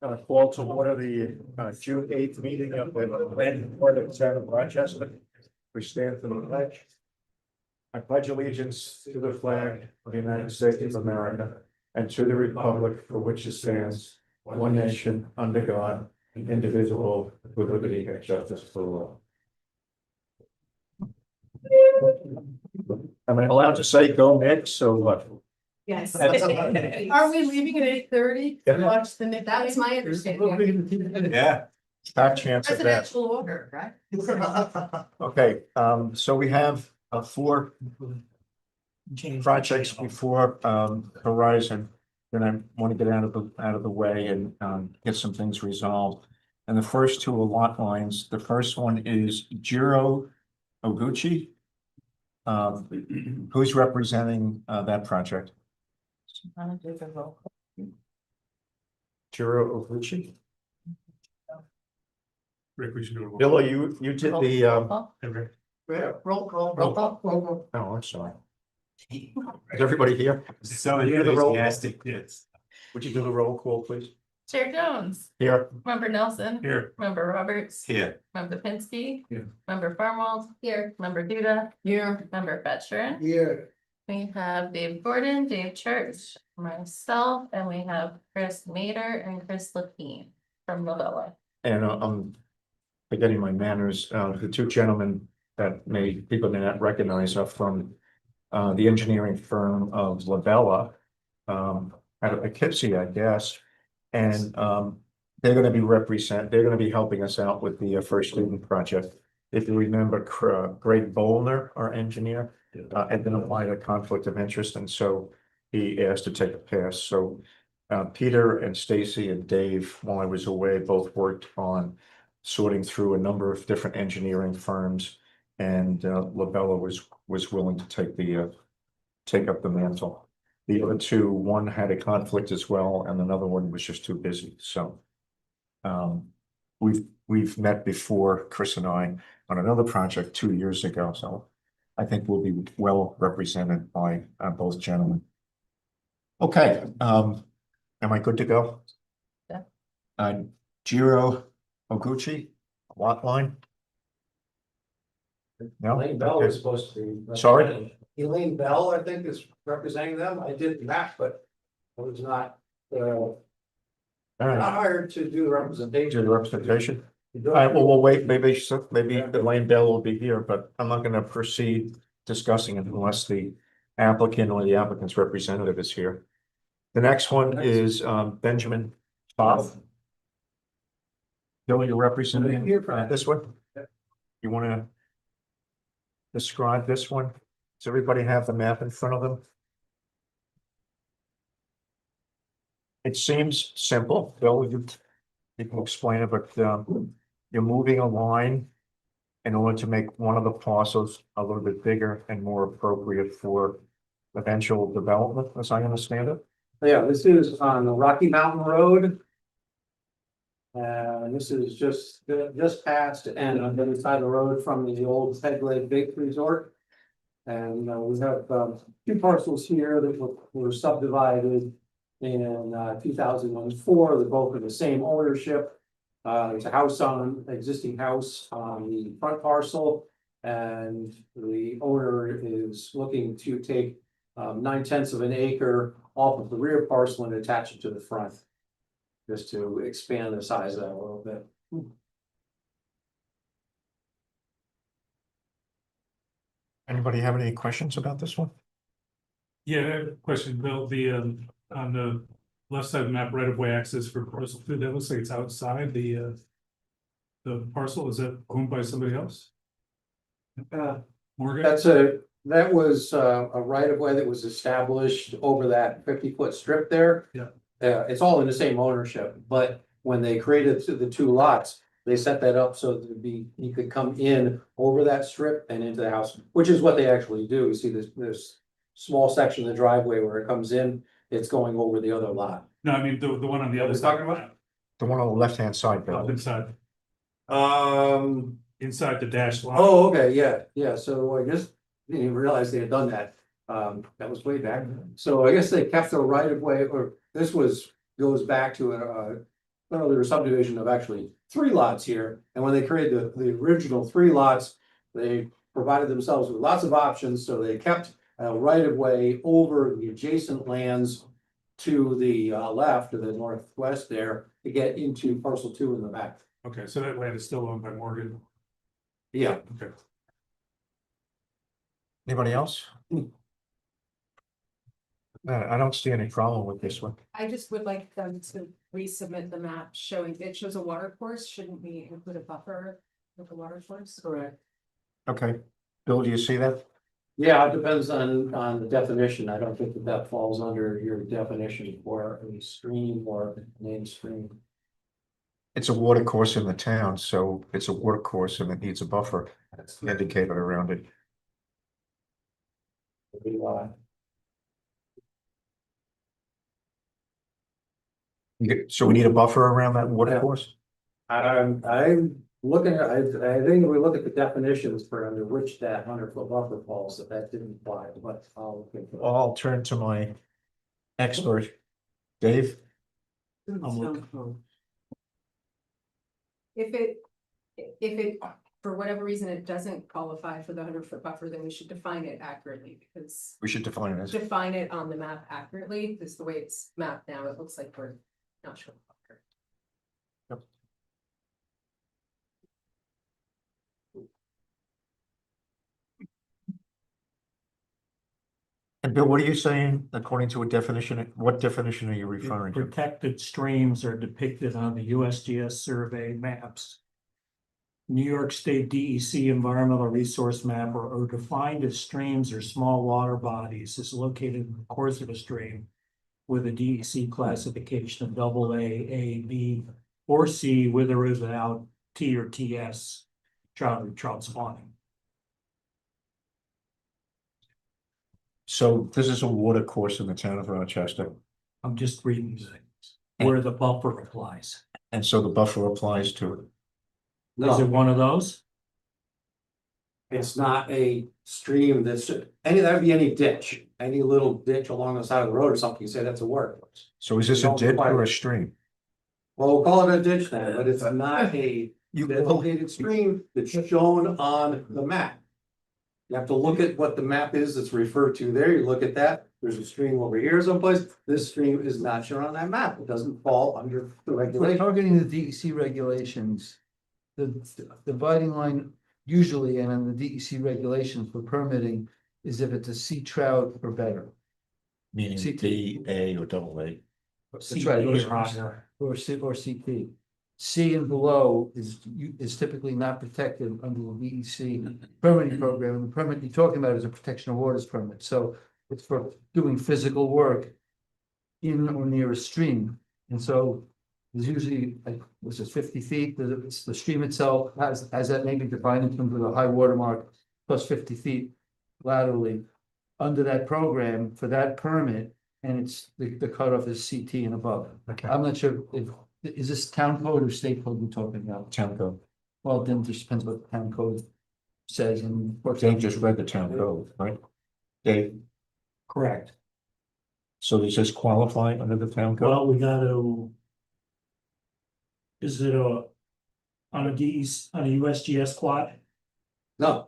Call to order the June 8th meeting of the planning board of the town of Rochester. We stand for the pledge. I pledge allegiance to the flag of the United States of America and to the republic for which it stands, one nation, under God, indivisible, with liberty and justice for all. Am I allowed to say go Knicks or what? Yes. That's- Are we leaving at 8:30 to watch the Knicks? That was my understanding. Yeah. High chance of that. Presidential order, right? Okay, so we have four projects before Horizon. Then I want to get out of the way and get some things resolved. And the first two are lot lines. The first one is Jiro Oguchi. Who's representing that project? Jiro Oguchi. Rick, we should do a. Bill, you did the Roll call. oh, I'm sorry. Is everybody here? So You do the roll. enthusiastic, yes. Would you do the roll call, please? Chair Jones, Here. Member Nelson. Here. Member Roberts. Here. Member Pinsky. Here. Member Farnwell. Here. Member Duda. Here. Member Fetcher. Here. We have Dave Gordon, Dave Church, myself, and we have Chris Mater and Chris Lapine from Novella. And I'm forgetting my manners. The two gentlemen that people may not recognize are from the engineering firm of Labella out of Poughkeepsie, I guess. And they're going to be helping us out with the First Student Project. If you remember, Greg Bolner, our engineer, identified a conflict of interest, and so he asked to take a pass. So Peter and Stacy and Dave, while I was away, both worked on sorting through a number of different engineering firms, and Labella was willing to take up the mantle. The other two, one had a conflict as well, and another one was just too busy. So we've met before, Chris and I, on another project 2 years ago. So I think we'll be well represented by both gentlemen. Okay, am I good to go? Yeah. Jiro Oguchi, lot line? No? Elaine Bell Okay. is supposed to be. Sorry? Elaine Bell, I think, is representing them. I did the map, but I was not All right, hired to do the do representation. the representation. All right, well, we'll wait, maybe Elaine Bell will be here, but I'm not gonna proceed discussing it unless the applicant or the applicant's representative is here. The next one is Benjamin Toth. Bill, you're representing this one? You wanna describe this one? Does everybody have the map in front of them? It seems simple, Bill, you can explain it, but you're moving a line in order to make one of the parcels a little bit bigger and more appropriate for eventual development, as I understand it. Yeah, this is on the Rocky Mountain Road. And this is just past and on the other side of the road from the old Peg Leg Big Resort. And we have two parcels here that were subdivided in 2004. They're both in the same ownership. There's a existing house on the front parcel, and the owner is looking to take 9/10 of an acre off of the rear parcel and attach it to the front, just to expand the size of that a little bit. Anybody have any questions about this one? Yeah, I have a question, Bill, on the left side of the map, right of way access for parcel 2, that looks like it's outside the parcel, is that owned by somebody else? Morgan? That was a right of way that was established over that 50-foot strip there. Yeah. It's all in the same ownership, but when they created the two lots, they set that up so that you could come in over that strip and into the house, which is what they actually do. You see this small section of the driveway where it comes in, it's going over the other lot. No, I mean, the one on the other We're side. talking about? The one on the left-hand side, Bill. Inside Um, the dash line. oh, okay, yeah, so I guess, didn't even realize they had done that. That was way back. So I guess they kept the right of way, or this goes back to earlier subdivision of actually 3 lots here, and when they created the original 3 lots, they provided themselves with lots of options, so they kept a right of way over the adjacent lands to the left or the northwest there to get into parcel 2 in the back. Okay, so that land is still owned by Morgan. Yeah, Okay. Anybody else? I don't see any problem with this one. I just would like them to resubmit the map showing, it shows a water course, shouldn't we include a buffer with the water course? correct. Okay, Bill, do you see that? Yeah, it depends on the definition. I don't think that falls under your definition for a stream or main stream. It's a water course in the town, so it's a water course and it needs a buffer indicated around it. So we need a buffer around that water Yeah. course? I'm looking at, I think if we look at the definitions for under which that 100-foot buffer falls, that didn't apply, but I'll look into it. I'll turn to my expert, Dave. If it, for whatever reason, it doesn't qualify for the 100-foot buffer, then we should define it accurately, because We should define it as, define it on the map accurately, because the way it's mapped now, it looks like we're not sure. and Bill, what are you saying according to a definition? What definition are you referring to? Protected streams are depicted on the USGS survey maps. New York State DEC Environmental Resource Map are defined as streams or small water bodies is located in the course of a stream with a DEC classification of AA, A, B, or C with or without T or TS, trout spawning. So this is a water course in the town of Rochester, I'm just reading things where the buffer applies. and so the buffer applies to it. Is it No, one of those? it's not a stream that's, that'd be any ditch, any little ditch along the side of the road or something, you say that's a water course. So is this a ditch or a stream? Well, we'll call it a ditch then, but it's not a You, designated stream that's shown on the map. You have to look at what the map is that's referred to there, you look at that, there's a stream over here someplace, this stream is not shown on that map, it doesn't fall under the We're regulation. targeting the DEC regulations. The dividing line usually, and in the DEC regulations for permitting, is if it's a sea trout or better. meaning CT. D, A, or double A. That's right, or CT. C and below is typically not protected under the DEC permitting program, and the permit you're talking about is a protection of waters permit, so it's for doing physical work in or near a stream, and so there's usually, like, was it 50 feet, the stream itself has that maybe defined in terms of a high water mark plus 50 feet laterally under that program for that permit, and it's, the cutoff is CT and above. Okay. I'm not sure if, is this town code or state code we're talking about? Town code. Well, then it just depends what the town code says and. Dave just read the town code, right? Dave, Correct. so does this qualify under the town code? Well, we gotta. Is it on a DEC, on a USGS quad? No,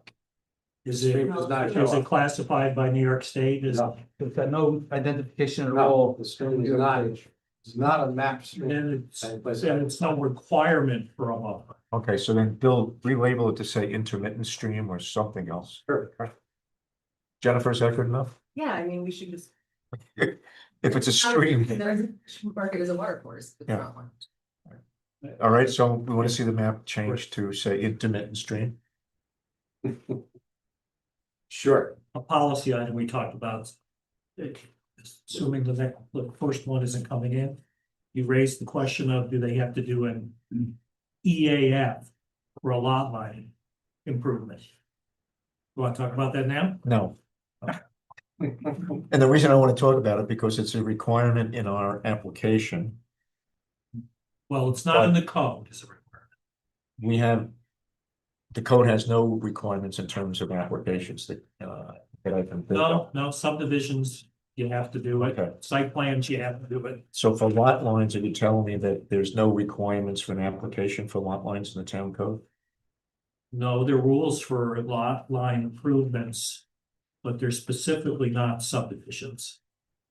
Is stream it, does not show is it up. classified by New York State? Is No. It's got no identification at No, all. the stream is not, it's not a map stream. then it's, But- then it's no requirement for a buffer. Okay, so then Bill, relabel it to say intermittent stream or something else. Sure. Jennifer, is that good enough? Yeah, I mean, we should just. If it's a stream, Mark it as a water course. It's Yeah. not one. all right, so we want to see the map change to say intermittent stream. Sure, A policy item we talked about. Assuming the first one isn't coming in. You raised the question of, do they have to do an EAF for a lot line improvement? You want to talk about that now? No. And the reason I want to talk about it, because it's a requirement in our application. Well, it's not in the code, is a requirement. We have. The code has no requirements in terms of applications that I can think of. No subdivisions, you have to do Okay. it. Site plans, you have to do it. So for lot lines, are you telling me that there's no requirements for an application for lot lines in the town code? No, there are rules for lot line improvements, but they're specifically not subdivisions.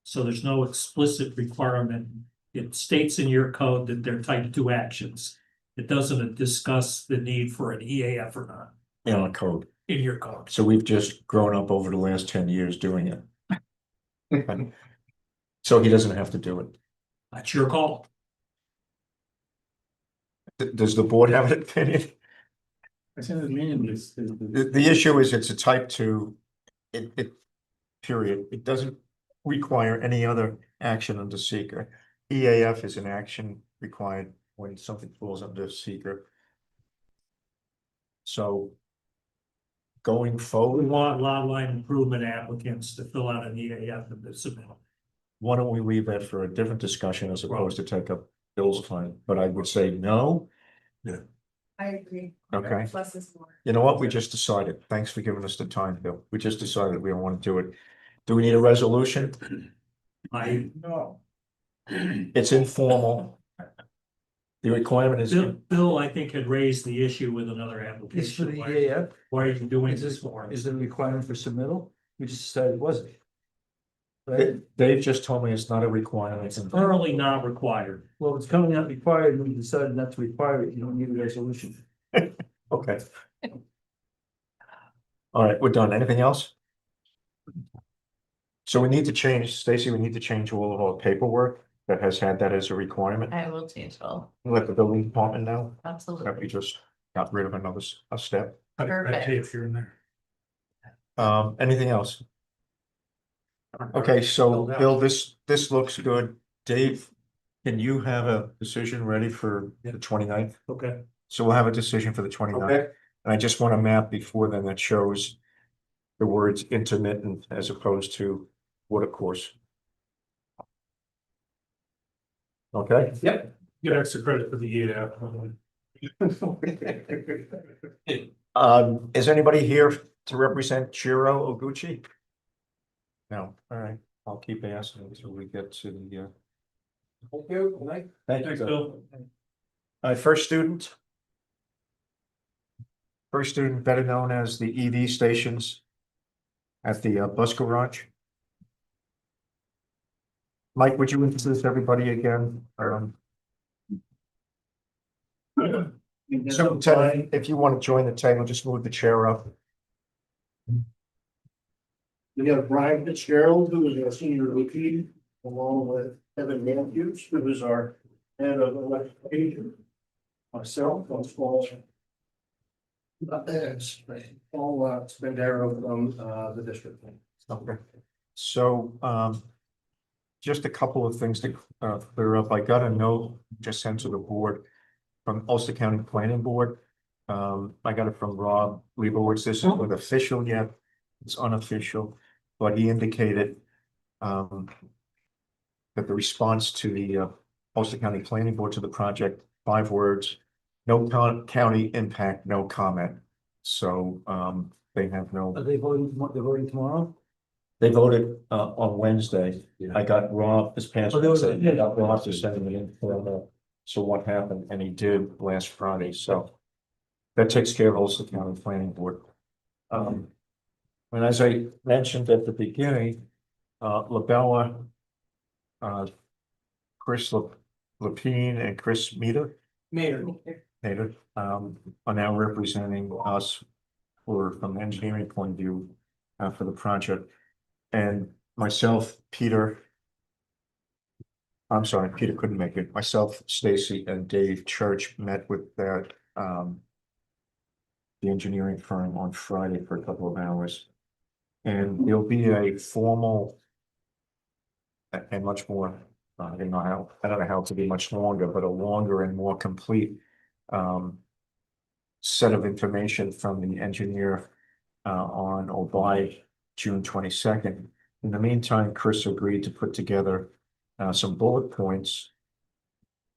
So there's no explicit requirement. It states in your code that they're type 2 actions. It doesn't discuss the need for an EAF or not In a code. in your code. So we've just grown up over the last 10 years doing it. So he doesn't have to do it. That's your call. Does the board have an opinion? The The issue is it's a type 2. Period. It doesn't require any other action under seeker. EAF is an action required when something falls under seeker. So going We forward, want lot line improvement applicants to fill out an EAF and to submit. why don't we leave that for a different discussion as opposed to take up Bill's time? But I would say no. I agree. Okay. Less is more. You know what? We just decided. Thanks for giving us the time, Bill. We just decided we don't want to do it. Do we need a resolution? No. It's informal. The requirement is, Bill, I think, had raised the issue with another It's for application. the Why EAF. why are you doing Is this this, for? is there a requirement for submittal? We just decided it wasn't. Right? Dave just told me it's not a requirement. It's currently not required. Well, if it's coming out required, and we decided not to require it, you don't need a resolution. Okay. All right, we're done. Anything else? So we need to change, Stacy, we need to change all of our paperwork that has had that as a requirement. I will change all, Let the building department know that we absolutely. just got red of another a step. I'd pay if you're in there. Anything else? Okay, so Bill, this looks good. Dave, can you have a decision ready for the 29th? Okay. So we'll have a decision for the 29th. And I just want a map before then that shows the words intermittent as opposed to water course. Okay? Yep. Get extra credit for the EAF. Is anybody here to represent Chiro Oguchi? No, all right, I'll keep asking until we get to the, Thank you. Good night. thank you. Thanks, Bill. Bill. First student. First student, better known as the EV stations at the bus garage. Mike, would you introduce everybody again? So Ted, if you want to join the table, just move the chair up. We have Brian Fitzgerald, who is our senior VP, along with Evan Matthews, who is our head of electrification. Myself, I'm Paul. Paul Spendaro from the district. Okay. So, just a couple of things to clear up. I got a note just sent to the board from Ulster County Planning Board. I got it from Rob Leibowitz. This isn't official yet. It's unofficial, but he indicated that the response to the Ulster County Planning Board to the project, 5 words, no county impact, no comment. So they have no. Are they voting, they're voting tomorrow? They voted on Wednesday. I got Rob this past Oh, they were- Wednesday. I got Rob to send me in for so what happened, and he did last Friday, so. That takes care of Ulster County Planning Board. And as I mentioned at the beginning, Labella. Chris Lapine and Chris Meter. Mayor. Native, are now representing us from an engineering point of view, for the project. And myself, Peter. I'm sorry, Peter couldn't make it. Myself, Stacy and Dave Church met with that, the engineering firm on Friday for a couple of hours. And there'll be a formal and much more, I don't know how to be much longer, but a longer and more complete set of information from the engineer on or by June 22nd. In the meantime, Chris agreed to put together some bullet points.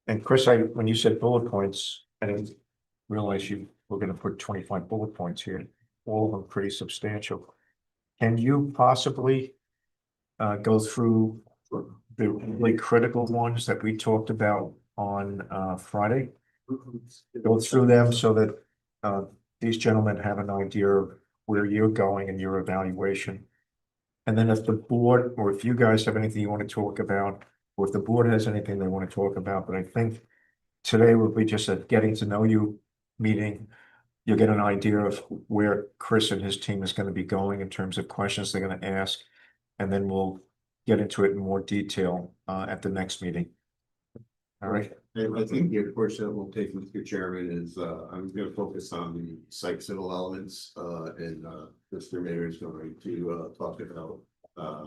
And Chris, when you said bullet points, I didn't realize you were going to put 25 bullet points here, all of them pretty substantial. Can you possibly go through the really critical ones that we talked about on Friday. Go through them so that these gentlemen have an idea of where you're going in your evaluation. And then if the board, or if you guys have anything you want to talk about, or if the board has anything they want to talk about, but I think today will be just a getting to know you meeting. You'll get an idea of where Chris and his team is going to be going in terms of questions they're going to ask. And then we'll get into it in more detail at the next meeting. All right. I think the approach that we'll take, Mr. Chairman, is I'm gonna focus on the site civil elements, and Mr. Mayor is going to talk about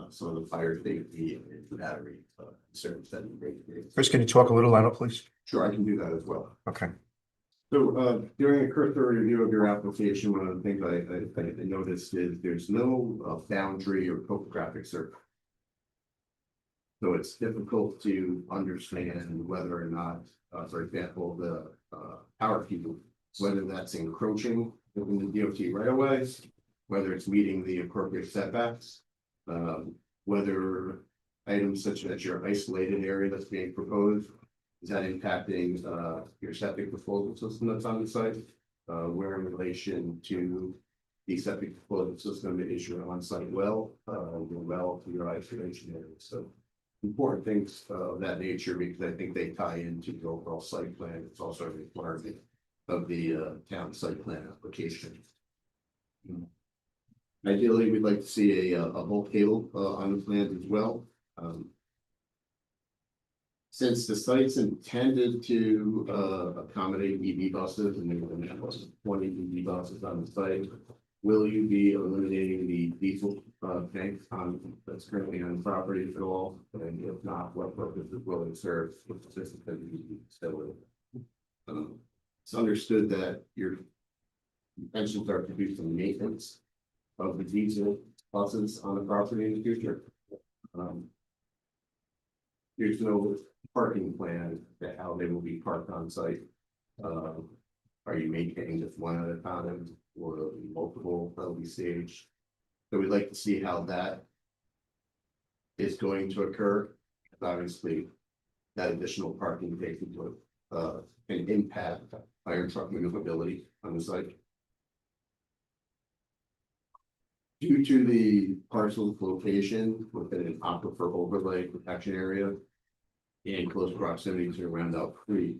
some of the fire safety and battery concerns that we raised. Chris, can you talk a little louder, please? Sure, I can do that as well. Okay. So during a cursory review of your application, one of the things I noticed is there's no boundary or topographic survey. So it's difficult to understand whether or not, for example, the power cable, whether that's encroaching within the DOT right of way, whether it's meeting the appropriate setbacks, whether items such as your isolated area that's being proposed, is that impacting your septic disposal system that's on the site? Where in relation to the septic disposal system is your on-site well, your well to your isolation area. So important things of that nature, because I think they tie into the overall site plan. It's also a requirement of the town site plan application. Ideally, we'd like to see a bulk cable on the plans as well. Since the site's intended to accommodate EV buses, and there are 20 EV buses on the site, will you be eliminating the diesel tank that's currently on the property at all? And if not, what purposes will it serve? It's understood that your intentions are to do some maintenance of the diesel buses on the property in the future. There's no parking plan to how they will be parked on site. Are you maintaining just one at a time, or multiple that'll be staged? So we'd like to see how that is going to occur. Obviously, that additional parking takes into an impact fire truck maneuverability on the site. Due to the parcel's location within an aquifer overlay protection area in close proximity to Roundout Creek,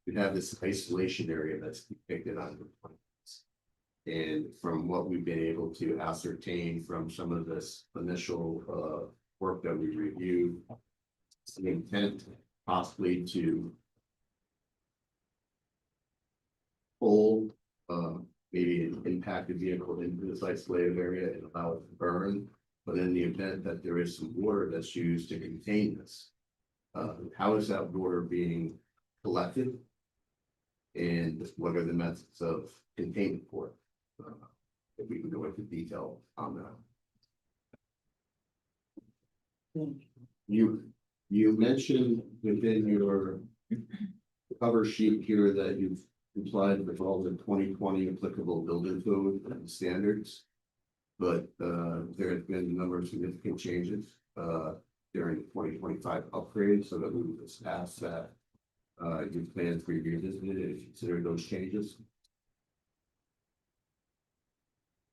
we have this isolation area that's depicted on the plans. And from what we've been able to ascertain from some of this initial work that we reviewed, it's the intent possibly to pull maybe an impacted vehicle into this isolated area and allow it to burn. But in the event that there is some water that's used to contain this, how is that water being collected? And what are the methods of containment for it? If we can go into detail on that. You mentioned within your cover sheet here that you've complied with all the 2020 applicable building code and standards, but there have been a number of significant changes during the 2025 upgrade, so that we would just ask that your plans for your visit and consider those changes.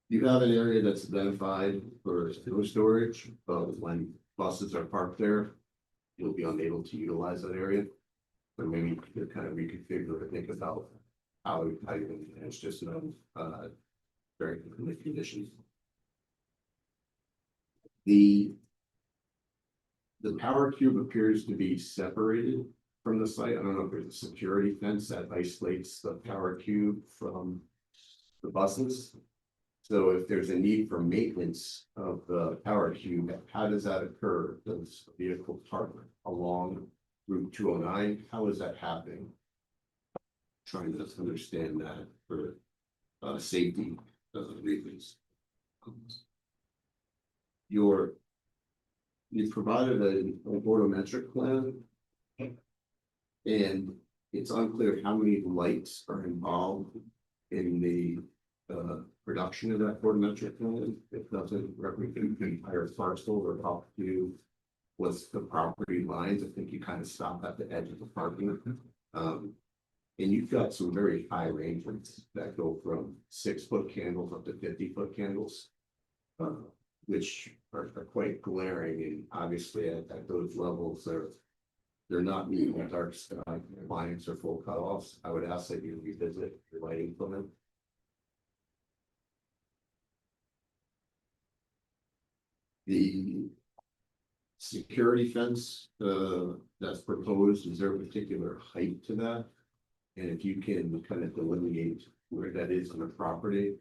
You have an area that's identified for snow storage, but when buses are parked there, you'll be unable to utilize that area. So maybe you could kind of reconfigure or think about how you're going to manage just very good conditions. The power cube appears to be separated from the site. I don't know if there's a security fence that isolates the power cube from the buses. So if there's a need for maintenance of the power cube, how does that occur? Does a vehicle park along Route 209? How is that happening? Trying to understand that for safety reasons. You provided an photometric plan, and it's unclear how many lights are involved in the production of that photometric plan. It doesn't represent the entire parcel or talk to what's the property lines. I think you kind of stop at the edge of the parking. And you've got some very high ranges that go from 6-foot candles up to 50-foot candles. Which are quite glaring, and obviously at those levels, they're not meeting the dark sky compliance or full cutoffs. I would ask that you revisit your lighting plan. The security fence that's proposed, is there a particular height to that? And if you can kind of delineate where that is on the property,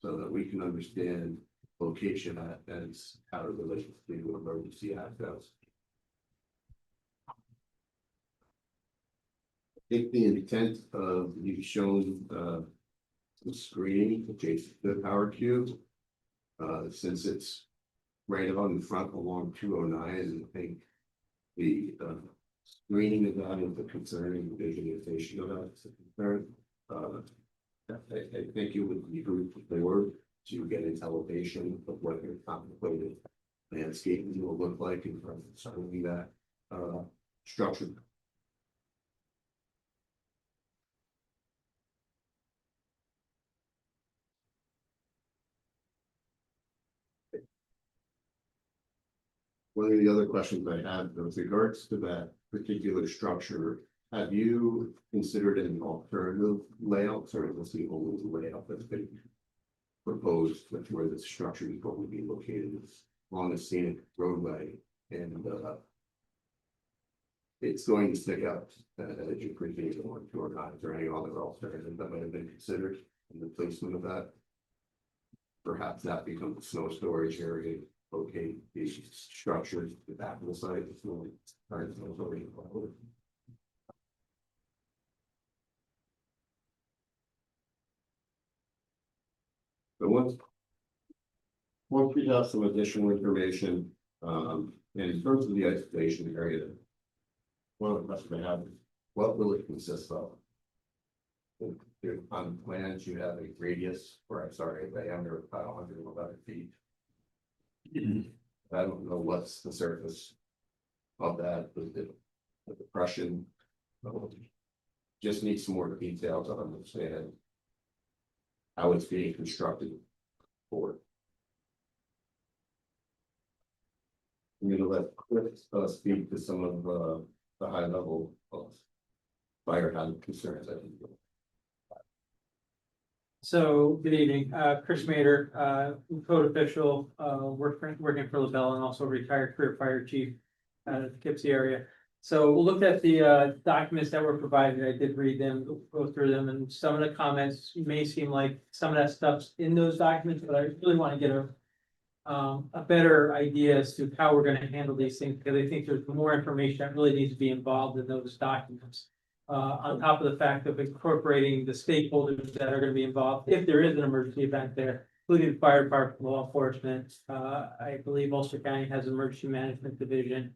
so that we can understand location as how it relates to emergency access. I think the intent of you've shown the screening adjacent to the power cube. Since it's right on the front along 209, I think the screening of that is a concern and the visualization of that is a concern. I think it would be good for to get an elevation of what your contemplated landscaping will look like in front of certainly that structure. One of the other questions I had with regards to that particular structure, have you considered an alternative layout, or is this the only layout that's been proposed with where the structure is going to be located along a scenic roadway, and it's going to stick out as you preview or not? Is there any other alternative that might have been considered in the placement of that? Perhaps that becomes a snow storage area. Okay, these structures, the back of the site, it's really hard to know. But once we have some additional information, and in terms of the isolation area, one of the questions I have is, what will it consist of? On the plans, you have a radius, or I'm sorry, a diameter of about 111 feet. I don't know what's the surface of that, the depression. Just need some more details to understand how it's being constructed for. I'm going to let Chris speak to some of the high level of fire hazard concerns. I think. So, good evening, Chris Mader, code official, working for LaBella and also retired career fire chief out of the Poughkeepsie area. So we looked at the documents that were provided. I did read them, go through them, and some of the comments may seem like some of that stuff's in those documents, but I really want to get a better idea as to how we're going to handle these things, because I think there's more information that really needs to be involved in those documents. On top of the fact of incorporating the stakeholders that are going to be involved, if there is an emergency event there, including the fire department, law enforcement. I believe Ulster County has an emergency management division.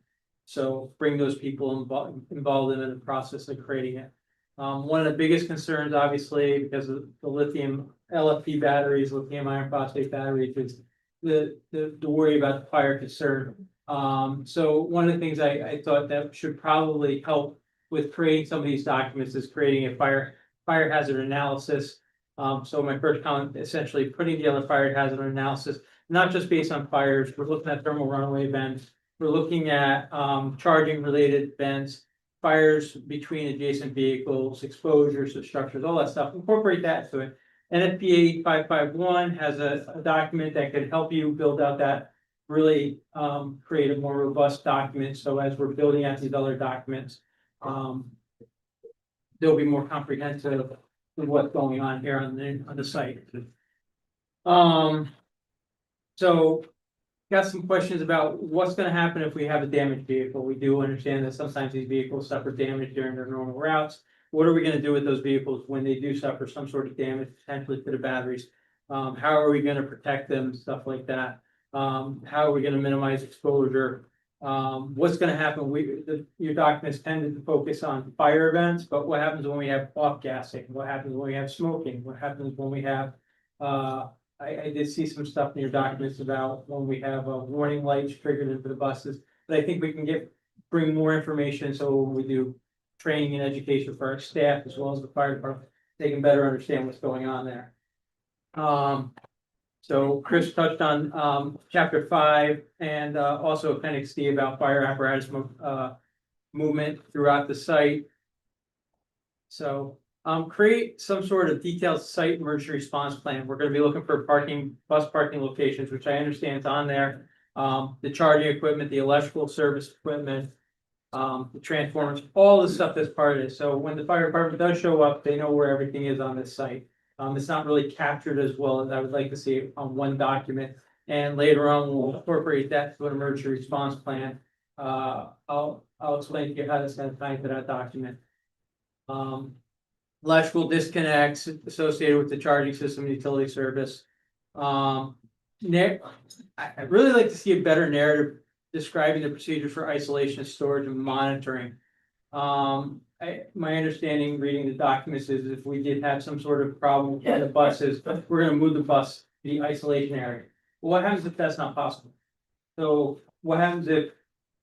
So bring those people involved in the process of creating it. One of the biggest concerns, obviously, because of the lithium LFP batteries, lithium iron phosphate batteries, is the worry about the fire concern. So one of the things I thought that should probably help with creating some of these documents is creating a fire hazard analysis. So my first comment, essentially putting together fire hazard analysis, not just based on fires. We're looking at thermal runaway events. We're looking at charging related events, fires between adjacent vehicles, exposures to structures, all that stuff. Incorporate that to it. NFPA 551 has a document that could help you build out that, really create a more robust document. So as we're building out these other documents, they'll be more comprehensive with what's going on here on the site. So got some questions about what's going to happen if we have a damaged vehicle. We do understand that sometimes these vehicles suffer damage during their normal routes. What are we going to do with those vehicles when they do suffer some sort of damage, potentially to the batteries? How are we going to protect them, stuff like that? How are we going to minimize exposure? What's going to happen? Your documents tended to focus on fire events, but what happens when we have off gassing? What happens when we have smoking? What happens when we have I did see some stuff in your documents about when we have warning lights triggered into the buses. But I think we can bring more information, so when we do training and education for our staff as well as the fire department, they can better understand what's going on there. So Chris touched on chapter 5 and also appendix D about fire apparatus movement throughout the site. So create some sort of detailed site emergency response plan. We're gonna be looking for bus parking locations, which I understand is on there. The charging equipment, the electrical service equipment, the transformers, all the stuff that's part of it. So when the fire department does show up, they know where everything is on this site. It's not really captured as well as I would like to see it on one document. And later on, we'll incorporate that to an emergency response plan. I'll explain to you how that's gonna tie into that document. Electrical disconnects associated with the charging system and utility service. I'd really like to see a better narrative describing the procedure for isolation, storage, and monitoring. My understanding, reading the documents, is if we did have some sort of problem with the buses, we're gonna move the bus to the isolation area. Well, what happens if that's not possible? So what happens if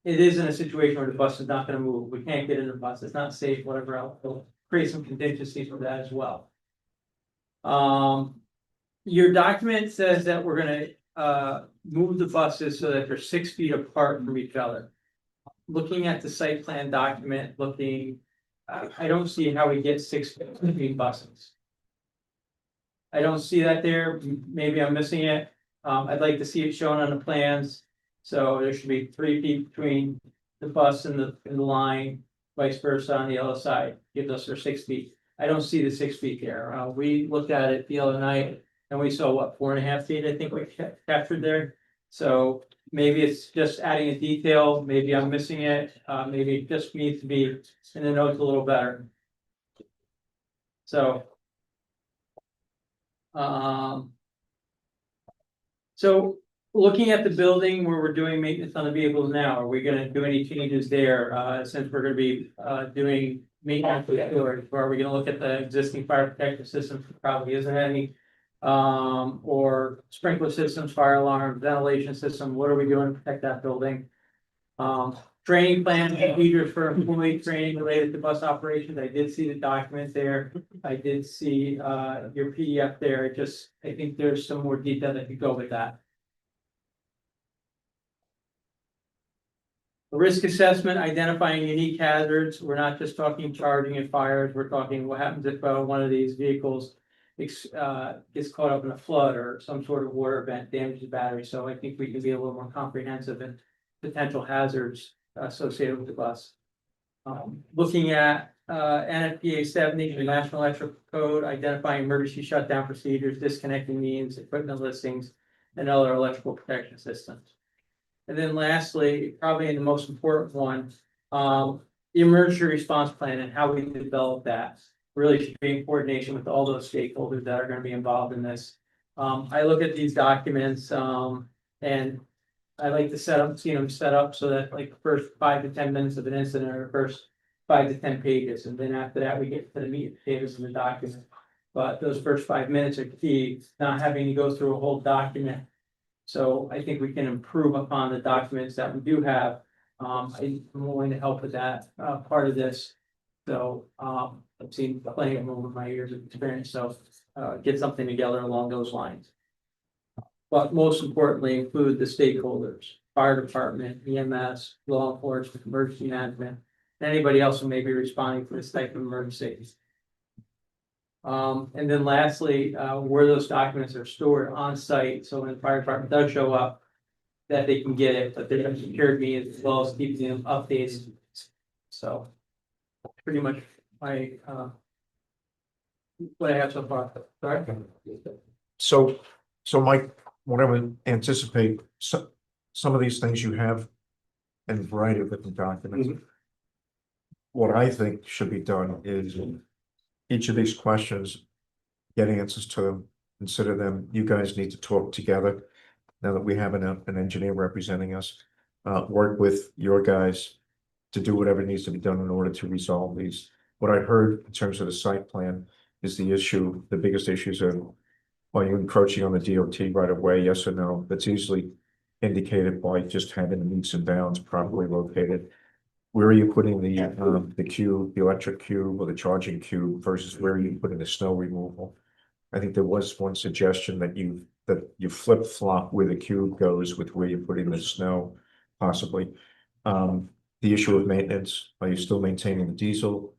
it is in a situation where the bus is not gonna move? We can't get in the bus, it's not safe, whatever else. We'll create some contingencies for that as well. Your document says that we're gonna move the buses so that they're 6 feet apart from each other. Looking at the site plan document, I don't see how we get 6 feet between buses. I don't see that there, maybe I'm missing it. I'd like to see it shown on the plans. So there should be 3 feet between the bus and the line, vice versa on the other side, gives us our 6 feet. I don't see the 6 feet there. We looked at it the other night and we saw what, 4.5 feet, I think we captured there. So maybe it's just adding a detail, maybe I'm missing it, maybe it just needs to be in the notes a little better. So. So looking at the building where we're doing maintenance on the vehicles now, are we gonna do any changes there, since we're gonna be, doing maintenance with storage? Or are we gonna look at the existing fire protection system? Probably isn't any. Or sprinkler systems, fire alarm, ventilation system, what are we doing to protect that building? Training plan, procedures for employee training related to bus operations, I did see the document there. I did see, your PDF there, I think there's some more detail that could go with that. Risk assessment, identifying unique hazards, we're not just talking charging and fires, we're talking what happens if one of these vehicles gets caught up in a flood or some sort of water event, damages the battery. So I think we can be a little more comprehensive in potential hazards associated with the bus. Looking at NFPA 70, the National Electrical Code, identifying emergency shutdown procedures, disconnecting means, equipment listings, and other electrical protection systems. And then lastly, probably the most important one, the emergency response plan and how we develop that. Really should be in coordination with all those stakeholders that are gonna be involved in this. I look at these documents, and I like to see them set up so that like the first 5 to 10 minutes of an incident are the first 5 to 10 pages, and then after that, we get to the meat and potatoes of the document. But those first 5 minutes are key, not having to go through a whole document. So I think we can improve upon the documents that we do have. I'm willing to help with that, part of this. So, I've seen plenty of them over my years of experience, so, get something together along those lines. But most importantly, include the stakeholders, fire department, EMS, law enforcement, emergency management, and anybody else who may be responding to this type of emergency. And then lastly, where those documents are stored on site, so when the fire department does show up, that they can get it, but they're secured means as well as keeping them updated. So pretty much my, what I have so far. Sorry. So Mike, what I would anticipate, some of these things you have in a variety of different documents. What I think should be done is each of these questions, get answers to them, consider them. You guys need to talk together. Now that we have an engineer representing us, work with your guys to do whatever needs to be done in order to resolve these. What I heard in terms of the site plan is the biggest issues are Are you encroaching on the DOT right of way, yes or no? That's easily indicated by just having the meets and bounds properly located. Where are you putting the cube, the electric cube or the charging cube versus where are you putting the snow removal? I think there was one suggestion that you flip flop where the cube goes with where you're putting the snow, possibly. The issue of maintenance, are you still maintaining the diesel,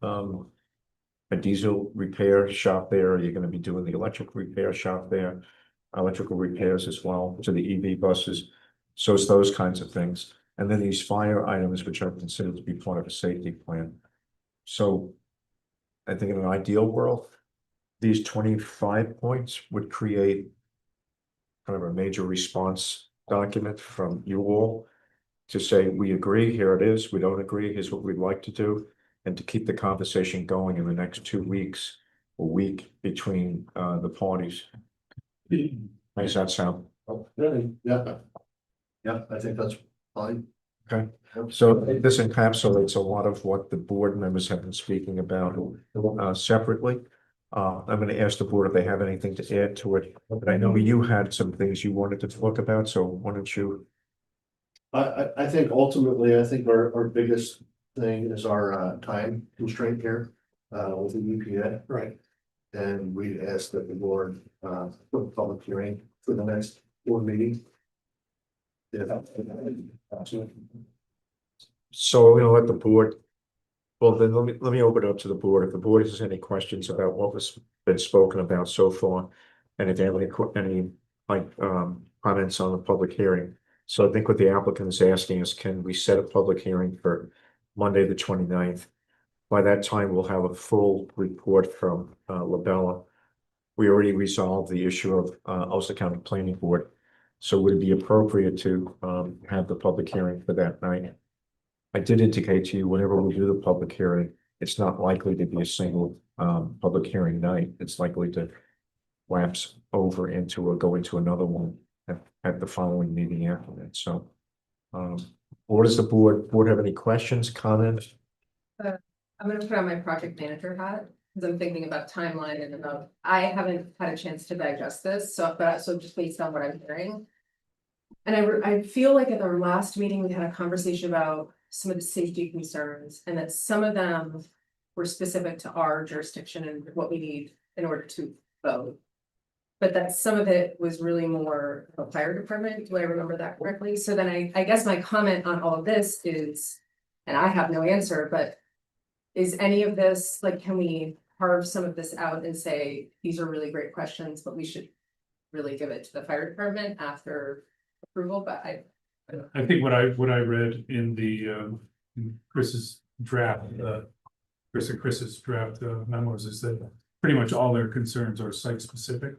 a diesel repair shop there? Are you gonna be doing the electric repair shop there? Electrical repairs as well to the EV buses. So it's those kinds of things. And then these fire items, which are considered to be part of a safety plan. So I think in an ideal world, these 25 points would create kind of a major response document from you all to say, we agree, here it is, we don't agree, here's what we'd like to do, and to keep the conversation going in the next 2 weeks, a week between the parties. How does that sound? Yeah. Yeah, I think that's fine. Okay, so this encapsulates a lot of what the board members have been speaking about separately. I'm gonna ask the board if they have anything to add to it, but I know you had some things you wanted to talk about, so why don't you? I think ultimately, I think our biggest thing is our time constraint here with the EPA. Right. And we asked that the board put a public hearing for the next board meeting. Yeah. So we're gonna let the board. Well, then let me open it up to the board. If the board has any questions about what was been spoken about so far. And if they have any comments on the public hearing. So I think what the applicant is asking is, can we set a public hearing for Monday, the 29th? By that time, we'll have a full report from Labella. We already resolved the issue of Ulster County Planning Board. So would it be appropriate to have the public hearing for that night? I did indicate to you, whenever we do the public hearing, it's not likely to be a single public hearing night. It's likely to lapse over into or go into another one at the following meeting after that. So what does the board have any questions, comments? I'm gonna put on my project manager hat, because I'm thinking about timeline and about, I haven't had a chance to digest this, so just based on what I'm hearing. And I feel like at our last meeting, we had a conversation about some of the safety concerns, and that some of them were specific to our jurisdiction and what we need in order to vote. But that some of it was really more a fire department, do I remember that correctly? So then I guess my comment on all of this is, and I have no answer, but is any of this, like, can we carve some of this out and say, these are really great questions, but we should really give it to the fire department after approval? But I think what I read in the Chris's draft, Chris's draft memos is that pretty much all their concerns are site specific.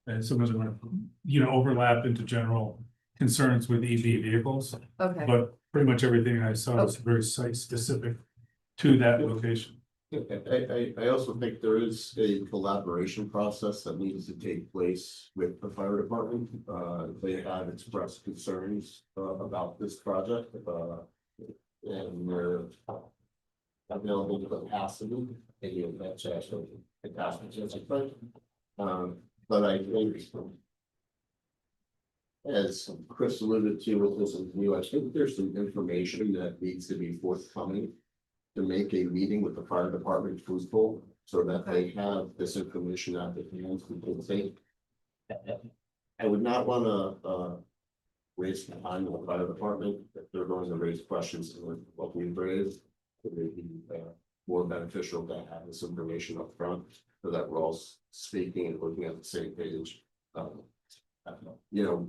And some of them, overlap into general concerns with EV vehicles, okay, but pretty much everything I saw is very site specific to that location. I also think there is a collaboration process that needs to take place with the fire department. They have expressed concerns about this project, and they're available to capacity. That's actually capacity. But I think, as Chris alluded to with this review, I think there's some information that needs to be forthcoming to make a meeting with the fire department truthful, so that they have this information at the hands of the state. I would not want to waste time with the fire department if they're going to raise questions with what we've raised. It would be more beneficial to have this information up front, so that we're all speaking and looking at the same page.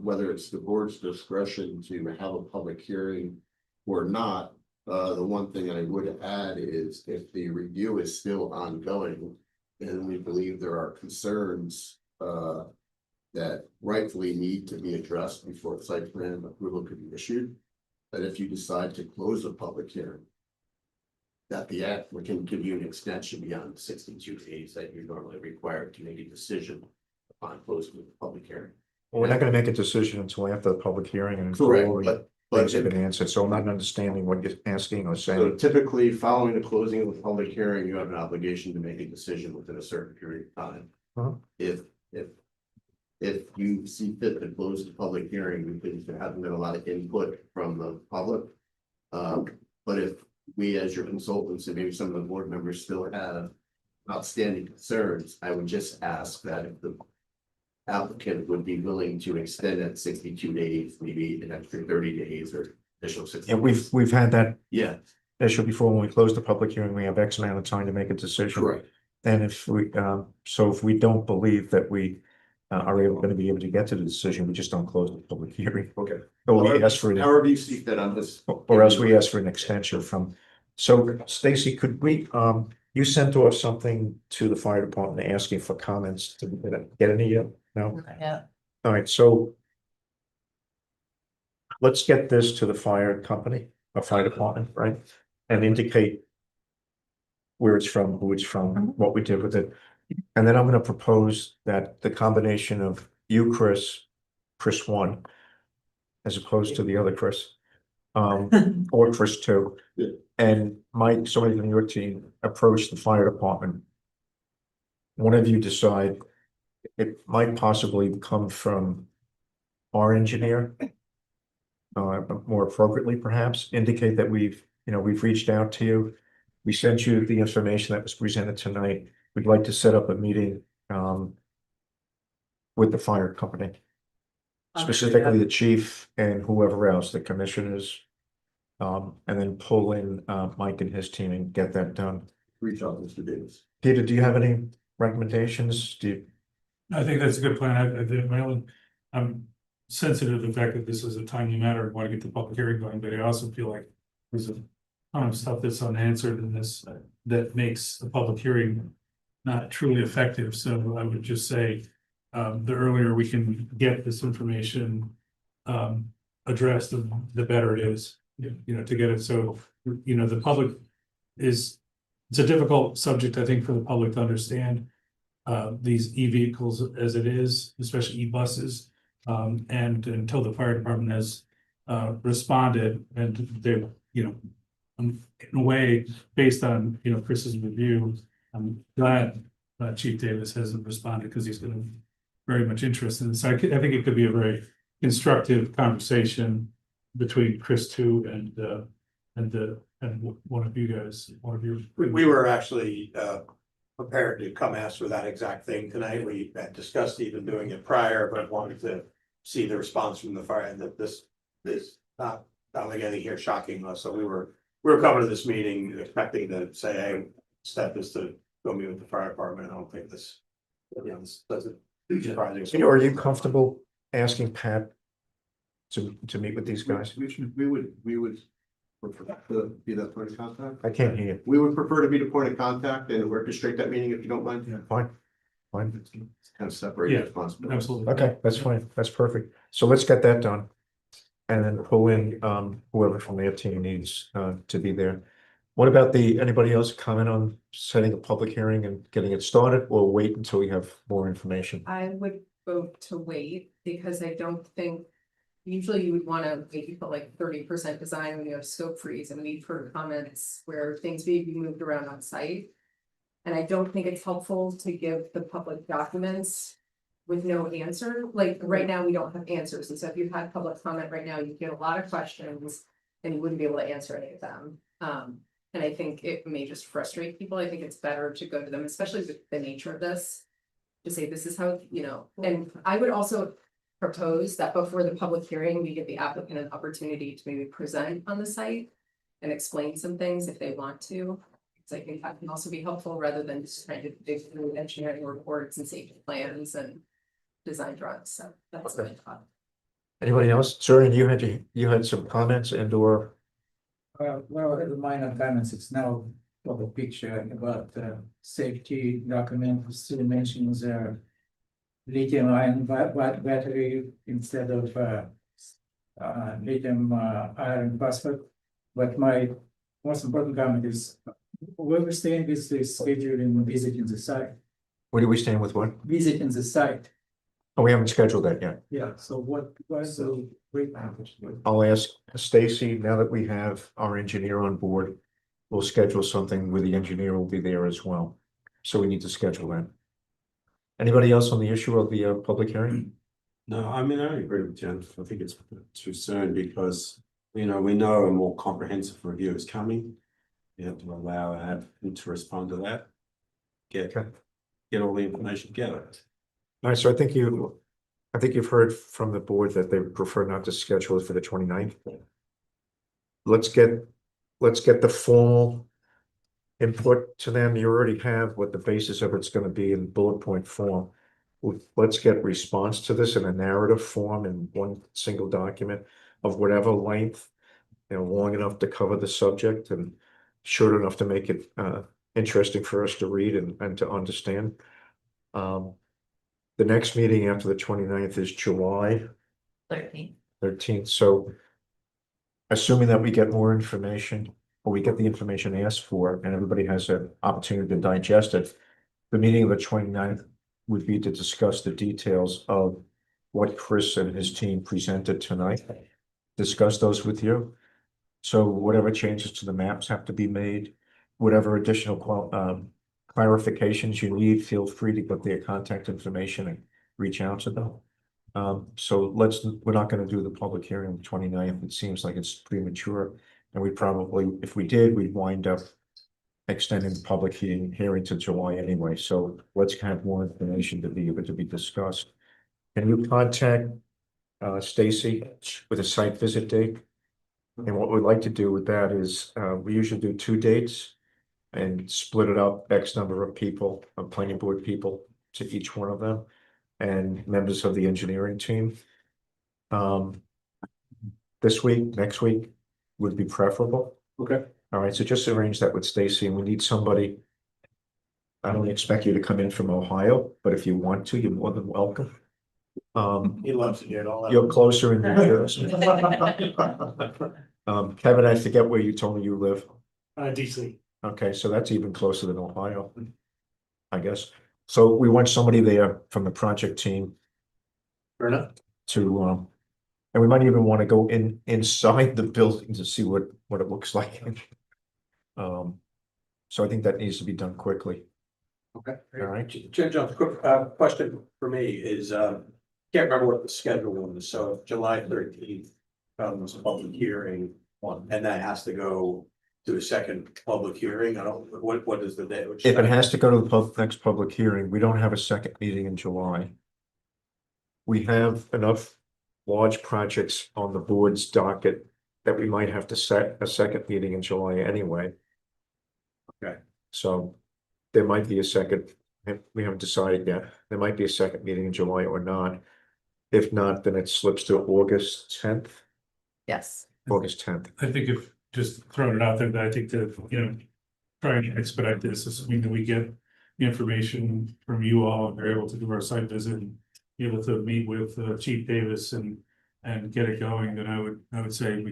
Whether it's the board's discretion to have a public hearing or not. The one thing I would add is, if the review is still ongoing and we believe there are concerns that rightfully need to be addressed before site plan approval could be issued, that if you decide to close a public hearing, that the applicant can give you an extension beyond 62 days that you're normally required to make a decision upon closing the public hearing. Well, we're not gonna make a decision until after the public hearing and. Correct, Things have been answered, so I'm not understanding what you're asking or So saying. typically, following the closing of the public hearing, you have an obligation to make a decision within a certain period of time. Uh-huh. If if you see fit to close the public hearing, because there hasn't been a lot of input from the public. But if we, as your consultants, and maybe some of the board members still have outstanding concerns, I would just ask that if the applicant would be willing to extend it 62 days, maybe an extra 30 days or additional 60. And we've had that Yeah, issue before. When we close the public hearing, we have X amount of time to make a decision. correct. And if we, so if we don't believe that we are going to be able to get to the decision, we just don't close the public hearing. Okay. Or we ask for an, However you see that, I'm just. or else we ask for an extension from. So Stacy, could we, you sent off something to the fire department asking for comments to get any yet? No? Yeah. All right, so let's get this to the fire company, or fire department, right? And indicate where it's from, who it's from, what we did with it. And then I'm gonna propose that the combination of you, Chris one, as opposed to the other Chris, or Chris two. Yeah. And Mike, somebody from your team, approach the fire department. One of you decide, it might possibly come from our engineer. More appropriately, perhaps, indicate that we've reached out to you. We sent you the information that was presented tonight. We'd like to set up a meeting with the fire company. Specifically the chief and whoever else, the commissioners. And then pull in Mike and his team and get that done. Reach out, Mr. Davis. Peter, do you have any recommendations? Do you? I think that's a good plan. I think I'm sensitive to the fact that this is a timely matter. I want to get the public hearing going, but I also feel like there's a ton of stuff that's unanswered in this that makes a public hearing not truly effective. So I would just say, the earlier we can get this information addressed, the better it is, to get it. So, the public it's a difficult subject, I think, for the public to understand. These e-vehicles as it is, especially e-buses. And until the fire department has responded and they, in a way, based on, Chris's review, I'm glad Chief Davis hasn't responded because he's been very much interested in this. So I think it could be a very constructive conversation between Chris too and one of you guys, We were actually prepared to come ask for that exact thing tonight. We had discussed even doing it prior, but wanted to see the response from the fire, and that this is not like anything here shocking us. So we were coming to this meeting expecting to say, hey, step is to go meet with the fire department. I don't think this, this doesn't surprise me. Are you comfortable asking Pat to meet with these guys? We would prefer to be that point of contact. I can't hear you. We would prefer to be the point of contact and orchestrate that meeting if you don't mind. Fine. It's kind of separate Yeah, responsibility. absolutely. Okay, that's fine. That's perfect. So let's get that done. And then pull in whoever from their team needs to be there. What about anybody else comment on setting a public hearing and getting it started, or wait until we have more information? I would vote to wait because I don't think. Usually you would want to maybe put like 30% design when you have scope freeze, and we've heard comments where things may be moved around on site. And I don't think it's helpful to give the public documents with no answer. Like right now, we don't have answers. And so if you had public comment right now, you get a lot of questions and you wouldn't be able to answer any of them. And I think it may just frustrate people. I think it's better to go to them, especially with the nature of this. To say this is how, and I would also propose that before the public hearing, we give the applicant an opportunity to maybe present on the site and explain some things if they want to. Because I think that can also be helpful rather than just trying to dig through engineering reports and safety plans and design drawings. So that's my thought. Anybody else? Sir, and you had some comments and or Well, the minor comments, it's now of a picture about safety document, still mentions lithium ion battery instead of lithium iron phosphate. But my most important comment is where we're staying is the schedule in visiting the site. where do we stand with what? Visiting the site. Oh, we haven't scheduled that yet. Yeah, so what's the great package? I'll ask Stacy, now that we have our engineer on board, we'll schedule something where the engineer will be there as well. So we need to schedule that. Anybody else on the issue of the public hearing? No, I mean, I agree with Jen. I think it's too soon because, we know a more comprehensive review is coming. You have to allow him to respond to that. Get all the information together. All right, so I think you've heard from the board that they would prefer not to schedule it for the 29th. Let's get the formal input to them. You already have what the basis of it's gonna be in bullet point form. Let's get response to this in a narrative form in one single document of whatever length, long enough to cover the subject and short enough to make it interesting for us to read and to understand. The next meeting after the 29th is July 13th. So assuming that we get more information, or we get the information asked for, and everybody has an opportunity to digest it, the meeting of the 29th would be to discuss the details of what Chris and his team presented tonight. Discuss those with you. So whatever changes to the maps have to be made, whatever additional clarifications you need, feel free to get their contact information and reach out to them. So we're not going to do the public hearing on the 29th. It seems like it's premature. And we probably, if we did, we'd wind up extending the public hearing to July anyway. So let's have more information to be able to be discussed. Can you contact Stacy with a site visit date? And what we'd like to do with that is we usually do 2 dates and split it up X number of people, planning board people to each one of them and members of the engineering team. This week, next week would be preferable. Okay. All right, so just arrange that with Stacy, and we need somebody. I don't expect you to come in from Ohio, but if you want to, you're more than welcome. He loves to get all that. You're closer in New Jersey. Kevin, I forget where you told me you live. DC. Okay, so that's even closer than Ohio, I guess. So we want somebody there from the project team Fair enough. to, and we might even want to go inside the building to see what it looks like. So I think that needs to be done quickly. Okay. All right. John, quick question for me is, can't remember what the schedule was, so July 13th was a public hearing, and that has to go to a second public hearing. I don't, what is the day? If it has to go to the next public hearing, we don't have a second meeting in July. We have enough large projects on the board's docket that we might have to set a second meeting in July anyway. Okay. So there might be a second, we haven't decided yet. There might be a second meeting in July or not. If not, then it slips to August 10th. Yes. August 10th. I think if, just throwing it out there, that I think that, try and expedite this, assuming that we get the information from you all, and we're able to do our site visit and be able to meet with Chief Davis and get it going, then I would say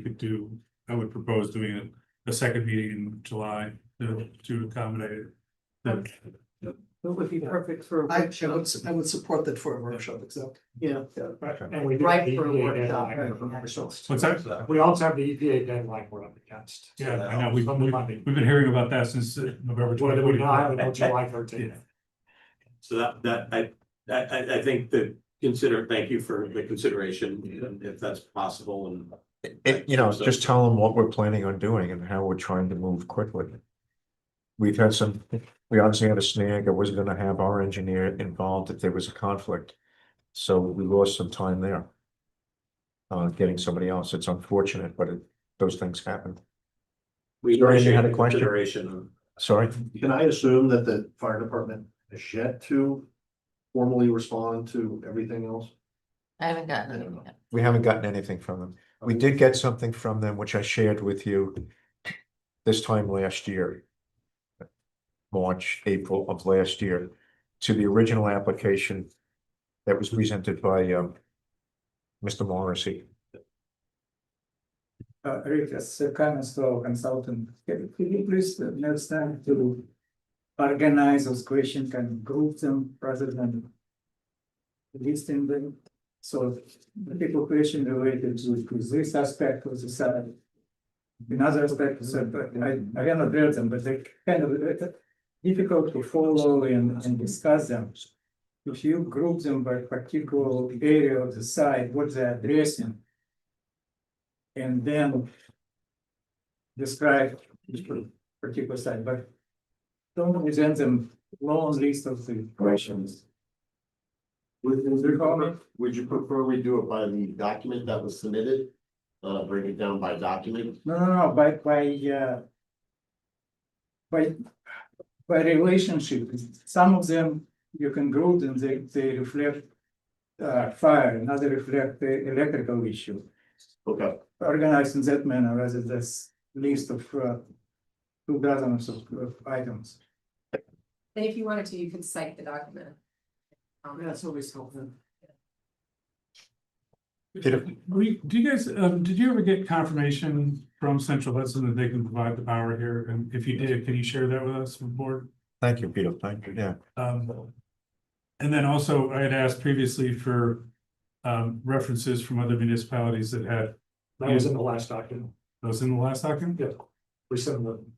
I would propose doing a second meeting in July to accommodate it. That would be perfect for. I would support that for a workshop, except. Yeah. And we Right for a workshop. What's that? We also have the EPA deadline we're up against. Yeah, I know, we've been hearing about that since November. Whether we now have it on July 13th. So I think that thank you for the consideration, if that's possible, and. Just tell them what we're planning on doing and how we're trying to move quickly. We obviously had a snag. I wasn't gonna have our engineer involved if there was a conflict. So we lost some time there. Getting somebody else. It's unfortunate, but those things happen. We Sorry, you appreciate had a the question? consideration. Sorry? Can I assume that the fire department has yet to formally respond to everything else? I haven't gotten anything yet. We haven't gotten anything from them. We did get something from them, which I shared with you this time last year. March, April of last year, to the original application that was presented by Mr. Morrissey. Rick, as a comments to our consultant, could you please next time to organize those questions and group them rather than listing them? So the people question related to this aspect of the side. Another aspect, I cannot read them, but they kind of difficult to follow and discuss them. if you group them by particular area of the site, what they're addressing. And then describe this particular site, but don't present them long list of the questions. Would you prefer we do it by the document that was submitted? Bring it down by document? No, by relationship, some of them you can group and they reflect. Fire, another reflect the electrical issue, Okay, organized in that manner rather than this list of 2 dozens of items. And if you wanted to, you could cite the document. That's always helpful. Peter, Do you guys, did you ever get confirmation from Central Hudson that they can provide the power here? And if you did, can you share that with us, with board? thank you, Peter, thank you, yeah. And then also I had asked previously for references from other municipalities that had. That was in the last document. That was in the last document? Yeah. We sent them.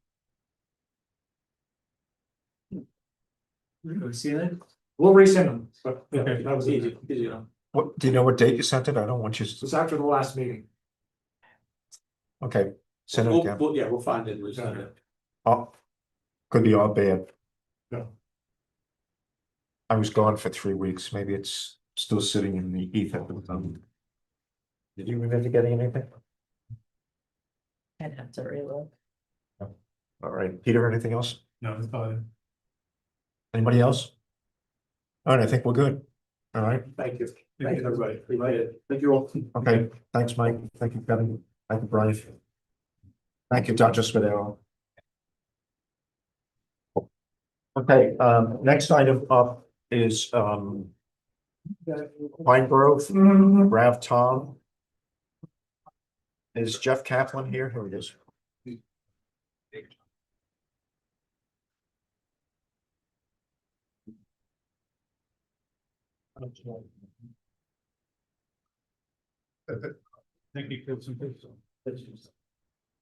See that? We'll resend them, but Okay. that was easy enough. What, do you know what date you sent it? I don't want you It to, was after the last meeting. okay, send it again. We'll find it and resend it. Oh, could be all bad. Yeah. I was gone for 3 weeks, maybe it's still sitting in the ether. Did you remember getting anything? I'd have to reload. All right, Peter, anything else? No, that's fine. Anybody else? All right, I think we're good. All right, Thank you. Thank you, everybody. We made it. thank you all. okay, thanks, Mike, thank you, Kevin, thank you, Brian. Thank you, Dr. Spadaro. Okay, next item up is Pine Grove, Rav Tom. Is Jeff Kaplan here? Here he is. Thank you, Chris.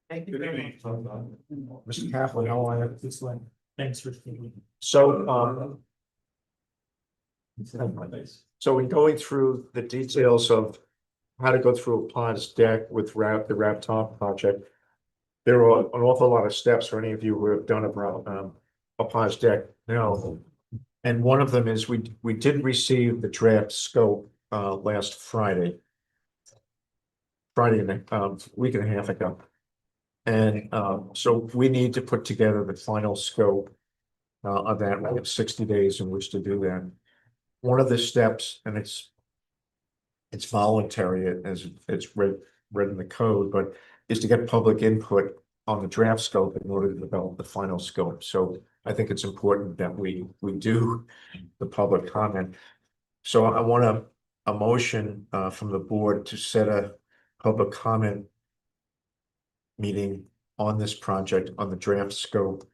Thank Good evening. Mr. Kaplan, how are you? This one. Thanks for speaking. So, so in going through the details of how to go through a Ponds deck with the Rav Top project, there are an awful lot of steps for any of you who have done a Ponds deck now. And one of them is we did receive the draft scope last Friday. Week and a half ago. And so we need to put together the final scope of that. We have 60 days in which to do that. One of the steps, and it's voluntary as it's read in the code, but is to get public input on the draft scope in order to develop the final scope. So I think it's important that we do the public comment. So I want a motion from the board to set a public comment meeting on this project on the draft scope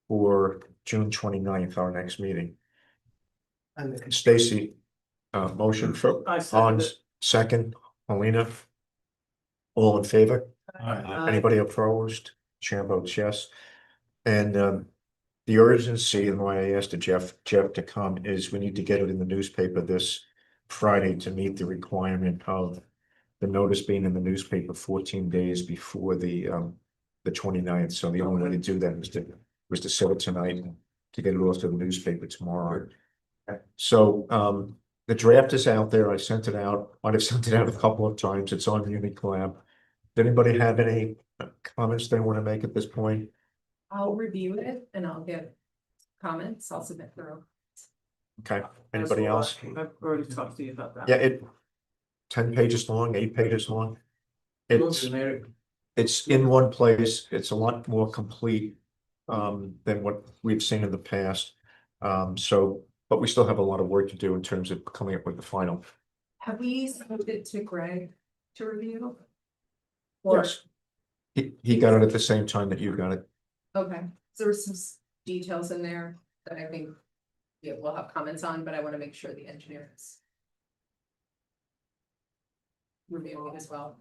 for June 29th, our next meeting. And Stacy, motion for Hans, second, Alina. All in favor? Anybody opposed? Chair votes yes. And the urgency and why I asked Jeff to come is we need to get it in the newspaper this Friday to meet the requirement of the notice being in the newspaper 14 days before the 29th. So the only way to do that was to set it tonight to get it off to the newspaper tomorrow. So the draft is out there. I sent it out. Might have sent it out a couple of times. It's on Unicolab. Does anybody have any comments they want to make at this point? I'll review it and I'll get comments. I'll submit through. Okay, anybody else? I've already talked to you about that. Yeah, 10 pages long, 8 pages long. It's in one place. It's a lot more complete than what we've seen in the past. But we still have a lot of work to do in terms of coming up with the final. Have we sent it to Greg to review? Or, Yes. He got it at the same time that you got it. okay, so there were some details in there that I think we'll have comments on, but I want to make sure the engineer is reviewing it as well.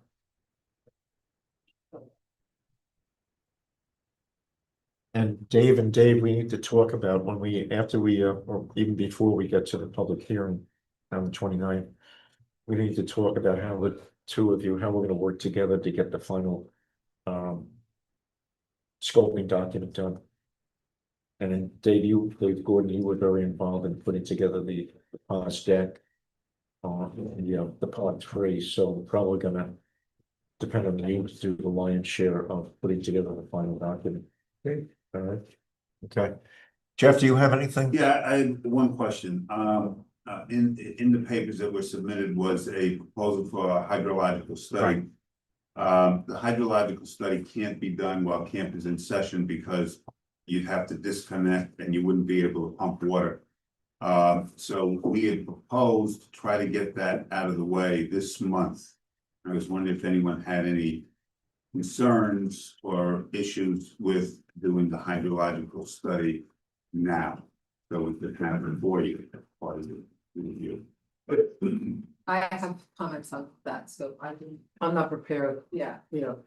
And Dave, we need to talk about when after we, or even before we get to the public hearing on the 29th. We need to talk about how the two of you, how we're gonna work together to get the final, scoping document done. And then Dave Gordon, you were very involved in putting together the pond deck. The pond 3, so we're probably gonna depend on you to do the lion's share of putting together the final document. Okay. All right. Okay. Jeff, do you have anything? Yeah, I had one question. In the papers that were submitted was a proposal for a hydrological study. The hydrological study can't be done while camp is in session because you'd have to disconnect and you wouldn't be able to pump water. So we had proposed to try to get that out of the way this month. I was wondering if anyone had any concerns or issues with doing the hydrological study now. So we could have it for you as part of the review. I have comments on that, so I'm not prepared, yeah,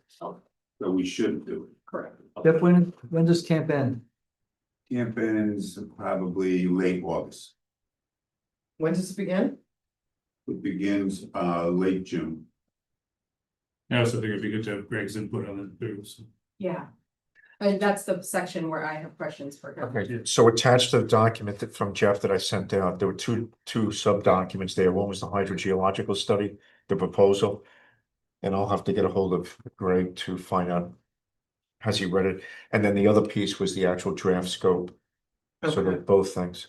So we shouldn't do it. correct. Jeff, when does camp end? Camp ends probably late August. When does it begin? It begins late June. I also think it'd be good to have Greg's input on it too, so. Yeah. And that's the section where I have questions for him. Okay, so attached to the document from Jeff that I sent out, there were two sub-documents there. One was the hydrogeological study, the proposal. And I'll have to get a hold of Greg to find out, has he read it? And then the other piece was the actual draft scope. So they're both things.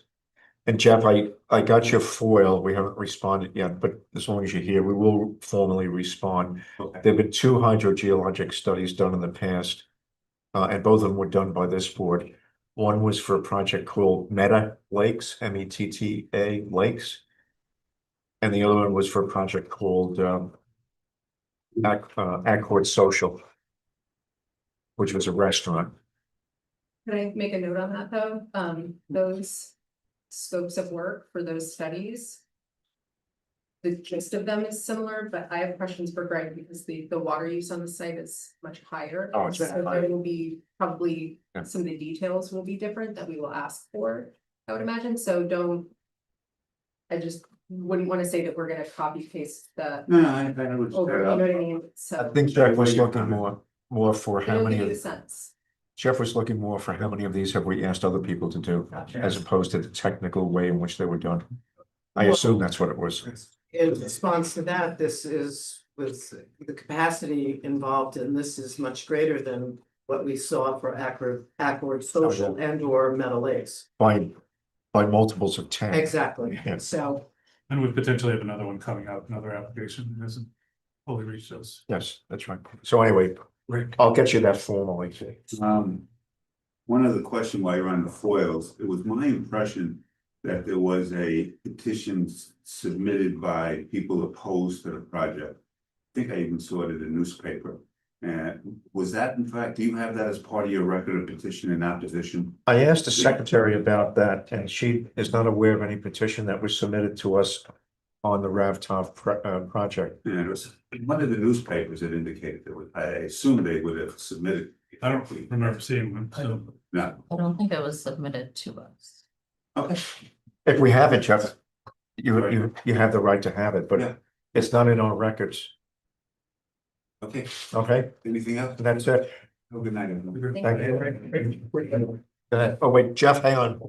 And Jeff, I got your foil. We haven't responded yet, but as long as you're here, we will formally respond. Okay. There've been 2 hydrogeologic studies done in the past. And both of them were done by this board. One was for a project called Meta Lakes, METTA Lakes. And the other one was for a project called Accord Social, which was a restaurant. Can I make a note on that, though? Those scopes of work for those studies. The gist of them is similar, but I have questions for Greg because the water use on the site is much higher. Oh, it's So higher. there will be probably Yeah. some of the details will be different that we will ask for, I would imagine, so I just wouldn't want to say that we're gonna copy paste the No, I would. over, you know what I mean? I So. think Jeff was looking more for how It'll many give you of, the sense. Jeff was looking more for how many of these have we asked other people to do, as opposed to the technical way in which they were done. I assume that's what it was. In response to that, this is with the capacity involved, and this is much greater than what we saw for Accord Social and or Meadow Lakes. By multiples of 10. Exactly, Yeah. so. And we potentially have another one coming out, another application that hasn't fully reached us. Yes, that's right. So anyway, Rick. I'll get you that formally. One other question while you're on the foils, it was my impression that there was a petition submitted by people opposed to the project. I think I even saw it in the newspaper. And was that in fact, do you have that as part of your record of petition in opposition? I asked the secretary about that, and she is not aware of any petition that was submitted to us on the RavTov project. And it was in one of the newspapers that indicated that I assume they would have submitted. I don't remember seeing them, so. No, I don't think it was submitted to us. okay. If we have it, Jeff, you have the right to have it, Yeah. but it's not in our records. Okay, Okay, anything else? that's it. Have a good night, everyone. Thank you. Go ahead. Oh, wait, Jeff, hang on.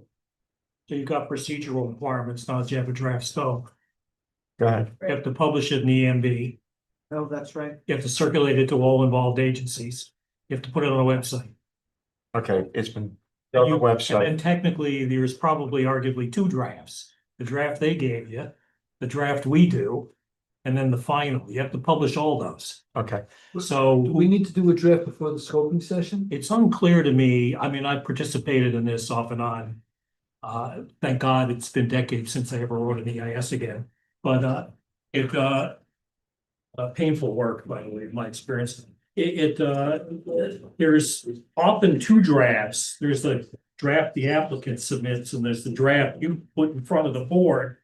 So you've got procedural requirements, now that you have a draft scope. Go ahead. You have to publish it in the EMB. Oh, that's right. You have to circulate it to all involved agencies. You have to put it on a website. Okay, it's been on the website. And technically, there's probably arguably 2 drafts. The draft they gave you, the draft we do, and then the final. You have to publish all those. Okay, So Do we need to do a draft before the scoping session? it's unclear to me. I mean, I participated in this off and on. Thank God it's been decades since I ever wrote an EIS again, but painful work, by the way, my experience. There's often 2 drafts. There's the draft the applicant submits, and there's the draft you put in front of the board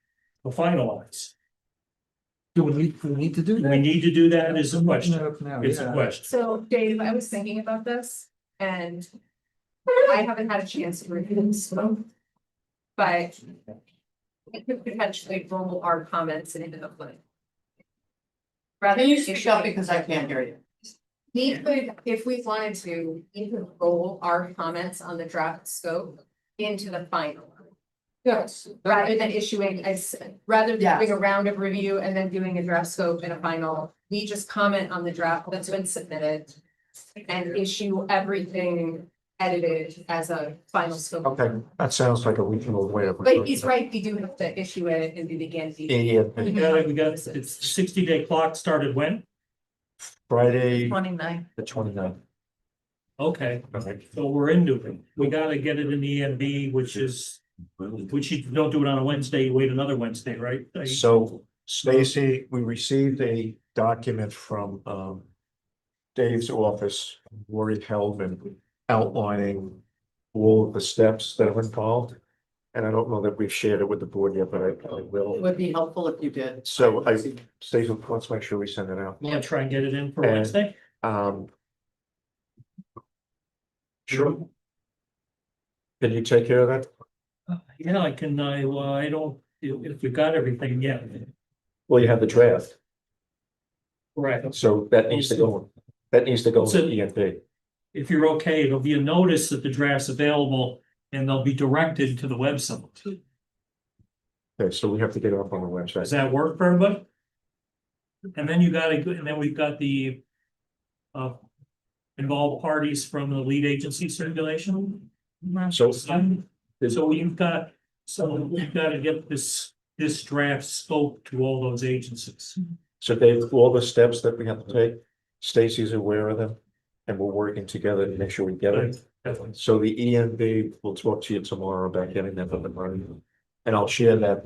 to finalize. Do we need to do Do that? we need to do that is a question. No, It's a yeah. question. So Dave, I was thinking about this and I haven't had a chance to review the scope. But we could potentially roll our comments into the plan. Rather Can you than speak up because I can't hear you? We could, if we wanted to, we could roll our comments on the draft scope into the final. Yes. Rather than issuing, rather than Yes. doing a round of review and then doing a draft scope and a final, we just comment on the draft that's been submitted. And issue everything edited as a final scope. Okay, that sounds like a reasonable way of. But he's right, we do have to issue it and do the again. Yeah, We got, it's 60-day clock started when? Friday, 29. the 29th. Okay, Okay. so we're into it. We gotta get it in the ENB, which you don't do it on a Wednesday, you wait another Wednesday, right? So Stacy, we received a document from Dave's office, Lori Heldman, outlining all of the steps that are involved. And I don't know that we've shared it with the board yet, but I It will. would be helpful if you did. So Stacy, let's make sure we send it out. You wanna try and get it in for And- Wednesday? Sure. Can you take care of that? Yeah, I can, I don't, if we got everything yet. Well, you have the draft, Right. so that needs to go, that needs to go So- to ENP. If you're okay, it'll be a notice that the draft's available and they'll be directed to the website. Okay, so we have to get it up on the Does website. that work for everybody? And then and then we've got the involved parties from the lead agency circulation. So So we've got to get this draft scope to all those agencies. So Dave, all the steps that we have to take, Stacy's aware of them, and we're working together to make sure we get it. Definitely. So the ENB will talk to you tomorrow about getting that up and running. And I'll share that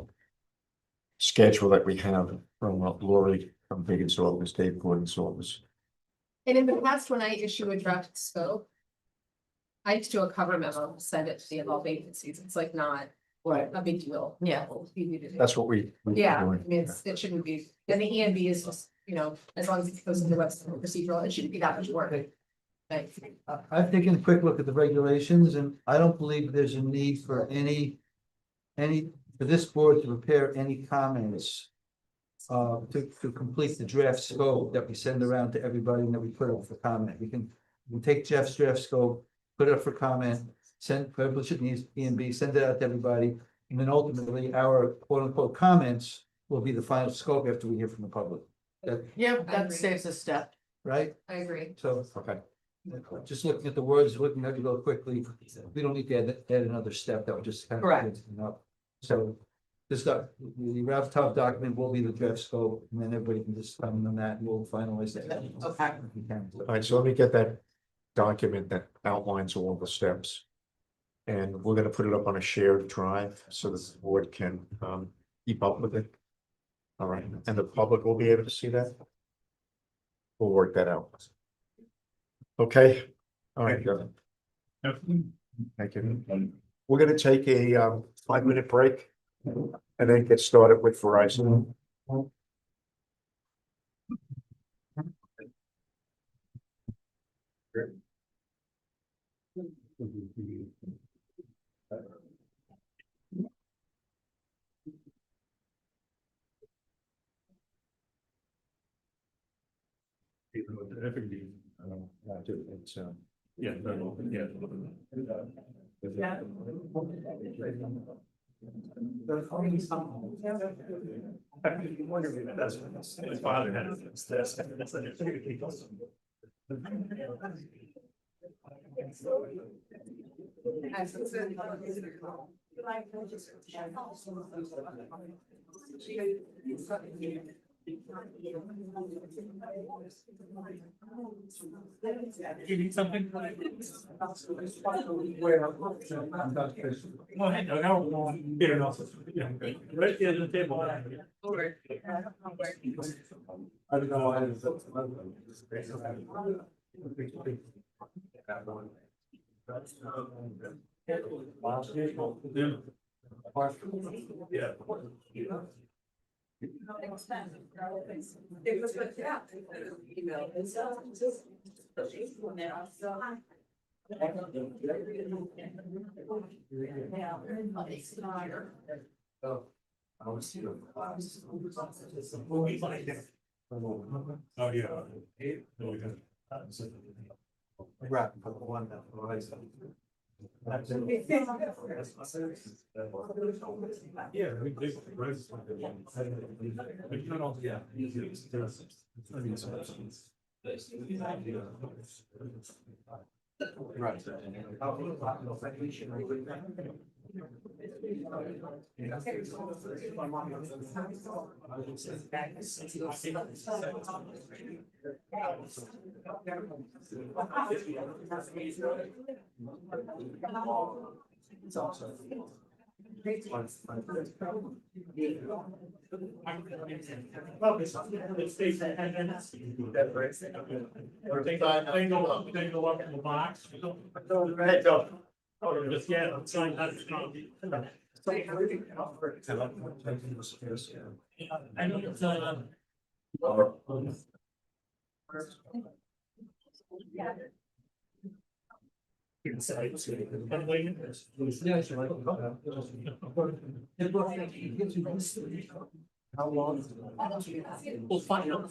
schedule that we have from Lori, from Biggins office, Dave Gordon's office. And in the past, when I issue a draft scope. I used to do a cover memo, send it to the involved agencies, it's like not Right. a big deal. Yeah. That's what we. Yeah, I mean, it shouldn't be, and the ENB is just, as long as it goes in the website procedural, it shouldn't be that much work. Like, I've taken a quick look at the regulations and I don't believe there's a need for for this board to prepare any comments. To complete the draft scope that we send around to everybody and that we put up for comment. We can take Jeff's draft scope, put it up for comment, publish it in ENB, send it out to everybody. And then ultimately our quote unquote comments will be the final scope after we hear from the public. Yeah, I that agree. saves a step. Right? I agree. So Okay. just looking at the words, looking at it go quickly, we don't need to add another step. That would just kind of. Correct. So the Ralph Top document will be the draft scope and then everybody can just comment on that and we'll finalize that. Okay. We can. All right, so let me get that document that outlines all the steps. And we're gonna put it up on a shared drive so that the board can keep up with it. All right, and the public will be able to see that. We'll work that out. Okay, all right, good. Yep. Thank you. We're gonna take a 5-minute break and then get started with Verizon. It's Yeah, yeah. His father had this. You need something? Go ahead, Doug, I'll get it off. Yeah, good. Right at the end of the table. I don't know why. Yeah. Oh, yeah. Right, but the one that was. Yeah. They go up in the box. Oh, just, yeah, it's like that. I know it's, How long? We'll find out.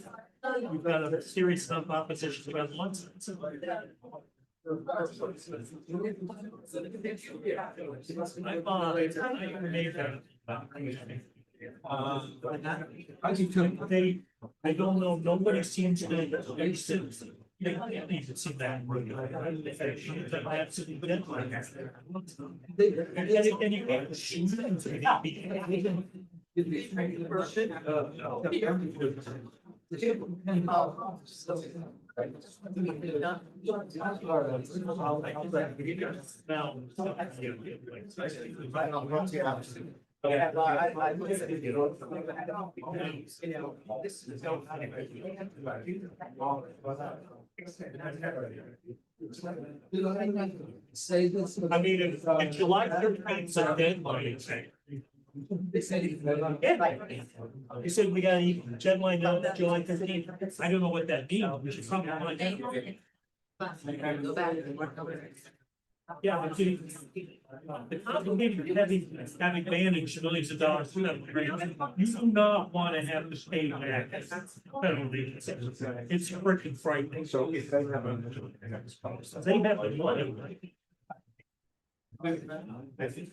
We've got a series of oppositions about once. I don't know, nobody seems to, they can't even see that. And you can't shoot them. Say this. I mean, if July 13th is a deadline, you said we got a deadline now, July 13th. I don't know what that means. We should probably find out. Go back. Yeah, but having managed millions of dollars, you do not want to have to pay back penalty. It's freaking frightening. So if they have a. They have the money. I think.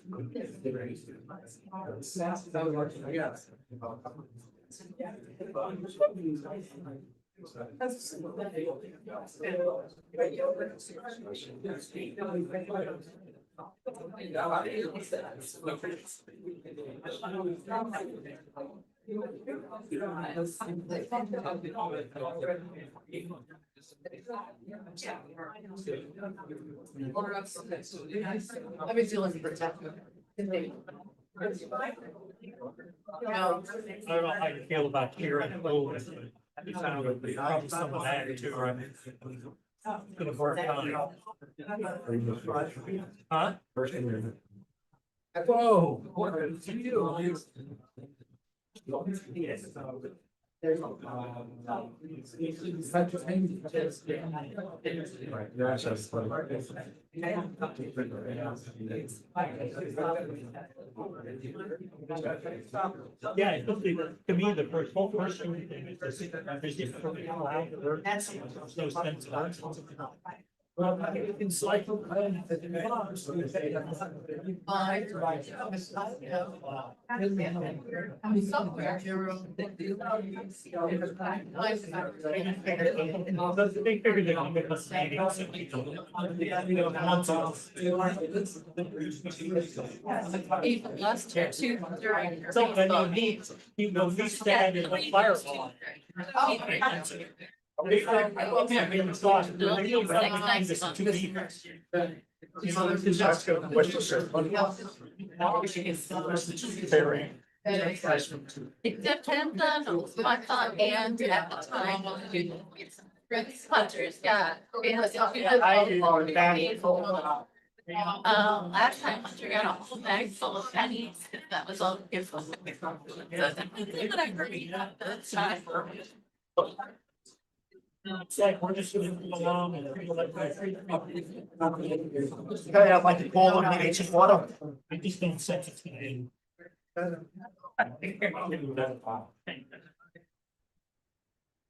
Let me feel like protected. I don't know how you feel about Karen. Probably some of that too, right? Gonna work on. Huh? Whoa, what are you? Yes. Yeah, it's something that, to me, the first whole person thing is no sense of it. It's like. They figured they're gonna make us Even last year too, during. So when you know, we stand in the firewall. It depends on my thought and at the time. Hunters, yeah. Last time Hunter got a whole bag full of pennies, that was all gift. So that's what I heard, that's time. It's like, we're just gonna move along and people like. Okay, I'd like to call on the H water. I just don't sense it's gonna end.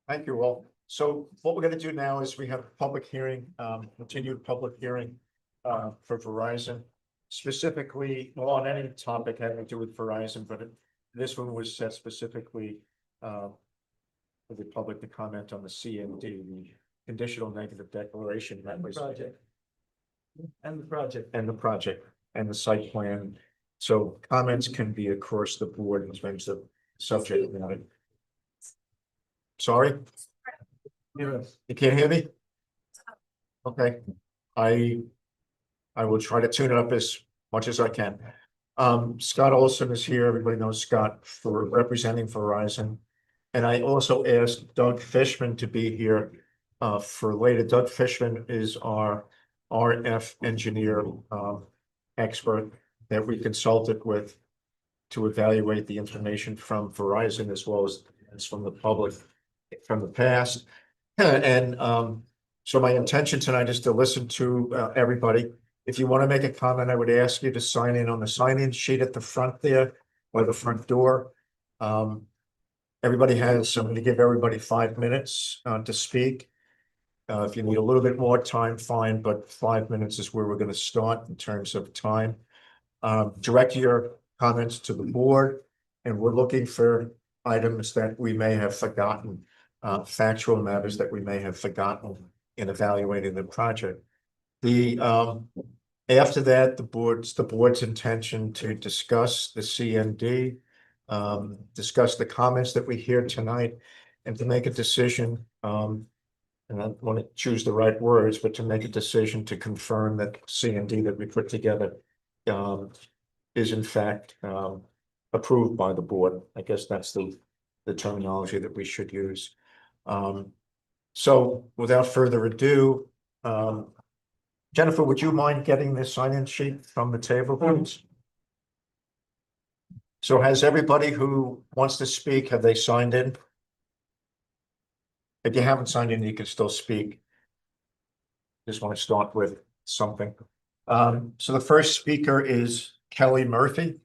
Thank you all. So what we're gonna do now is we have a public hearing, continued public hearing for Verizon. Specifically, well, on any topic having to do with Verizon, but this one was set specifically for the public to comment on the CND, the conditional negative declaration that was. And the project. And the project and the site plan. So comments can be across the board in terms of subject matter. Sorry? You can't hear me? Okay, I will try to tune it up as much as I can. Scott Olson is here. Everybody knows Scott for representing Verizon. And I also asked Doug Fishman to be here for later. Doug Fishman is our RF engineer expert that we consulted with to evaluate the information from Verizon as well as from the public from the past. And so my intention tonight is to listen to everybody. If you want to make a comment, I would ask you to sign in on the sign-in sheet at the front there or the front door. Everybody has, I'm going to give everybody 5 minutes to speak. If you need a little bit more time, fine, but 5 minutes is where we're going to start in terms of time. Direct your comments to the board, and we're looking for items that we may have forgotten, factual matters that we may have forgotten in evaluating the project. After that, the board's intention to discuss the CND, discuss the comments that we hear tonight, and to make a decision, and I want to choose the right words, but to make a decision to confirm that CND that we put together is in fact approved by the board. I guess that's the terminology that we should use. So without further ado, Jennifer, would you mind getting this sign-in sheet from the table, please? So has everybody who wants to speak, have they signed in? If you haven't signed in, you can still speak. Just want to start with something. So the first speaker is Kelly Murphy.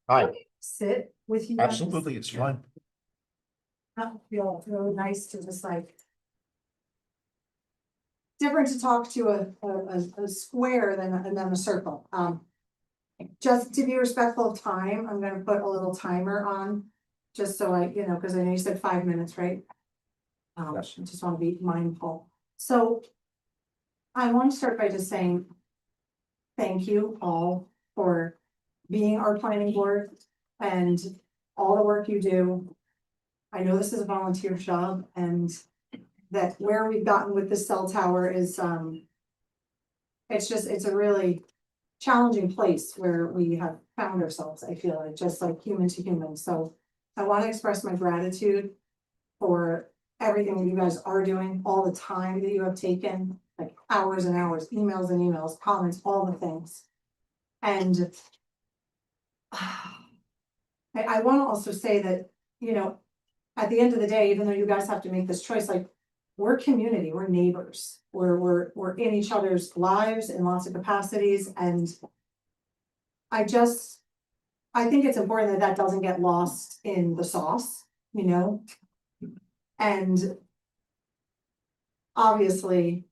Hi. Sit with you guys. Absolutely, it's fine. I feel really nice to just like. Different to talk to a square than a circle. Just to be respectful of time, I'm gonna put a little timer on. Just so because I know you said 5 minutes, right? Yes. I just want to be mindful. So. I want to start by just saying. Thank you all for being our planning board and all the work you do. I know this is a volunteer job and that where we've gotten with the cell tower is, it's a really challenging place where we have found ourselves, I feel like, just like human to human. So I want to express my gratitude for everything that you guys are doing, all the time that you have taken, like hours and hours, emails and emails, comments, all the things. And I want to also say that, at the end of the day, even though you guys have to make this choice, like we're community, we're neighbors, we're in each other's lives in lots of capacities. And I think it's important that doesn't get lost in the sauce, and obviously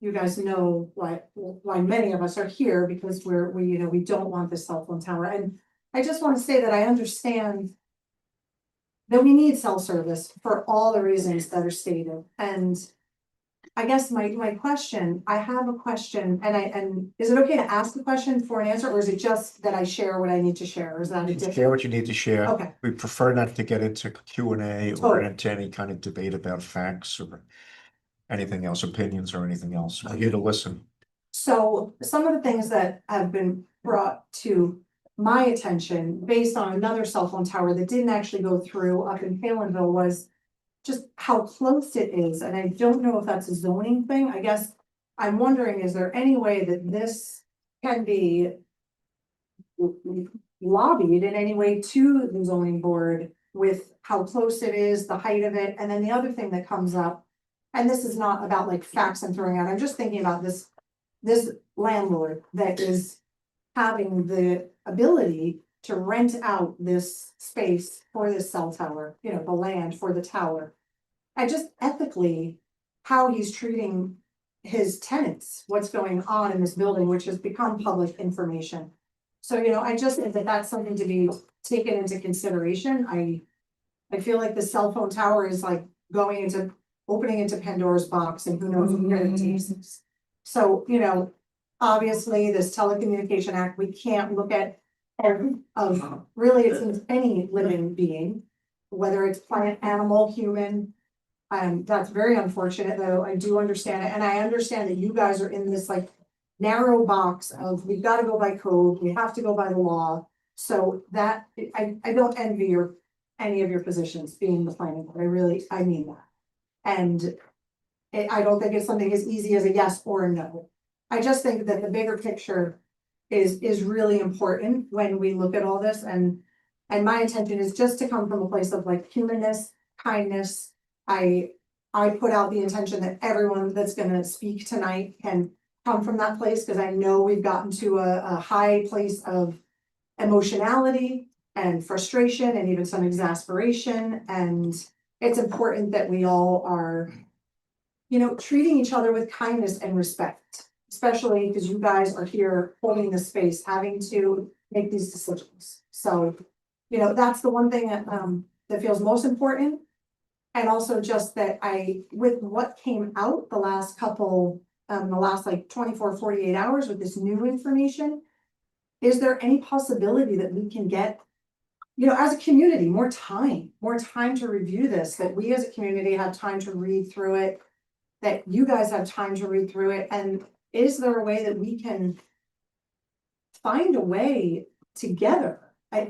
you guys know why many of us are here, because we don't want this cell phone tower. And I just want to say that I understand that we need cell service for all the reasons that are stated. And I guess my question, I have a question, and is it okay to ask the question for an answer, or is it just that I share what I need to share? Or is that Share what you need to share. Okay. We prefer not to get into Q&A or Totally. into any kind of debate about facts or anything else, opinions or anything else. We're here to listen. So some of the things that have been brought to my attention based on another cell phone tower that didn't actually go through up in Palinville was just how close it is. And I don't know if that's a zoning thing. I guess I'm wondering, is there any way that this can be lobbied in any way to the zoning board with how close it is, the height of it, and then the other thing that comes up. And this is not about like facts I'm throwing out, I'm just thinking about this landlord that is having the ability to rent out this space for this cell tower, you know, the land for the tower. I just ethically, how he's treating his tenants, what's going on in this building, which has become public information. So, you know, I just think that that's something to be taken into consideration. I feel like the cell phone tower is like opening into Pandora's box, and who knows where it takes us. So, you know, obviously this telecommunication act, we can't look at really it's any living being, whether it's plant, animal, human. That's very unfortunate, though. I do understand it, and I understand that you guys are in this like narrow box of we've got to go by code, we have to go by the law. So that I don't envy any of your positions being the planning board. I mean that. And I don't think it's something as easy as a yes or a no. I just think that the bigger picture is really important when we look at all this, and my intention is just to come from a place of like humanness, kindness. I put out the intention that everyone that's gonna speak tonight can come from that place, because I know we've gotten to a high place of emotionality and frustration and even some exasperation, and it's important that we all are, you know, treating each other with kindness and respect, especially because you guys are here holding the space, having to make these decisions. So, you know, that's the one thing that feels most important. And also just that with what came out the last like 24, 48 hours with this new information, is there any possibility that we can get, you know, as a community, more time to review this, that we as a community have time to read through it, that you guys have time to read through it? And is there a way that we can find a way together?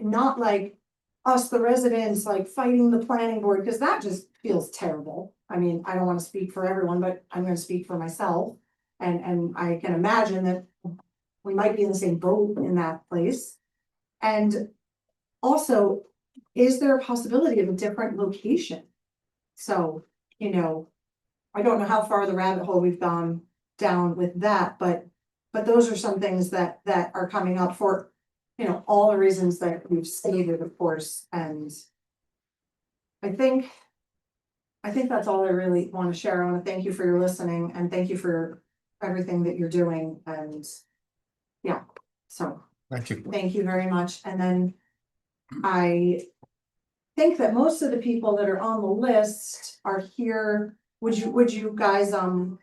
Not like us, the residents, like fighting the planning board, because that just feels terrible. I mean, I don't want to speak for everyone, but I'm going to speak for myself. And I can imagine that we might be in the same boat in that place. And also, is there a possibility of a different location? So, you know, I don't know how far the rabbit hole we've gone down with that, but those are some things that are coming up for, you know, all the reasons that we've stated, of course. And I think that's all I really want to share. I want to thank you for your listening, and thank you for everything that you're doing. And yeah, so Thank you. thank you very much. And then I think that most of the people that are on the list are here. Would you guys, do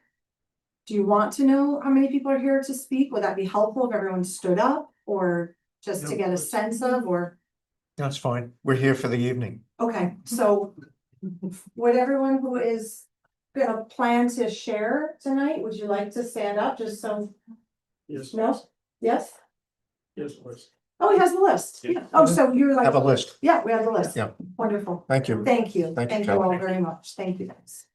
you want to know how many people are here to speak? Would that be helpful if everyone stood up, or just to get a sense of, or? That's fine. We're here for the evening. Okay, so would everyone who is gonna plan to share tonight, would you like to stand up just so? Yes. No? Yes? Yes, please. Oh, he has the list. Yeah. Oh, so you're like. Have a list. Yeah, we have the list. Yeah. Wonderful. Thank you. Thank you. Thank you, Thank you all Kelly. very much. Thank you, guys.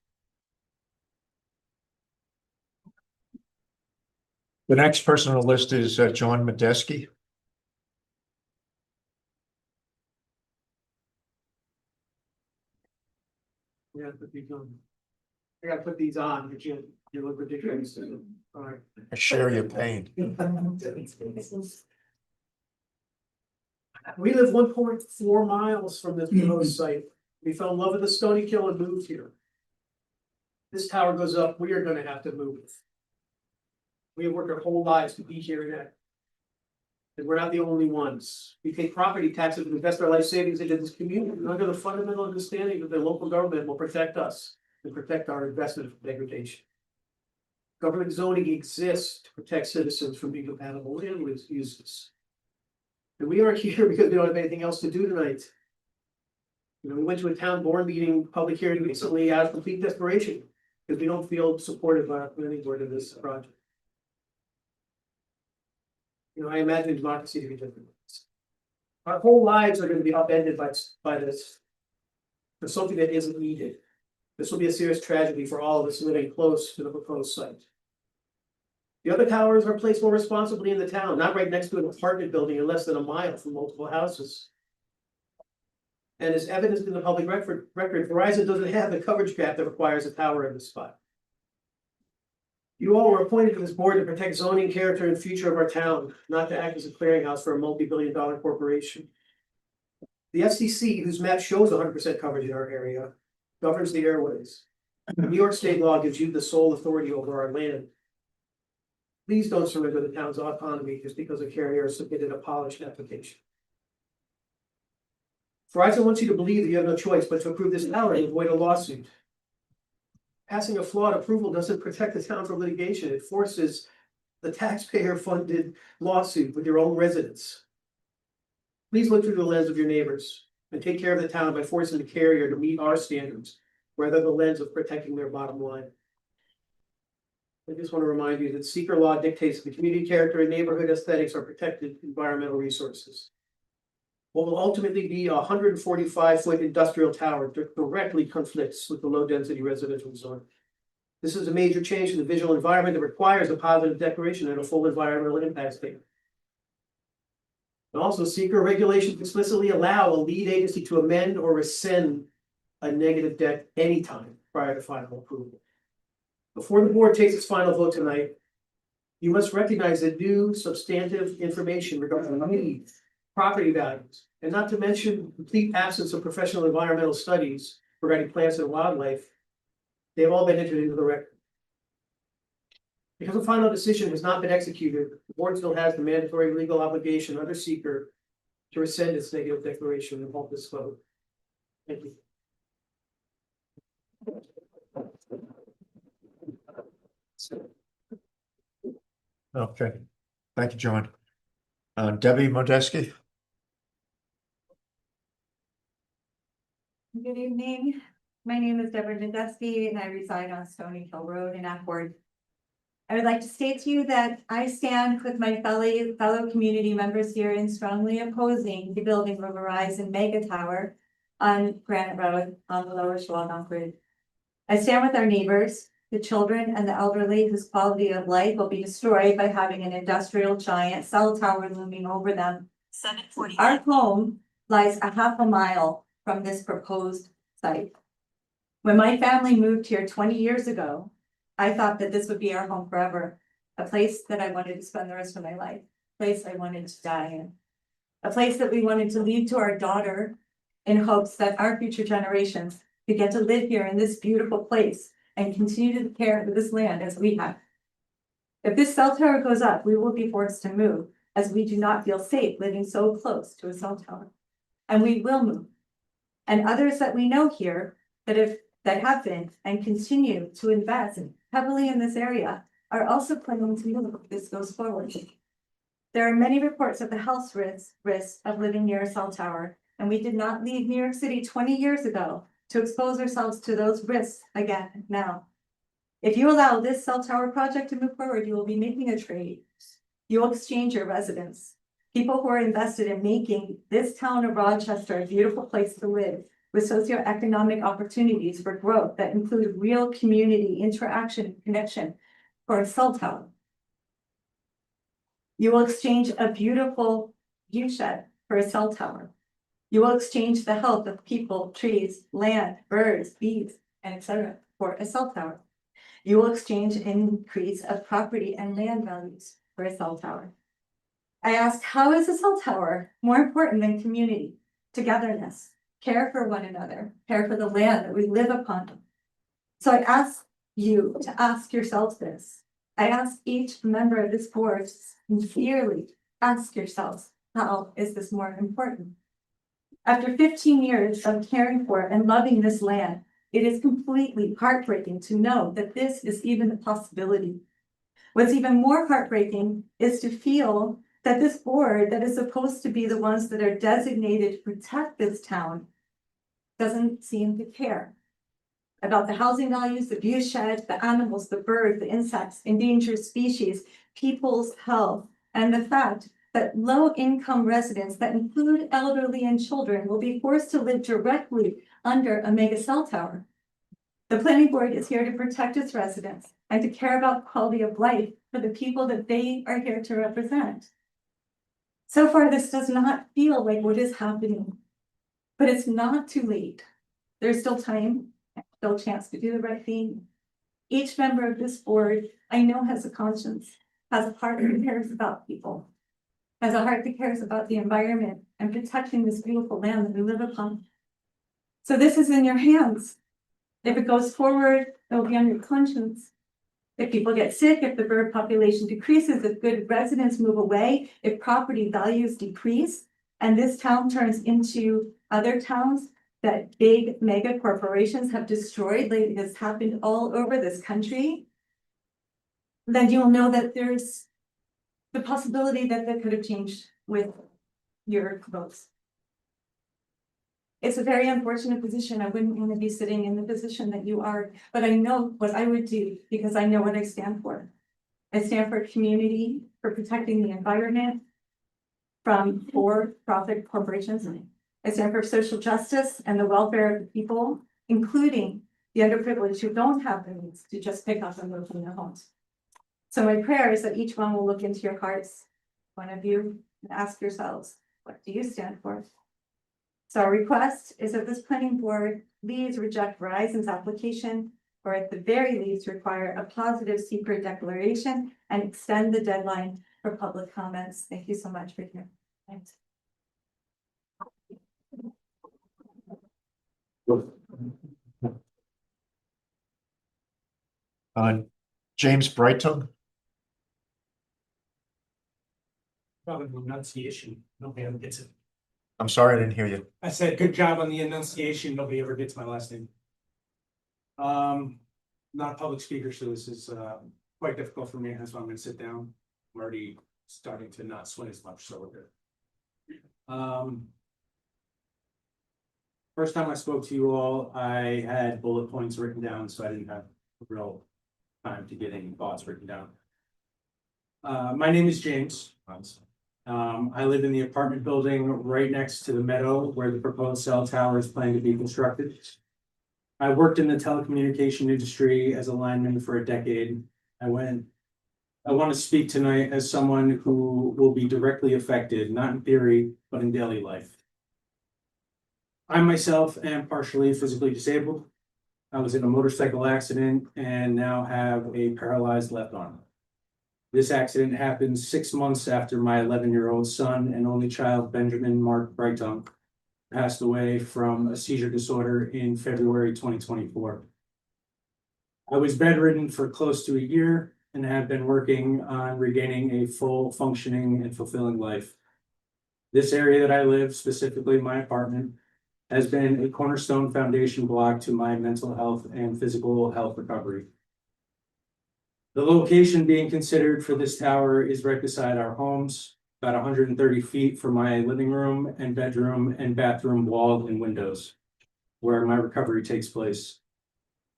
The next person on the list is John Medeski. Yeah, put these on. I gotta put these on, but you look ridiculous. All right. I share your pain. We live 1.4 miles from this proposed site. We fell in love with the Stony Kill and moved here. This tower goes up, we are gonna have to move. We have worked our whole lives to be here now. And we're not the only ones. We pay property taxes and invest our life savings into this community under the fundamental understanding that the local government will protect us and protect our investment from degradation. Government zoning exists to protect citizens from incompatible land uses. And we aren't here because we don't have anything else to do tonight. You know, we went to a town board meeting, public hearing recently out of complete desperation because we don't feel supported by our planning board in this project. You know, I imagine democracy to be different. Our whole lives are going to be upended by this. For something that isn't needed. This will be a serious tragedy for all of us living close to the proposed site. The other towers are placed more responsibly in the town, not right next to an apartment building and less than a mile from multiple houses. And as evidenced in the public record, Verizon doesn't have the coverage gap that requires a tower in this spot. You all were appointed to this board to protect zoning, character, and future of our town, not to act as a clearinghouse for a multi-billion-dollar corporation. The FCC, whose map shows 100% coverage in our area, governs the airways. New York state law gives you the sole authority over our land. Please don't surrender the town's autonomy just because a carrier submitted a polished application. Verizon wants you to believe that you have no choice but to approve this tower and avoid a lawsuit. Passing a flawed approval doesn't protect the town from litigation. It forces the taxpayer-funded lawsuit with your own residents. Please look through the lens of your neighbors and take care of the town by forcing the carrier to meet our standards, rather than the lens of protecting their bottom line. I just want to remind you that seeker law dictates that the community character and neighborhood aesthetics are protected environmental resources. What will ultimately be a 145-foot industrial tower directly conflicts with the low-density residential zone. This is a major change in the visual environment that requires a positive declaration and a full environmental impact statement. And also, seeker regulations explicitly allow a lead agency to amend or rescind a negative deck anytime prior to final approval. Before the board takes its final vote tonight, you must recognize that new substantive information regarding needs, property values, and not to mention complete absence of professional environmental studies regarding plants and wildlife, they've all been entered into the record. Because a final decision has not been executed, the board still has the mandatory legal obligation under seeker to rescind its negative declaration and hold this vote. Thank you. Okay, thank you, John. Debbie Modeski. Good evening. My name is Deborah Modeski and I reside on Stony Hill Road in Accord. I would like to state to you that I stand with my fellow community members here in strongly opposing the building of a Verizon mega tower on Granite Road on the Lower Shawanock Bridge. I stand with our neighbors, the children and the elderly whose quality of life will be destroyed by having an industrial giant cell tower looming over them. Our home lies a half a mile from this proposed site. When my family moved here 20 years ago, I thought that this would be our home forever, a place that I wanted to spend the rest of my life, a place I wanted to die in, a place that we wanted to leave to our daughter in hopes that our future generations could get to live here in this beautiful place and continue to care for this land as we have. If this cell tower goes up, we will be forced to move, as we do not feel safe living so close to a cell tower. And we will move. And others that we know here that have been and continue to invest heavily in this area are also planning to move if this goes forward. There are many reports of the health risks of living near a cell tower, and we did not leave New York City 20 years ago to expose ourselves to those risks again now. If you allow this cell tower project to move forward, you will be making a trade. You will exchange your residents, people who are invested in making this town of Rochester a beautiful place to live, with socioeconomic opportunities for growth that include real community interaction and connection for a cell tower. You will exchange a beautiful view shed for a cell tower. You will exchange the health of people, trees, land, birds, bees, and etc. for a cell tower. You will exchange an increase of property and land values for a cell tower. I asked, how is a cell tower more important than community, togetherness, care for one another, care for the land that we live upon? So I ask you to ask yourselves this. I ask each member of this board to sincerely ask yourselves, how is this more important? After 15 years of caring for and loving this land, it is completely heartbreaking to know that this is even a possibility. What's even more heartbreaking is to feel that this board that is supposed to be the ones that are designated to protect this town doesn't seem to care about the housing values, the view shed, the animals, the birds, the insects, endangered species, people's health, and the fact that low-income residents that include elderly and children will be forced to live directly under a mega cell tower. The planning board is here to protect its residents and to care about quality of life for the people that they are here to represent. So far, this does not feel like what is happening, but it's not too late. There's still time, still a chance to do the right thing. Each member of this board, I know, has a conscience, has a heart that cares about people, has a heart that cares about the environment and protecting this beautiful land that we live upon. So this is in your hands. If it goes forward, it will be on your conscience. If people get sick, if the bird population decreases, if good residents move away, if property values decrease, and this town turns into other towns that big mega corporations have destroyed, like it has happened all over this country, then you'll know that there's the possibility that that could have changed with your votes. It's a very unfortunate position. I wouldn't want to be sitting in the position that you are, but I know what I would do because I know what I stand for. I stand for community, for protecting the environment from for-profit corporations. I stand for social justice and the welfare of the people, including the underprivileged who don't have the means to just pick up and move from their homes. So my prayer is that each one will look into your hearts, one of you, and ask yourselves, what do you stand for? So our request is that this planning board please reject Verizon's application, or at the very least require a positive secret declaration and extend the deadline for public comments. Thank you so much for your time. James Brighton. Probably pronunciation, nobody ever gets it. I'm sorry, I didn't hear you. I said, good job on the enunciation, nobody ever gets my last name. Not a public speaker, so this is quite difficult for me, that's why I'm gonna sit down. I'm already starting to not sweat as much, so we're good. First time I spoke to you all, I had bullet points written down, so I didn't have real time to get any thoughts written down. My name is James. I live in the apartment building right next to the meadow where the proposed cell tower is planned to be constructed. I worked in the telecommunication industry as a lineman for a decade. I want to speak tonight as someone who will be directly affected, not in theory, but in daily life. I myself am partially physically disabled. I was in a motorcycle accident and now have a paralyzed left arm. This accident happened 6 months after my 11-year-old son and only child, Benjamin Mark Brighton, passed away from a seizure disorder in February 2024. I was bedridden for close to a year and have been working on regaining a full functioning and fulfilling life. This area that I live, specifically my apartment, has been a cornerstone foundation block to my mental health and physical health recovery. The location being considered for this tower is right beside our homes, about 130 feet from my living room and bedroom and bathroom wall and windows, where my recovery takes place.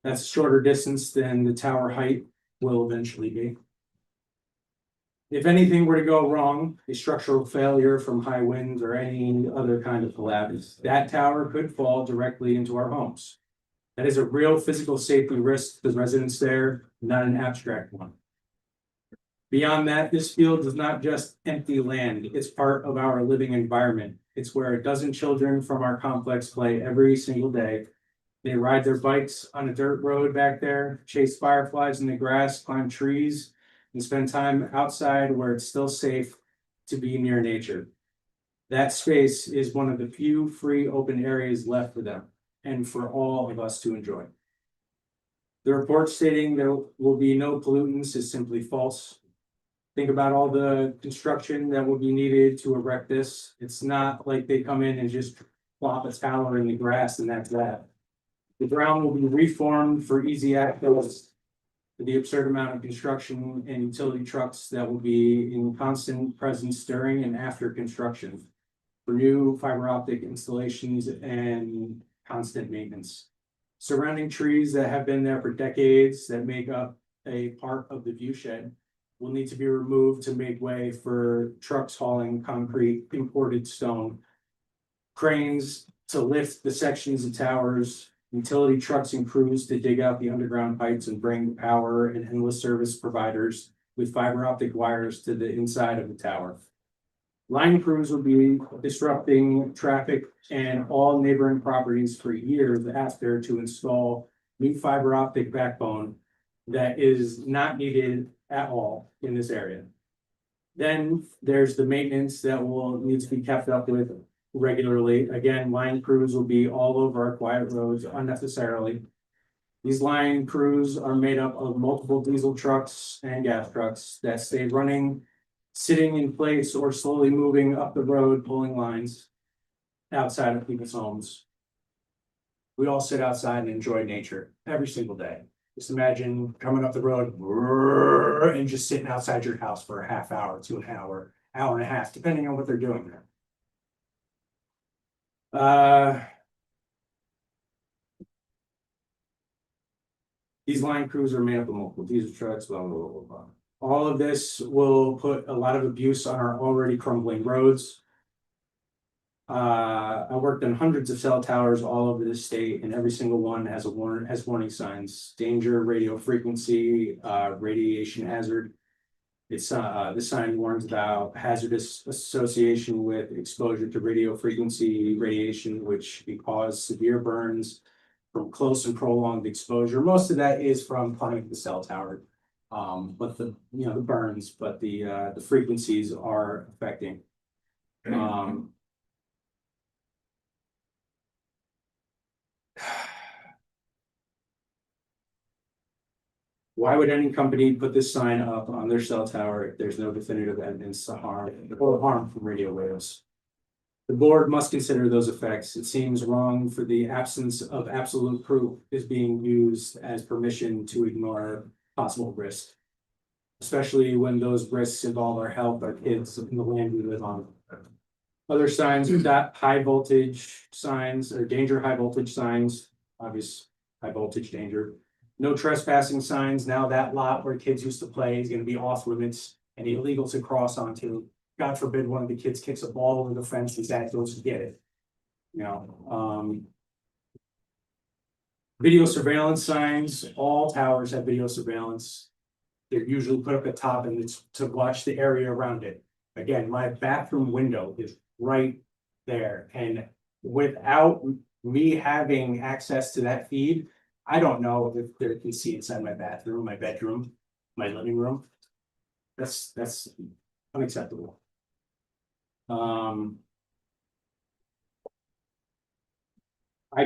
That's a shorter distance than the tower height will eventually be. If anything were to go wrong, a structural failure from high winds or any other kind of collapse, that tower could fall directly into our homes. That is a real physical safety risk to the residents there, not an abstract one. Beyond that, this field is not just empty land, it's part of our living environment. It's where a dozen children from our complex play every single day. They ride their bikes on a dirt road back there, chase fireflies in the grass, climb trees, and spend time outside where it's still safe to be near nature. That space is one of the few free open areas left for them and for all of us to enjoy. The report stating there will be no pollutants is simply false. Think about all the construction that will be needed to erect this. It's not like they come in and just plop a tower in the grass and that's that. The ground will be reformed for easy access to the absurd amount of construction and utility trucks that will be in constant presence during and after construction for new fiber optic installations and constant maintenance. Surrounding trees that have been there for decades that make up a part of the view shed will need to be removed to make way for trucks hauling concrete, imported stone, cranes to lift the sections of towers utility trucks and crews to dig out the underground pipes and bring power and endless service providers with fiber optic wires to the inside of the tower. Line crews will be disrupting traffic and all neighboring properties for years after to install new fiber optic backbone that is not needed at all in this area. Then there's the maintenance that will need to be kept up with regularly. Again, line crews will be all over our quiet roads unnecessarily. These line crews are made up of multiple diesel trucks and gas trucks that stay running, sitting in place or slowly moving up the road, pulling lines outside of people's homes. We all sit outside and enjoy nature every single day. Just imagine coming up the road and just sitting outside your house for a half hour to an hour, hour and a half, depending on what they're doing there. These line crews are made up of multiple diesel trucks, blah, blah, blah, blah, blah. All of this will put a lot of abuse on our already crumbling roads. I worked on hundreds of cell towers all over the state, and every single one has warning signs: danger, radio frequency, radiation hazard. It's the sign warns about hazardous association with exposure to radio frequency radiation, which can cause severe burns from close and prolonged exposure. Most of that is from climbing the cell tower, but the burns, but the frequencies are affecting. Why would any company put this sign up on their cell tower if there's no definitive evidence to harm from radio waves? The board must consider those effects. It seems wrong for the absence of absolute proof is being used as permission to ignore possible risk, especially when those risks involve our health, our kids, and the land we live on. Other signs are that high voltage signs or danger high voltage signs, obvious high voltage danger. No trespassing signs. Now that lot where kids used to play is going to be off limits and illegal to cross onto. God forbid one of the kids kicks a ball over the fence, his dad goes to get it. Video surveillance signs. All towers have video surveillance. They're usually put up at top and it's to watch the area around it. Again, my bathroom window is right there, and without me having access to that feed, I don't know if they can see inside my bathroom, my bedroom, my living room. That's unacceptable. I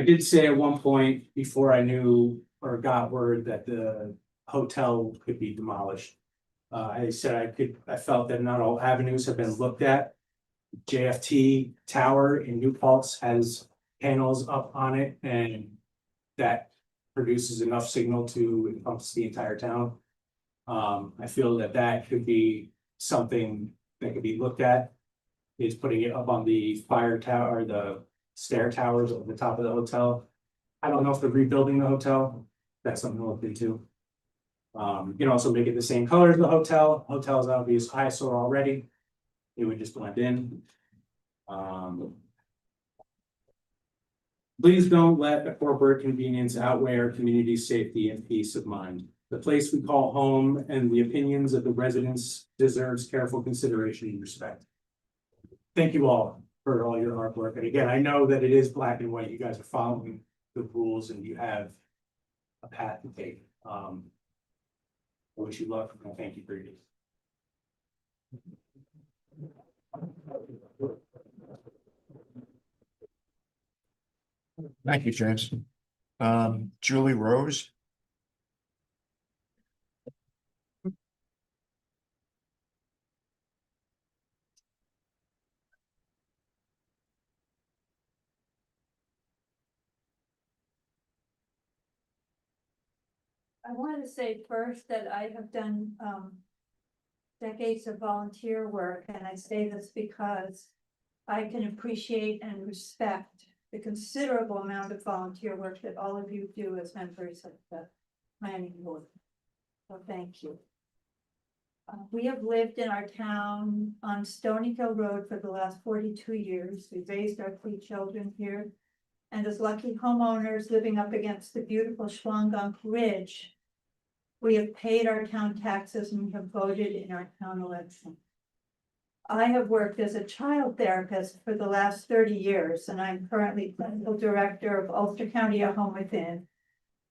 did say at one point before I knew or got word that the hotel could be demolished. I said I felt that not all avenues have been looked at. JFT Tower in New Paltz has panels up on it, and that produces enough signal to encompass the entire town. I feel that could be something that could be looked at, is putting it up on the fire tower, or the stair towers at the top of the hotel. I don't know if they're rebuilding the hotel. That's something to look into. You can also make it the same color as the hotel. Hotel's obvious eyesore already. It would just blend in. Please don't let a corporate convenience outweigh our community's safety and peace of mind. The place we call home and the opinions of the residents deserves careful consideration and respect. Thank you all for all your hard work. And again, I know that it is black and white. You guys are following the rules and you have a path to take. I wish you luck and thank you for your. Thank you, James. Julie Rose. I wanted to say first that I have done decades of volunteer work, and I say this because I can appreciate and respect the considerable amount of volunteer work that all of you do as members of the planning board. So thank you. We have lived in our town on Stony Hill Road for the last 42 years. We've raised our 3 children here, And as lucky homeowners living up against the beautiful Schwangunk Ridge, we have paid our town taxes and we have voted in our town election. I have worked as a child therapist for the last 30 years, and I'm currently clinical director of Ulster County A Home Within.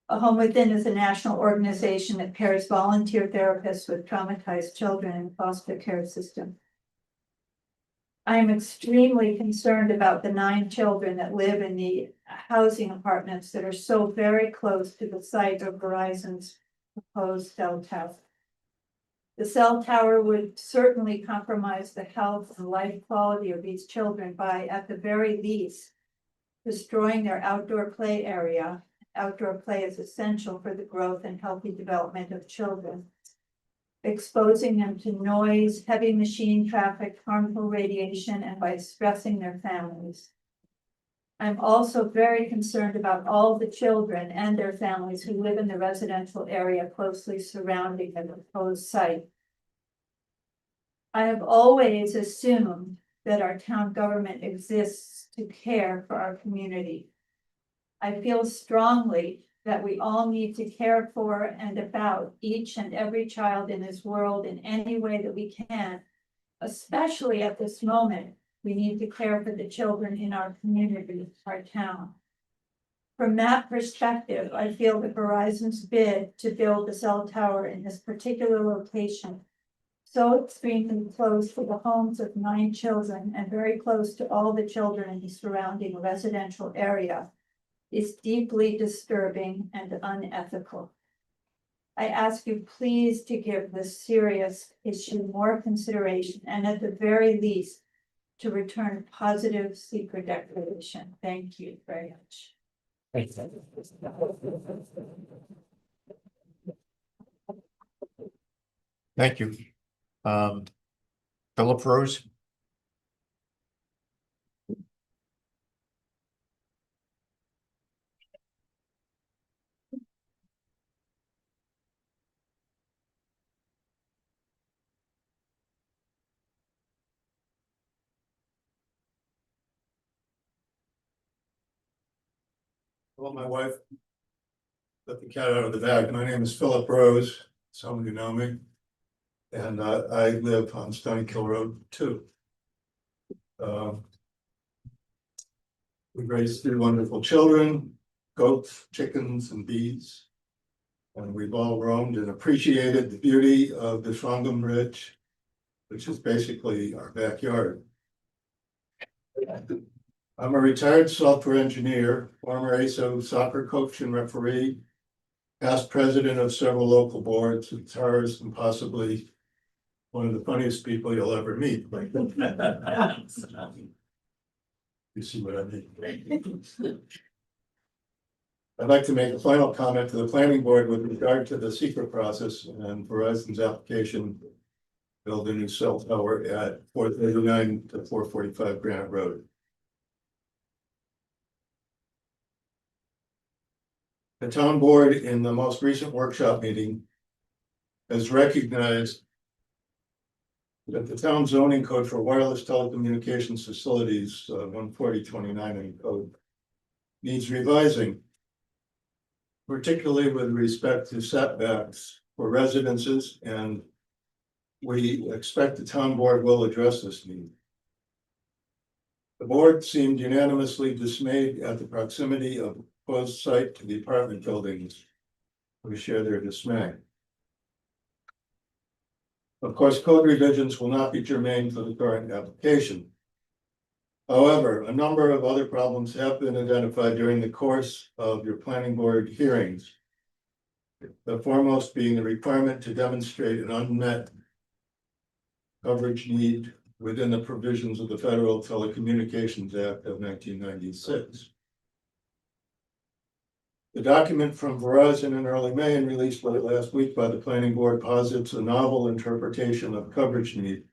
A Home Within is a national organization that pairs volunteer therapists with traumatized children in the foster care system. I am extremely concerned about the 9 children that live in the housing apartments that are so very close to the site of Verizon's proposed cell tower. The cell tower would certainly compromise the health and life quality of these children by, at the very least, destroying their outdoor play area. Outdoor play is essential for the growth and healthy development of children. Exposing them to noise, heavy machine traffic, harmful radiation, and by stressing their families. I'm also very concerned about all the children and their families who live in the residential area closely surrounding the proposed site. I have always assumed that our town government exists to care for our community. I feel strongly that we all need to care for and about each and every child in this world in any way that we can, especially at this moment. We need to care for the children in our community, our town. From that perspective, I feel that Verizon's bid to build the cell tower in this particular location, so extremely close to the homes of 9 children and very close to all the children in the surrounding residential area, is deeply disturbing and unethical. I ask you please to give this serious issue more consideration and at the very least to return positive secret declaration. Thank you very much. Thank you. Philip Rose. Well, my wife let the cat out of the bag. My name is Philip Rose. Some of you know me. And I live on Stony Kill Road 2. We raised 3 wonderful children, goats, chickens, and bees. And we've all roamed and appreciated the beauty of the Schwangum Ridge, which is basically our backyard. I'm a retired software engineer, former ASO soccer coach and referee, past president of several local boards, guitarist, and possibly one of the funniest people you'll ever meet. You see what I mean? I'd like to make a final comment to the planning board with regard to the secret process and Verizon's application to build a new cell tower at 439 to 445 Granite Road. The town board in the most recent workshop meeting has recognized that the town zoning code for wireless telecommunications facilities, 14029 in code, needs revising, particularly with respect to setbacks for residences, and we expect the town board will address this need. The board seemed unanimously dismayed at the proximity of the proposed site to the apartment buildings. We share their dismay. Of course, code revisions will not be germane to the current application. However, a number of other problems have been identified during the course of your planning board hearings. The foremost being the requirement to demonstrate an unmet coverage need within the provisions of the Federal Telecommunications Act of 1996. The document from Verizon in early May and released late last week by the planning board posits a novel interpretation of coverage need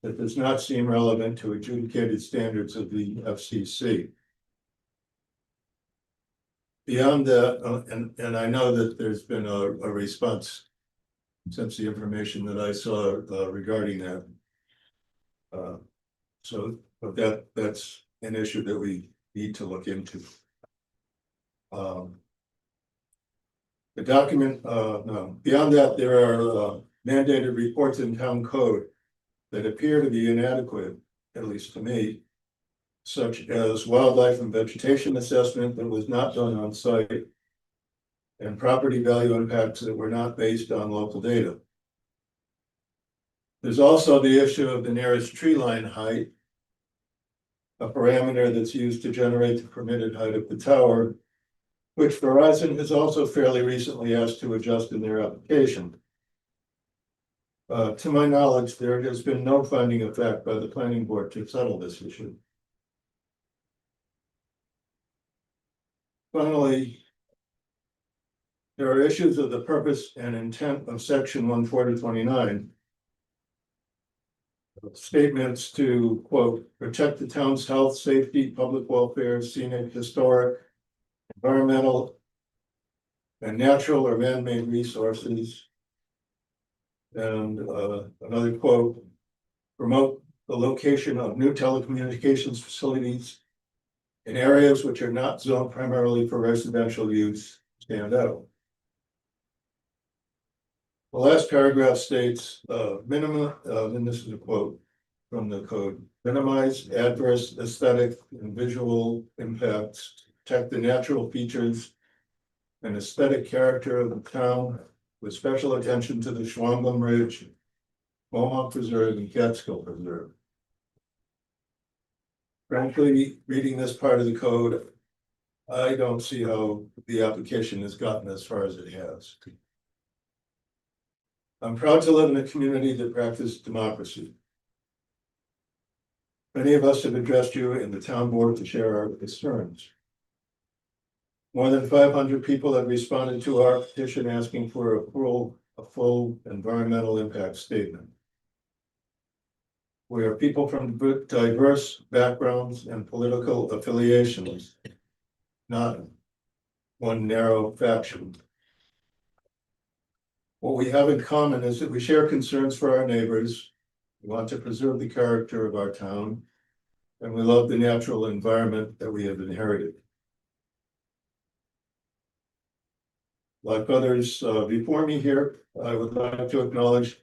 that does not seem relevant to adjudicated standards of the FCC. Beyond that, and I know that there's been a response since the information that I saw regarding that. So that's an issue that we need to look into. The document, no, beyond that, there are mandated reports in town code that appear to be inadequate, at least to me, such as wildlife and vegetation assessment that was not done on site, and property value impacts that were not based on local data. There's also the issue of the nearest tree line height, a parameter that's used to generate the permitted height of the tower, which Verizon has also fairly recently asked to adjust in their application. To my knowledge, there has been no finding of fact by the planning board to settle this issue. Finally, there are issues of the purpose and intent of section 14029. Statements to, quote, protect the town's health, safety, public welfare, scenic, historic, environmental, and natural or man-made resources. And another quote, promote the location of new telecommunications facilities in areas which are not zoned primarily for residential use stand out. The last paragraph states, minimum, and this is a quote from the code, minimize adverse aesthetic and visual impacts, protect the natural features and aesthetic character of the town with special attention to the Schwambum Ridge, Beaumont Preserve, and Catskill Preserve. Frankly, reading this part of the code, I don't see how the application has gotten as far as it has. I'm proud to live in a community that practices democracy. Many of us have addressed you in the town board to share our concerns. More than 500 people have responded to our petition asking for a full environmental impact statement. We are people from diverse backgrounds and political affiliations, not one narrow faction. What we have in common is that we share concerns for our neighbors. We want to preserve the character of our town, and we love the natural environment that we have inherited. Like others before me here, I would like to acknowledge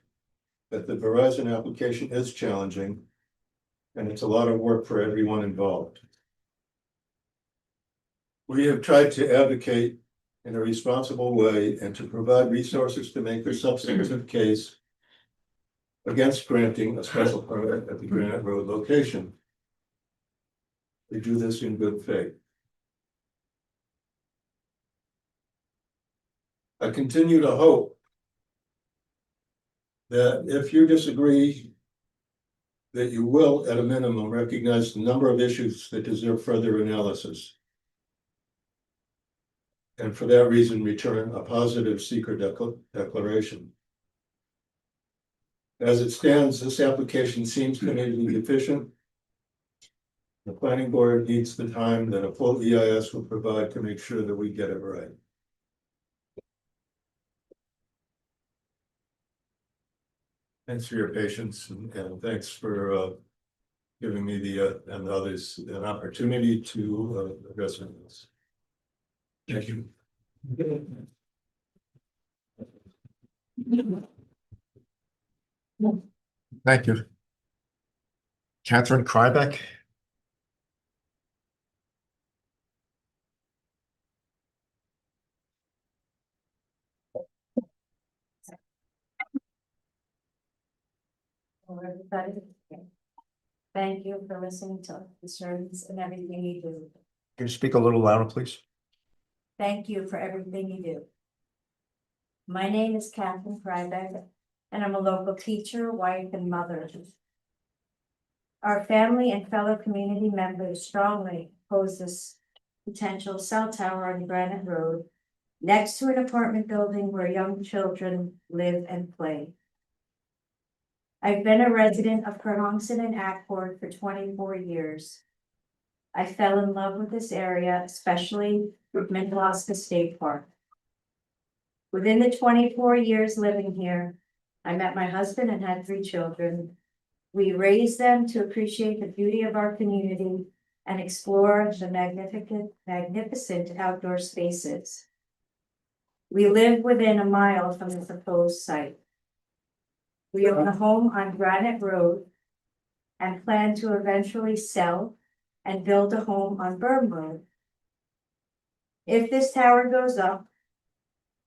that the Verizon application is challenging, and it's a lot of work for everyone involved. We have tried to advocate in a responsible way and to provide resources to make a substantive case against granting a special permit at the Granite Road location. We do this in good faith. I continue to hope that if you disagree, that you will, at a minimum, recognize the number of issues that deserve further analysis. And for that reason, return a positive secret declaration. As it stands, this application seems to me to be deficient. The planning board needs the time that a full EIS will provide to make sure that we get it right. Thanks for your patience and thanks for giving me and others an opportunity to address this. Thank you. Thank you. Catherine Krybeck. Everybody. Thank you for listening to our concerns and everything you do. Can you speak a little louder, please? Thank you for everything you do. My name is Catherine Krybeck, and I'm a local teacher, wife, and mother. Our family and fellow community members strongly oppose this potential cell tower on Granite Road, next to an apartment building where young children live and play. I've been a resident of Kerhonkson and Accord for 24 years. I fell in love with this area, especially with Mindelaska State Park. Within the 24 years living here, I met my husband and had 3 children. We raised them to appreciate the beauty of our community and explore the magnificent outdoor spaces. We live within a mile from the proposed site. We own a home on Granite Road and plan to eventually sell and build a home on Burn Road. If this tower goes up,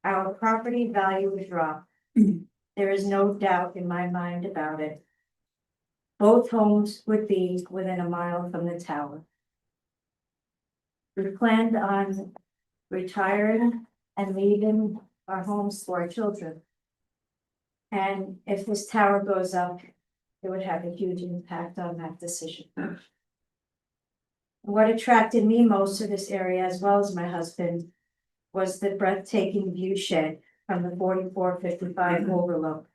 our property value would drop. There is no doubt in my mind about it. Both homes would be within a mile from the tower. We planned on retiring and leaving our homes to our children. And if this tower goes up, it would have a huge impact on that decision. What attracted me most to this area, as well as my husband, was the breathtaking view shed from the 4455 overlook.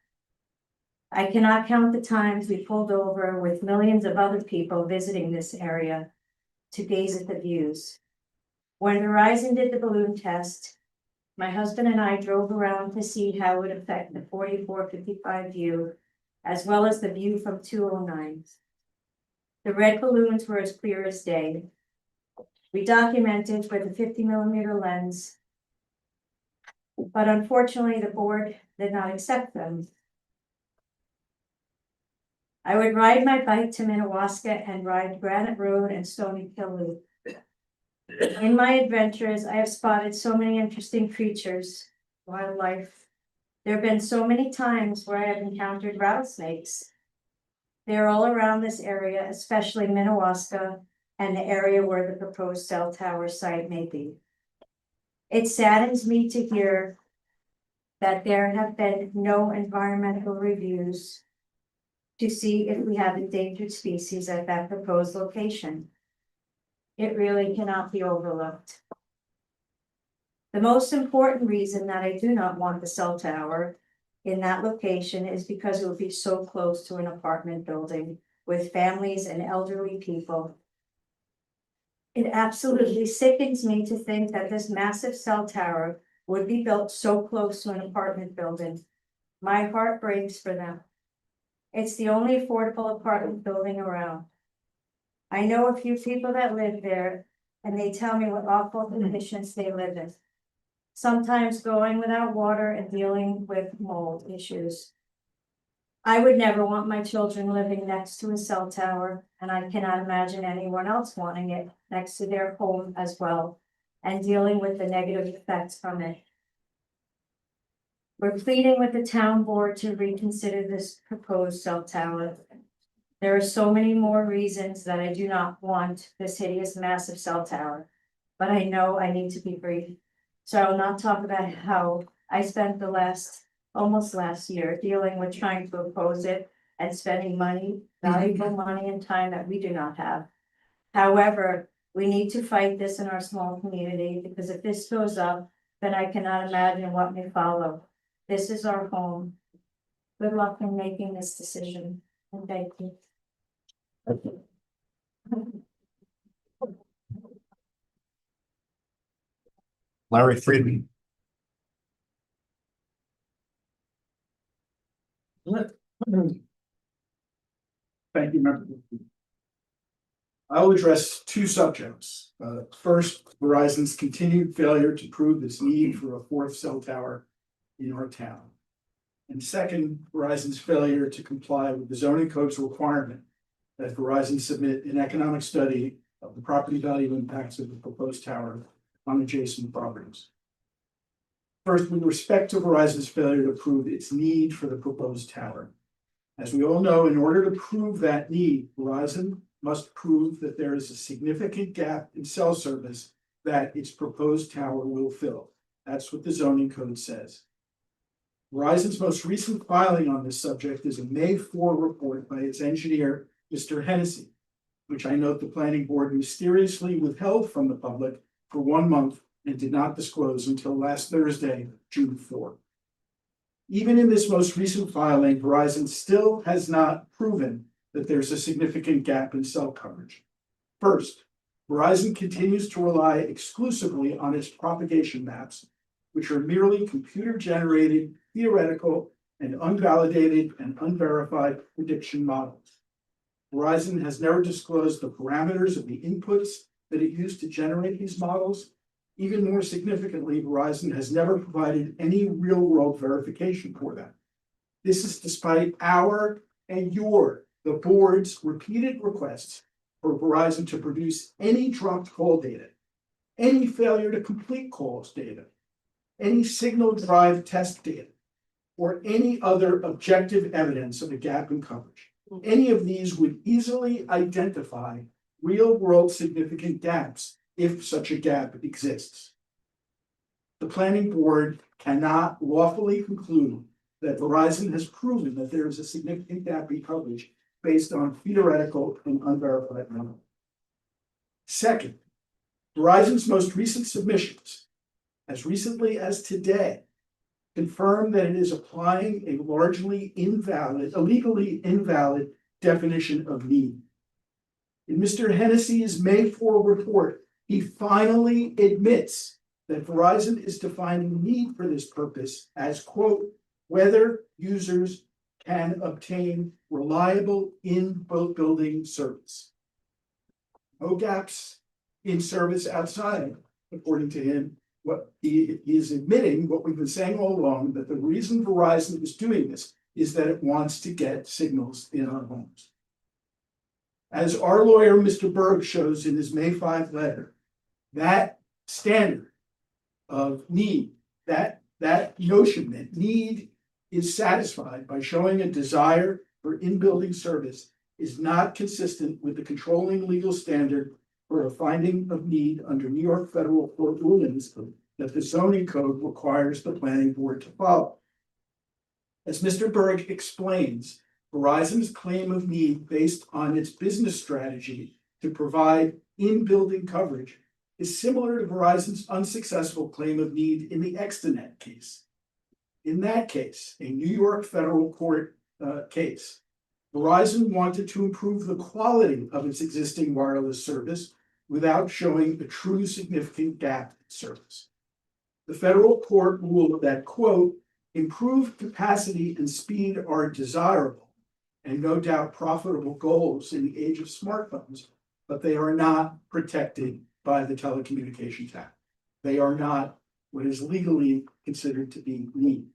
I cannot count the times we pulled over with millions of other people visiting this area to gaze at the views. When Verizon did the balloon test, my husband and I drove around to see how it would affect the 4455 view, as well as the view from 209. The red balloons were as clear as day. We documented with a 50mm lens, but unfortunately the board did not accept them. I would ride my bike to Minnewaska and ride Granite Road and Stony Hill Loop. In my adventures, I have spotted so many interesting creatures, wildlife. There have been so many times where I have encountered rattlesnakes. They're all around this area, especially Minnewaska and the area where the proposed cell tower site may be. It saddens me to hear that there have been no environmental reviews to see if we have endangered species at that proposed location. It really cannot be overlooked. The most important reason that I do not want the cell tower in that location is because it would be so close to an apartment building with families and elderly people. It absolutely sickens me to think that this massive cell tower would be built so close to an apartment building. My heart breaks for them. It's the only affordable apartment building around. I know a few people that live there, and they tell me what awful conditions they live in. Sometimes going without water and dealing with mold issues. I would never want my children living next to a cell tower, and I cannot imagine anyone else wanting it next to their home as well, and dealing with the negative effects from it. We're pleading with the town board to reconsider this proposed cell tower. There are so many more reasons that I do not want this hideous massive cell tower, but I know I need to be brief. So I will not talk about how I spent the almost last year dealing with trying to oppose it and spending money, valuable money and time that we do not have. However, we need to fight this in our small community, because if this goes up, then I cannot imagine what may follow. This is our home. Good luck in making this decision, and thank you. Larry Friedman. Thank you, member. I will address two subjects. First, Verizon's continued failure to prove its need for a fourth cell tower in our town. And second, Verizon's failure to comply with the zoning code's requirement that Verizon submit an economic study of the property value impacts of the proposed tower on adjacent properties. First, with respect to Verizon's failure to prove its need for the proposed tower. As we all know, in order to prove that need, Verizon must prove that there is a significant gap in cell service that its proposed tower will fill. That's what the zoning code says. Verizon's most recent filing on this subject is a May 4 report by its engineer, Mr. Hennessy, which I note the planning board mysteriously withheld from the public for 1 month and did not disclose until last Thursday, June 4. Even in this most recent filing, Verizon still has not proven that there's a significant gap in cell coverage. First, Verizon continues to rely exclusively on its propagation maps, which are merely Verizon has never disclosed the parameters of the inputs that it used to generate these models. Even more significantly, Verizon has never provided any real-world verification for them. This is despite our and the board's repeated requests for Verizon to produce any dropped call data, any failure to complete calls data, any signal drive test data, or any other objective evidence of a gap in coverage. Any of these would easily identify real-world significant gaps if such a gap exists. The planning board cannot lawfully conclude that Verizon has proven that there is a significant gap in coverage based on theoretical and unverified numbers. Second, Verizon's most recent submissions, as recently as today, confirm that it is applying a legally invalid definition of need. In Mr. Hennessy's May 4 report, he finally admits that Verizon is defining need for this purpose as, quote, whether users can obtain reliable in-building service. No gaps in service outside, according to him. What he is admitting, what we've been saying all along, that the reason Verizon is doing this is that it wants to get signals in our homes. As our lawyer, Mr. Berg, shows in his May 5 letter, that standard of need, that notion that need is satisfied by showing a desire for in-building service is not consistent with the controlling legal standard for a finding of need under New York federal court rulings that the zoning code requires the planning board to follow. As Mr. Berg explains, Verizon's claim of need based on its business strategy to provide in-building coverage is similar to Verizon's unsuccessful claim of need in the Extenet case. In that case, a New York federal court case, Verizon wanted to improve the quality of its existing wireless service without showing a true significant gap in service. The federal court ruled that, quote, improved capacity and speed are desirable and no doubt profitable goals in the age of smartphones, but they are not protected by the Telecommunications Act. They are not what is legally considered to be need.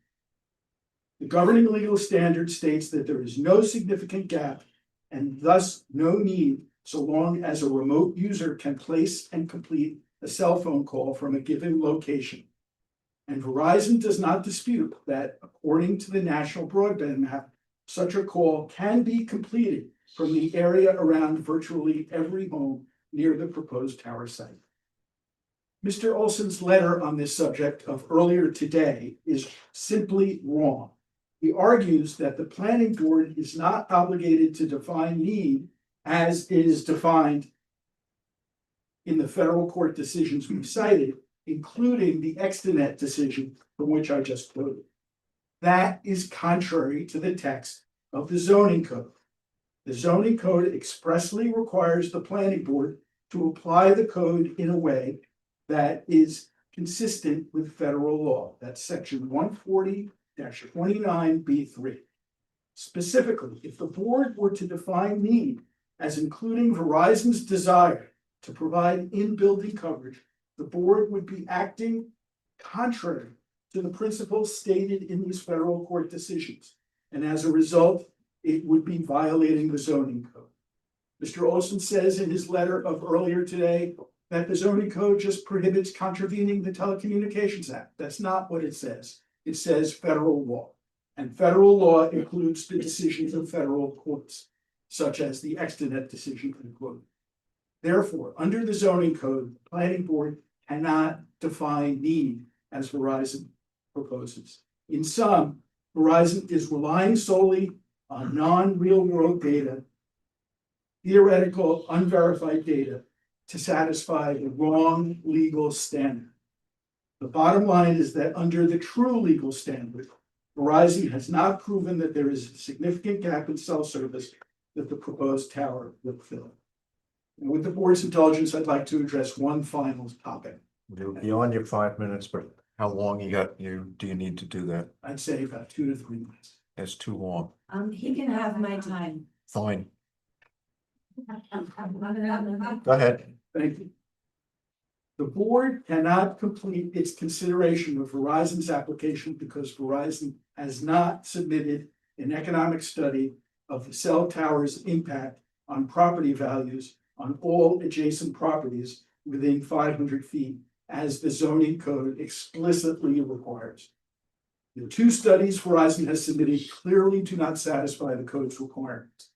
The governing legal standard states that there is no significant gap and thus no need so long as a remote user can place and complete a cell phone call from a given location. And Verizon does not dispute that, according to the National Broadband Map, such a call can be completed from the area around virtually every home near the proposed tower site. Mr. Olson's letter on this subject of earlier today is simply wrong. He argues that the planning board is not obligated to define need as it is defined in the federal court decisions we've cited, including the Extenet decision from which I just quoted. That is contrary to the text of the zoning code. The zoning code expressly requires the planning board to apply the code in a way that is consistent with federal law. That's section 140-29B3. Specifically, if the board were to define need as including Verizon's desire to provide in-building coverage, the board would be acting contrary to the principles stated in these federal court decisions. And as a result, it would be violating the zoning code. Mr. Olson says in his letter of earlier today that the zoning code just prohibits contravening the Telecommunications Act. That's not what it says. It says federal law. And federal law includes the decisions of federal courts, such as the Extenet decision. Therefore, under the zoning code, the planning board cannot define need as Verizon proposes. In sum, Verizon is relying solely on non-real world data, theoretical, unverified data to satisfy the wrong legal standard. The bottom line is that under the true legal standard, Verizon has not proven that there is a significant gap in cell service that the proposed tower would fill. And with the board's indulgence, I'd like to address one final topic. You're beyond your 5 minutes, but how long do you need to do that? I'd say about 2 to 3 minutes. That's too long. He can have my time. Fine. Go ahead. Thank you. The board cannot complete its consideration of Verizon's application because Verizon has not submitted an economic study of the cell tower's impact on property values on all adjacent properties within 500 feet, as the zoning code explicitly requires. The two studies Verizon has submitted clearly do not satisfy the code's requirements.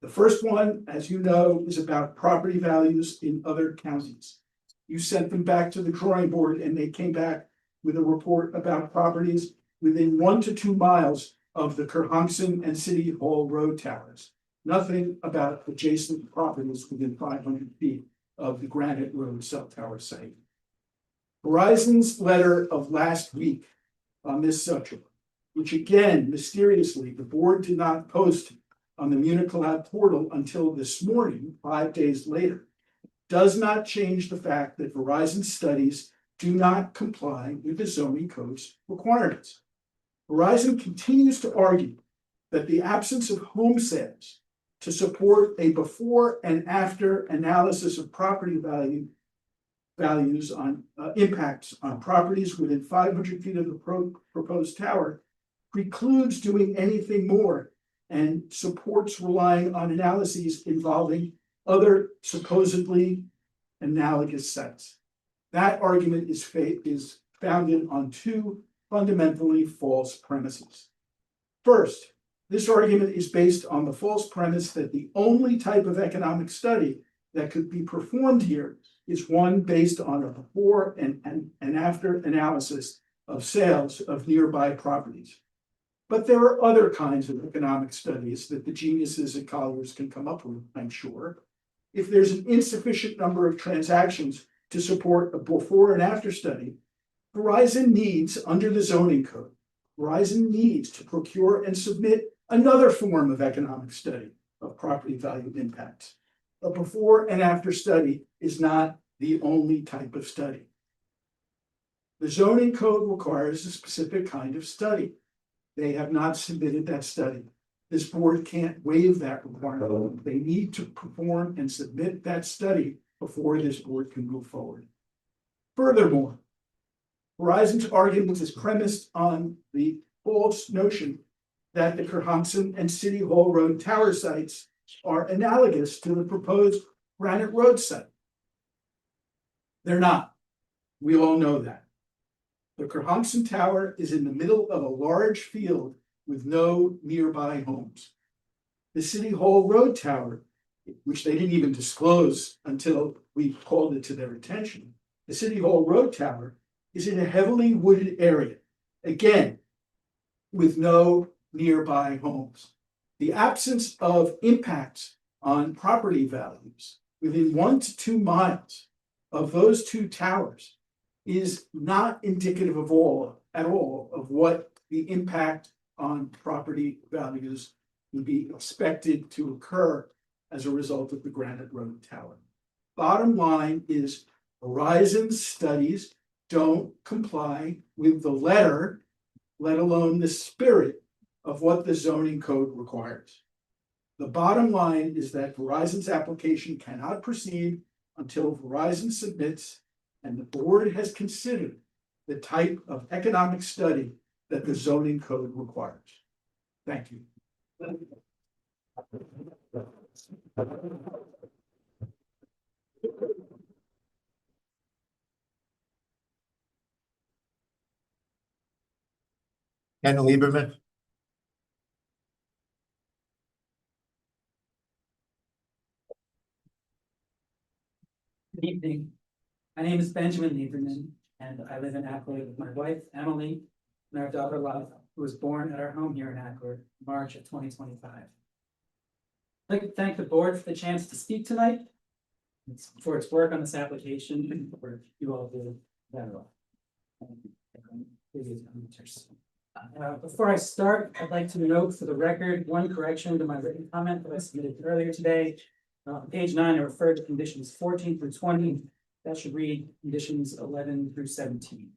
The first one, as you know, is about property values in other counties. You sent them back to the drawing board and they came back with a report about properties within 1 to 2 miles of the Kerhonkson and City Hall Road towers. Nothing about adjacent properties within 500 feet of the Granite Road cell tower site. Verizon's letter of last week on this subject, which again, mysteriously, the board did not post on the Municloud portal until this morning, 5 days later, does not change the fact that Verizon studies do not comply with the zoning code's requirements. Verizon continues to argue that the absence of home sales to support a before and after analysis of property values on impacts on properties within 500 feet of the proposed tower precludes doing anything more and supports relying on analyses involving other supposedly analogous sites. That argument is founded on two fundamentally false premises. First, this argument is based on the false premise that the only type of economic study that could be performed here is one based on a before and after analysis of sales of nearby properties. But there are other kinds of economic studies that the geniuses at Colliers can come up with, I'm sure. If there's an insufficient number of transactions to support a before and after study, Verizon needs, under the zoning code, Verizon needs to procure and submit another form of economic study of property value impacts. A before and after study is not the only type of study. The zoning code requires a specific kind of study. They have not submitted that study. This board can't waive that requirement. They need to perform and submit that study before this board can move forward. Furthermore, Verizon's argument is premised on the false notion that the Kerhonkson and City Hall Road tower sites are analogous to the proposed Granite Road site. They're not. We all know that. The Kerhonkson Tower is in the middle of a large field with no nearby homes. The City Hall Road Tower, which they didn't even disclose until we called it to their attention, the City Hall Road Tower is in a heavily wooded area, again, with no nearby homes. The absence of impacts on property values within 1 to 2 miles of those two towers is not indicative at all of what the impact on property values would be expected to occur as a result of the Granite Road Tower. Bottom line is Verizon's studies don't comply with the letter, let alone the spirit of what the zoning code requires. The bottom line is that Verizon's application cannot proceed until Verizon submits and the board has considered the type of economic study that the zoning code requires. Thank you. Ken Lieberman. Good evening. My name is Benjamin Lieberman, and I live in Accord with my wife, Emily, and our daughter, Love, who was born at our home here in Accord, March of 2025. I'd like to thank the board for the chance to speak tonight, for its work on this application, and for you all did that well. Before I start, I'd like to note for the record one correction to my written comment that I submitted earlier today. Page 9, I referred to conditions 14 through 20. That should read conditions 11 through 17.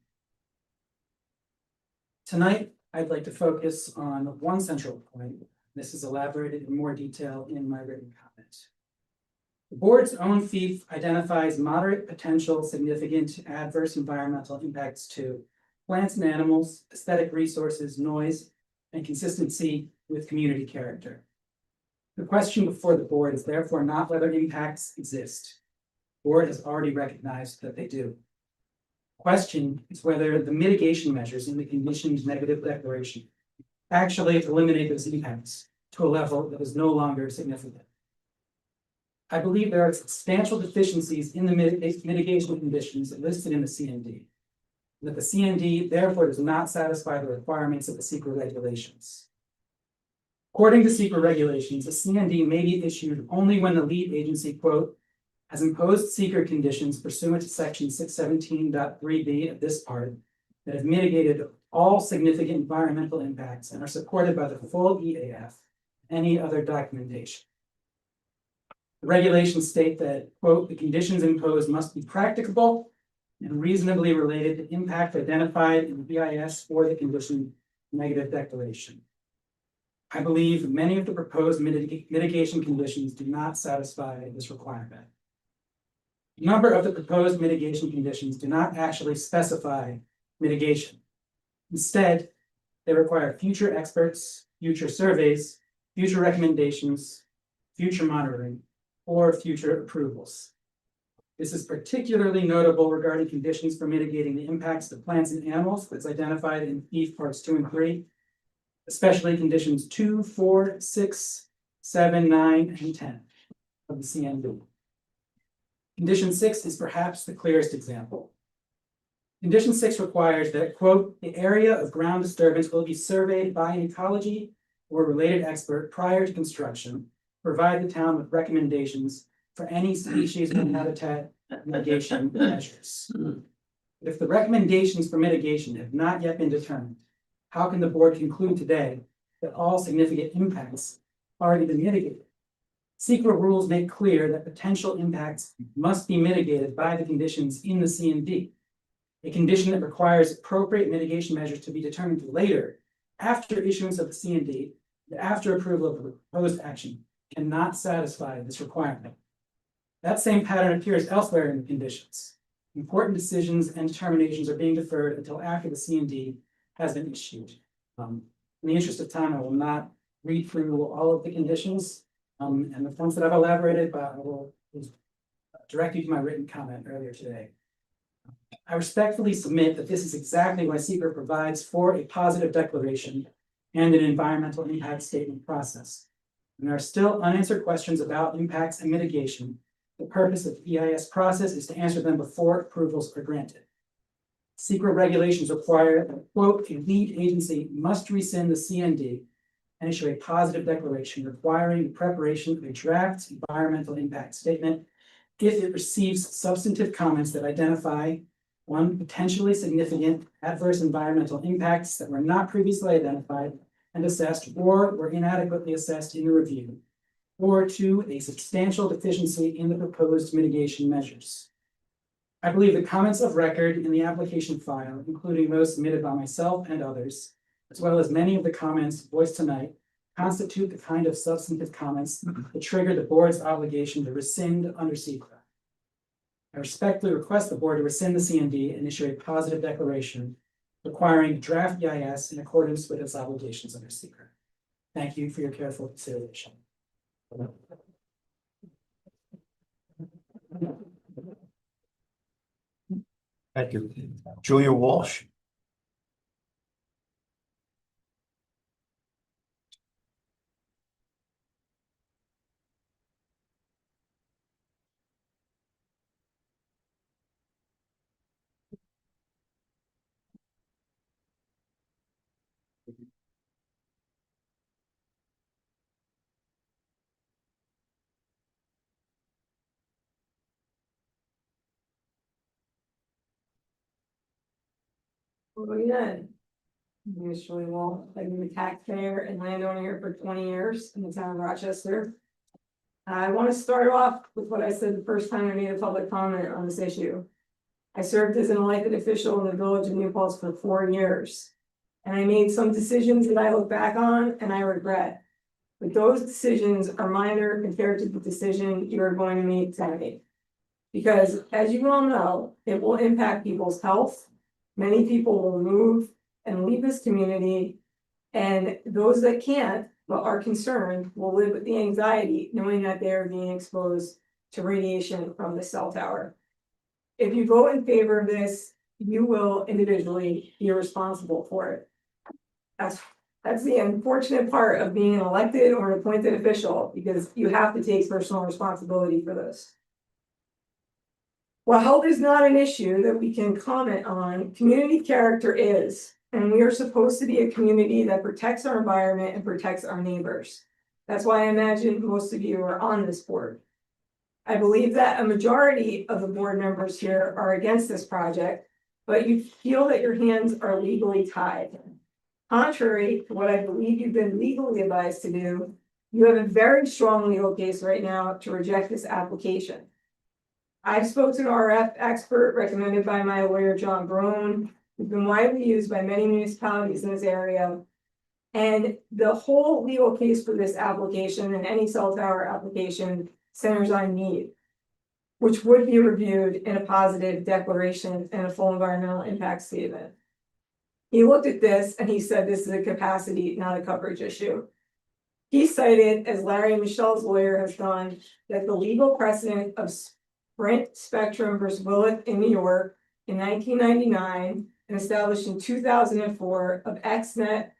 Tonight, I'd like to focus on one central point. This is elaborated in more detail in my written comment. The board's own FEEF identifies moderate potential significant adverse environmental impacts to plants and animals, aesthetic resources, noise, and consistency with community character. The question before the board is therefore not whether impacts exist. The board has already recognized that they do. The question is whether the mitigation measures in the conditioned negative declaration actually eliminate those impacts to a level that is no longer significant. I believe there are substantial deficiencies in the mitigation conditions listed in the CND. That the CND therefore does not satisfy the requirements of the SEQRA regulations. According to SEQRA regulations, a CND may be issued only when the lead agency, quote, has imposed SEQRA conditions pursuant to section 617.3b of this part that have mitigated all significant environmental impacts and are supported by the full EAF, any other documentation. The regulations state that, quote, the conditions imposed must be practicable and reasonably related to impact identified in the BIS or the condition negative declaration. I believe many of the proposed mitigation conditions do not satisfy this requirement. A number of the proposed mitigation conditions do not actually specify mitigation. Instead, they require future experts, future surveys, future recommendations, future monitoring, or future approvals. This is particularly notable regarding conditions for mitigating the impacts to plants and animals that's identified in FEEF parts 2 and 3, especially conditions 2, 4, 6, 7, 9, and 10 of the CND. Condition 6 is perhaps the clearest example. Condition 6 requires that, quote, the area of ground disturbance will be surveyed by an ecology or related expert prior to construction, provide the town with recommendations for any species and habitat mitigation measures. If the recommendations for mitigation have not yet been determined, how can the board conclude today that all significant impacts have already been mitigated? SEQRA rules make clear that potential impacts must be mitigated by the conditions in the CND. A condition that requires appropriate mitigation measures to be determined later, after issuance of the CND, and after approval of the proposed action, cannot satisfy this requirement. That same pattern appears elsewhere in the conditions. Important decisions and determinations are being deferred until after the CND has been issued. In the interest of time, I will not read through all of the conditions and the ones that I've elaborated, but I will direct you to my written comment earlier today. I respectfully submit that this is exactly why SEQRA provides for a positive declaration and an environmental impact statement process. And there are still unanswered questions about impacts and mitigation. The purpose of the EIS process is to answer them before approvals are granted. SEQRA regulations require that, quote, a lead agency must rescind the CND and issue a positive declaration requiring the preparation of a draft environmental impact statement if it receives substantive comments that identify one, potentially significant adverse environmental impacts that were not previously identified and assessed or were inadequately assessed in the review, or two, a substantial deficiency in the proposed mitigation measures. I believe the comments of record in the application file, including those submitted by myself and others, as well as many of the comments voiced tonight, constitute the kind of substantive comments that trigger the board's obligation to rescind under SEQRA. I respectfully request the board to rescind the CND and issue a positive declaration requiring draft EIS in accordance with its obligations under SEQRA. Thank you for your careful consideration. Thank you. Julia Walsh. Well, yeah. My name is Julie Wall. I've been a taxpayer and landowner here for 20 years in the town of Rochester. I want to start off with what I said the first time I made a public comment on this issue. I served as an elected official in the village of New Paltz for 4 years. And I made some decisions that I look back on and I regret. but those decisions are minor compared to the decision you're going to make tonight. Because as you all know, it will impact people's health. Many people will move and leave this community. And those that can't, but are concerned, will live with the anxiety knowing that they are being exposed to radiation from the cell tower. If you vote in favor of this, you will individually be responsible for it. That's the unfortunate part of being an elected or an appointed official, because you have to take personal responsibility for this. While health is not an issue that we can comment on, community character is, and we are supposed to be a community that protects our environment and protects our neighbors. That's why I imagine most of you are on this board. I believe that a majority of the board members here are against this project, but you feel that your hands are legally tied. Contrary to what I believe you've been legally advised to do, you have a very strong legal case right now to reject this application. I've spoken to an RF expert recommended by my lawyer, John Brown, who's been widely used by many municipalities in this area. And the whole legal case for this application and any cell tower application centers on need, which would be reviewed in a positive declaration and a full environmental impact statement. He looked at this and he said this is a capacity, not a coverage issue. He cited, as Larry Michel's lawyer has done, that the legal precedent of Sprint Spectrum versus Willet in New York in 1999 and established in 2004 of XNet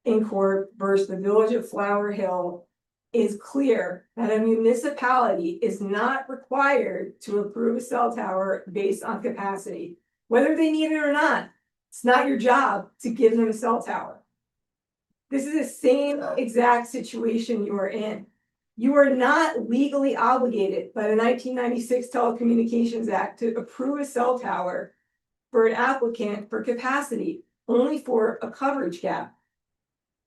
Incorp versus the Village of Flower Hill is clear that a municipality is not required to approve a cell tower based on capacity, whether they need it or not. It's not your job to give them a cell tower. This is the same exact situation you are in. You are not legally obligated by the 1996 Telecommunications Act to approve a cell tower for an applicant for capacity, only for a coverage gap.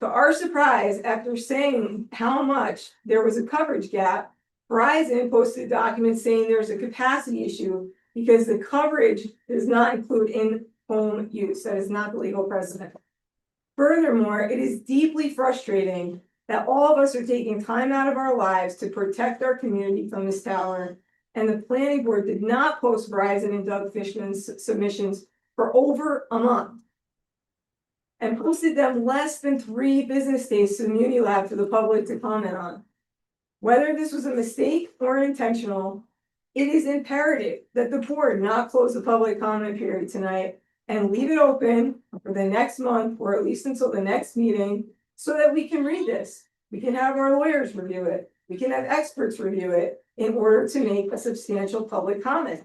To our surprise, after saying how much there was a coverage gap, Verizon posted a document saying there's a capacity issue because the coverage does not include in-home use. That is not the legal precedent. Furthermore, it is deeply frustrating that all of us are taking time out of our lives to protect our community from this tower, and the planning board did not post Verizon and Doug Fishman's submissions for over a month, and posted them less than 3 business days to the Muni Lab for the public to comment on. Whether this was a mistake or intentional, it is imperative that the board not close the public comment period tonight and leave it open for the next month, or at least until the next meeting, so that we can read this. We can have our lawyers review it. We can have experts review it in order to make a substantial public comment.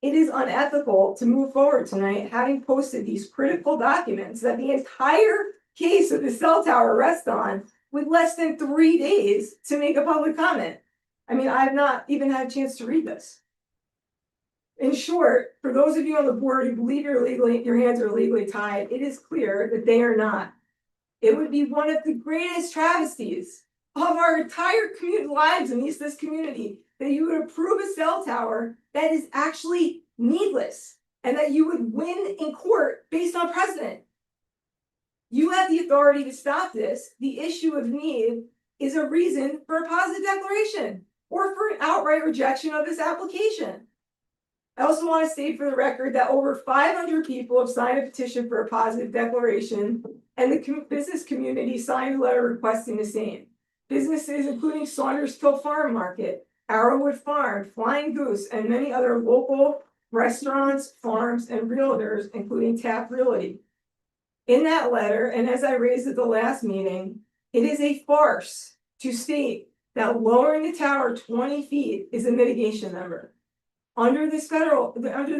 It is unethical to move forward tonight, having posted these critical documents that the entire case of the cell tower rests on, with less than 3 days to make a public comment. I mean, I've not even had a chance to read this. In short, for those of you on the board who believe your hands are legally tied, it is clear that they are not. It would be one of the greatest travesties of our entire lives in this community that you would approve a cell tower that is actually needless, and that you would win in court based on precedent. You have the authority to stop this. The issue of need is a reason for a positive declaration or for an outright rejection of this application. I also want to state for the record that over 500 people have signed a petition for a positive declaration, and the business community signed a letter requesting the same. Businesses including Saunderskill Farm Market, Arrowwood Farm, Flying Goose, and many other local restaurants, farms, and realtors, including Tap Realty. In that letter, and as I raised at the last meeting, it is a farce to state that lowering the tower 20 feet is a mitigation number. Under the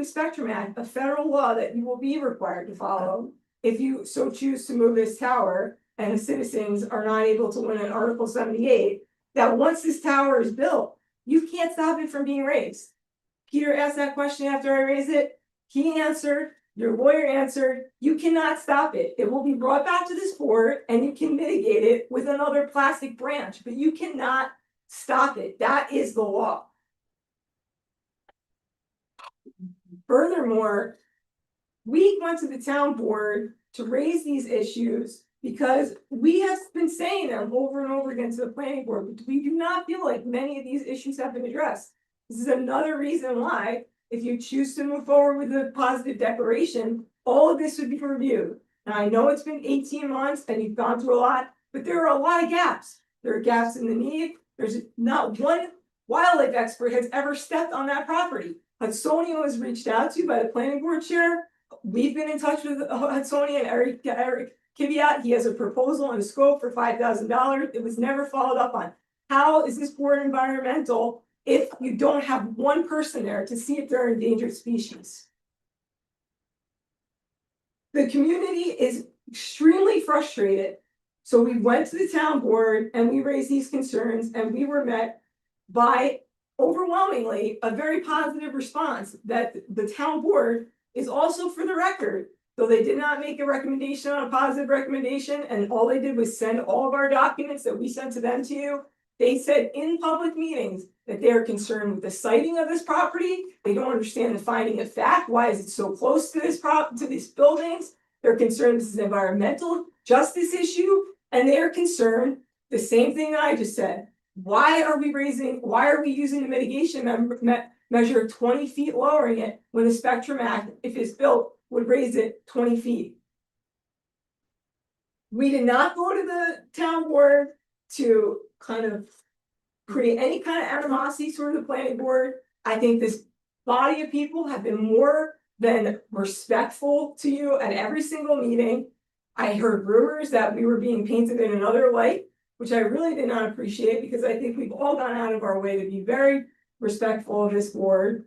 Spectrum Act, a federal law that you will be required to follow if you so choose to move this tower, and the citizens are not able to win an Article 78, that once this tower is built, you can't stop it from being raised. Peter asked that question after I raised it. He answered, your lawyer answered, you cannot stop it. It will be brought back to this board and you can mitigate it with another plastic branch, but you cannot stop it. That is the law. Furthermore, we went to the town board to raise these issues Because we have been saying them over and over again to the planning board, but we do not feel like many of these issues have been addressed. This is another reason why, if you choose to move forward with a positive declaration, all of this would be reviewed. And I know it's been 18 months and you've gone through a lot, but there are a lot of gaps. There are gaps in the need. There's not one wildlife expert has ever stepped on that property. Hudsonia was reached out to by the planning board chair. We've been in touch with Hudsonia and Eric Kiviat. He has a proposal and a scope for $5,000. It was never followed up on. How is this board environmental if you don't have one person there to see if they're endangered species? The community is extremely frustrated. So we went to the town board and we raised these concerns and we were met by overwhelmingly a very positive response that the town board is also, for the record, though they did not make a recommendation on a positive recommendation, and all they did was send all of our documents that we sent to them to you. They said in public meetings that they are concerned with the siting of this property. They don't understand the finding of fact. Why is it so close to to these buildings? They're concerned this is an environmental justice issue, and they are concerned the same thing that I just said. Why are we using the mitigation measure of 20 feet, lowering it, when the Spectrum Act, if it's built, would raise it 20 feet? We did not go to the town board to kind of create any kind of animosity toward the planning board. I think this body of people have been more than respectful to you at every single meeting. I heard rumors that we were being painted in another light, which I really did not appreciate, because I think we've all gone out of our way to be very respectful of this board.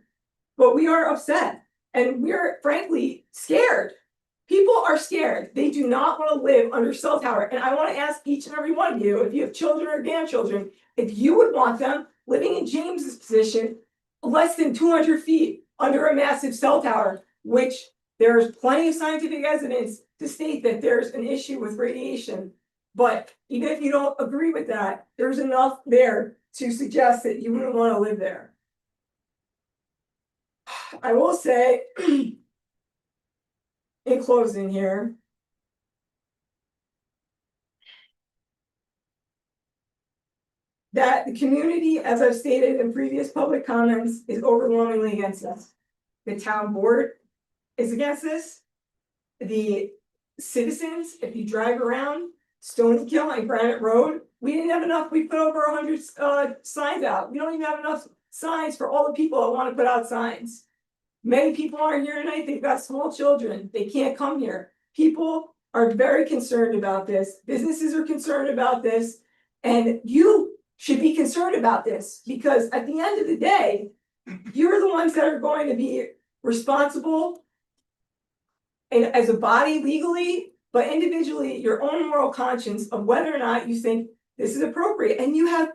But we are upset and we're frankly scared. People are scared. They do not want to live under cell tower. And I want to ask each and every one of you, if you have children or grandchildren, if you would want them living in James's position, less than 200 feet under a massive cell tower, which there's plenty of scientific evidence to state that there's an issue with radiation. But even if you don't agree with that, there's enough there to suggest that you wouldn't want to live there. I will say, in closing here, that the community, as I've stated in previous public comments, is overwhelmingly against this. The town board is against this. The citizens, if you drive around Stony Kill and Granite Road, we didn't have enough. We put over 100 signs out. We don't even have enough signs for all the people that want to put out signs. Many people aren't here tonight. They've got small children. They can't come here. People are very concerned about this. Businesses are concerned about this. And you should be concerned about this, because at the end of the day, you're the ones that are going to be responsible, and as a body legally, but individually, your own moral conscience of whether or not you think this is appropriate. And you have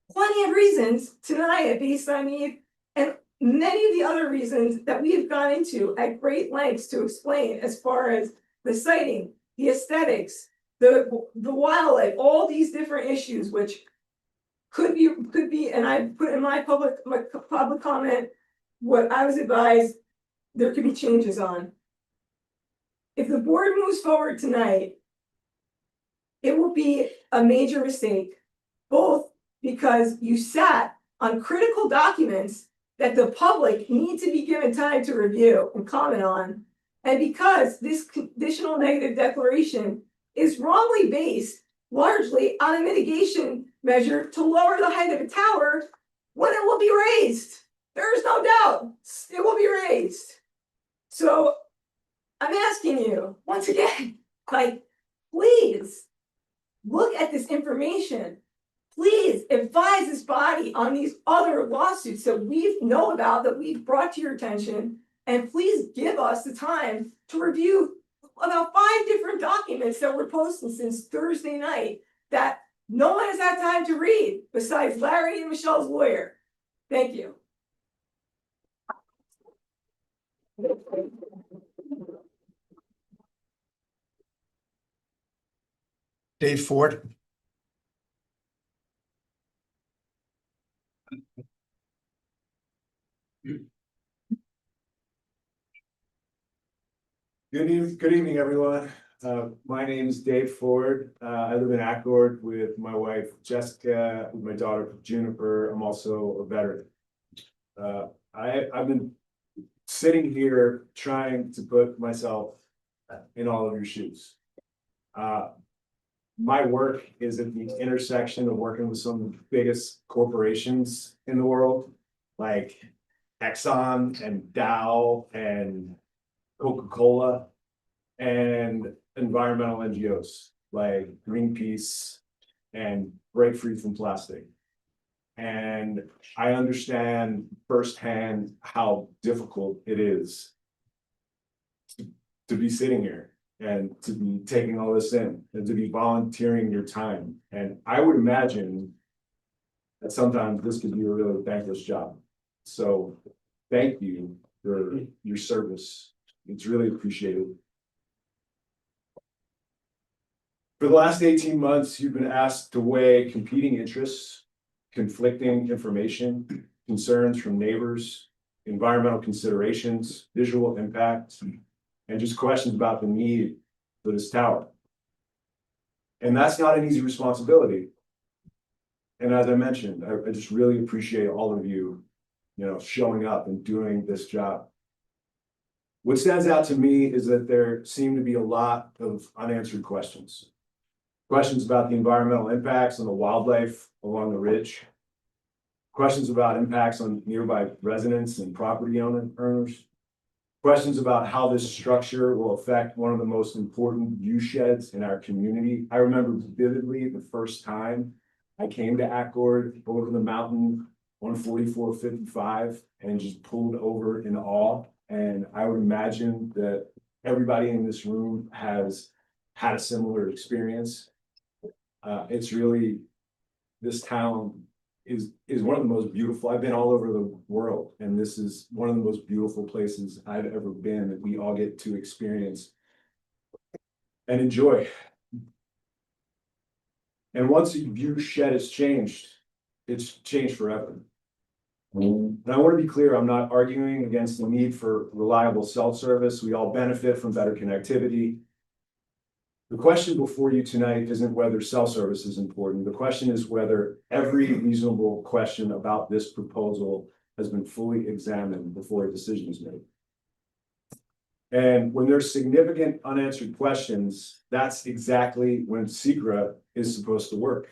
plenty of reasons to deny it based on need and many of the other reasons that we have gone into at great lengths to explain, as far as the siting, the aesthetics, the wildlife, all these different issues, which could be, and I put in my public comment what I was advised there could be changes on. If the board moves forward tonight, it will be a major mistake, both because you sat on critical documents that the public need to be given time to review and comment on, and because this conditional negative declaration is wrongly based largely on a mitigation measure to lower the height of a tower when it will be raised. There is no doubt it will be raised. So I'm asking you once again, please look at this information. Please advise this body on these other lawsuits that we know about, that we've brought to your attention, and please give us the time to review about 5 different documents that were posted since Thursday night that no one has had time to read besides Larry and Michelle's lawyer. Thank you. Dave Ford. Good evening, everyone. My name is Dave Ford. I live in Accord with my wife Jessica, with my daughter Juniper. I'm also a veteran. I've been sitting here trying to put myself in all of your shoes. My work is at the intersection of working with some of the biggest corporations in the world, like Exxon and Dow and Coca-Cola, and environmental NGOs like Greenpeace and Break Free from Plastic. And I understand firsthand how difficult it is to be sitting here and to be taking all this in and to be volunteering your time. And I would imagine that sometimes this could be a really thankless job. So thank you for your service. It's really appreciated. For the last 18 months, you've been asked to weigh competing interests, conflicting information, concerns from neighbors, environmental considerations, visual impacts, and just questions about the need for this tower. And that's not an easy responsibility. And as I mentioned, I just really appreciate all of you, showing up and doing this job. What stands out to me is that there seem to be a lot of unanswered questions. Questions about the environmental impacts on the wildlife along the ridge. Questions about impacts on nearby residents and property owners. Questions about how this structure will affect one of the most important view sheds in our community. I remember vividly the first time I came to Accord over the mountain on 4455 and just pulled over in awe. And I would imagine that everybody in this room has had a similar experience. It's really, this town is one of the most beautiful. I've been all over the world, and this is one of the most beautiful places I've ever been that we all get to experience and enjoy. And once a view shed is changed, it's changed forever. And I want to be clear, I'm not arguing against the need for reliable cell service. We all benefit from better connectivity. The question before you tonight isn't whether cell service is important. The question is whether every reasonable question about this proposal has been fully examined before a decision is made. And when there's significant unanswered questions, that's exactly when SECRA is supposed to work.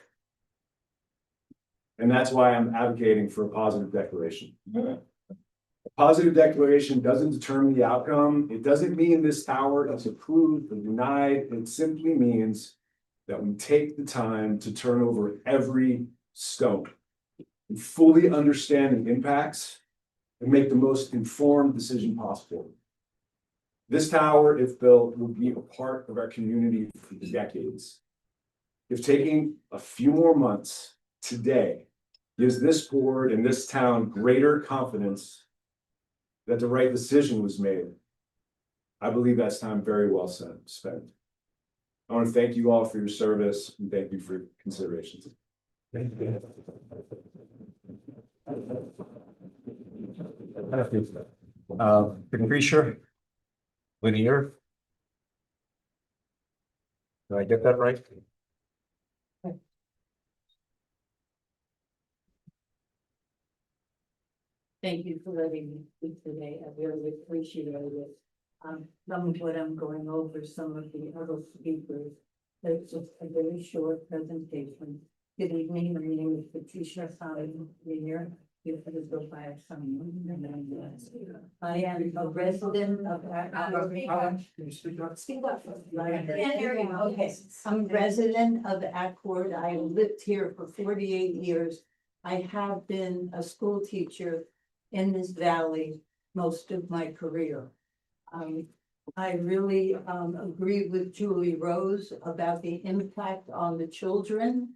And that's why I'm advocating for a positive declaration. A positive declaration doesn't determine the outcome. It doesn't mean this tower is approved or denied. It simply means that we take the time to turn over every stone and fully understand the impacts and make the most informed decision possible. This tower, if built, will be a part of our community for decades. If taking a few more months today gives this board and this town greater confidence that the right decision was made, I believe that's time very well spent. I want to thank you all for your service and thank you for your considerations. Thank you. Patricia Linear. Did I get that right? Thank you for letting me speak today. I really appreciate it. Some of what I'm going over, some of the other speakers. It's just a very short presentation. Good evening, my name is Patricia Linear. I am a resident of Okay, I'm a resident of Accord. I lived here for 48 years. I have been a school teacher in this valley most of my career. I really agree with Julie Rose about the impact on the children,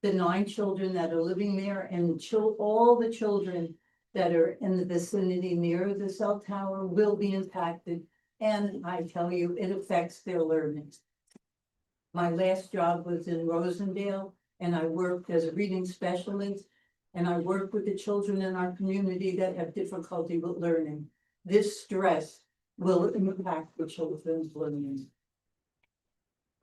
the 9 children that are living there, and all the children that are in the vicinity near the cell tower will be impacted. And I tell you, it affects their learning. My last job was in Rosendale, and I worked as a reading specialist. And I work with the children in our community that have difficulty with learning. This stress will impact the children's learning.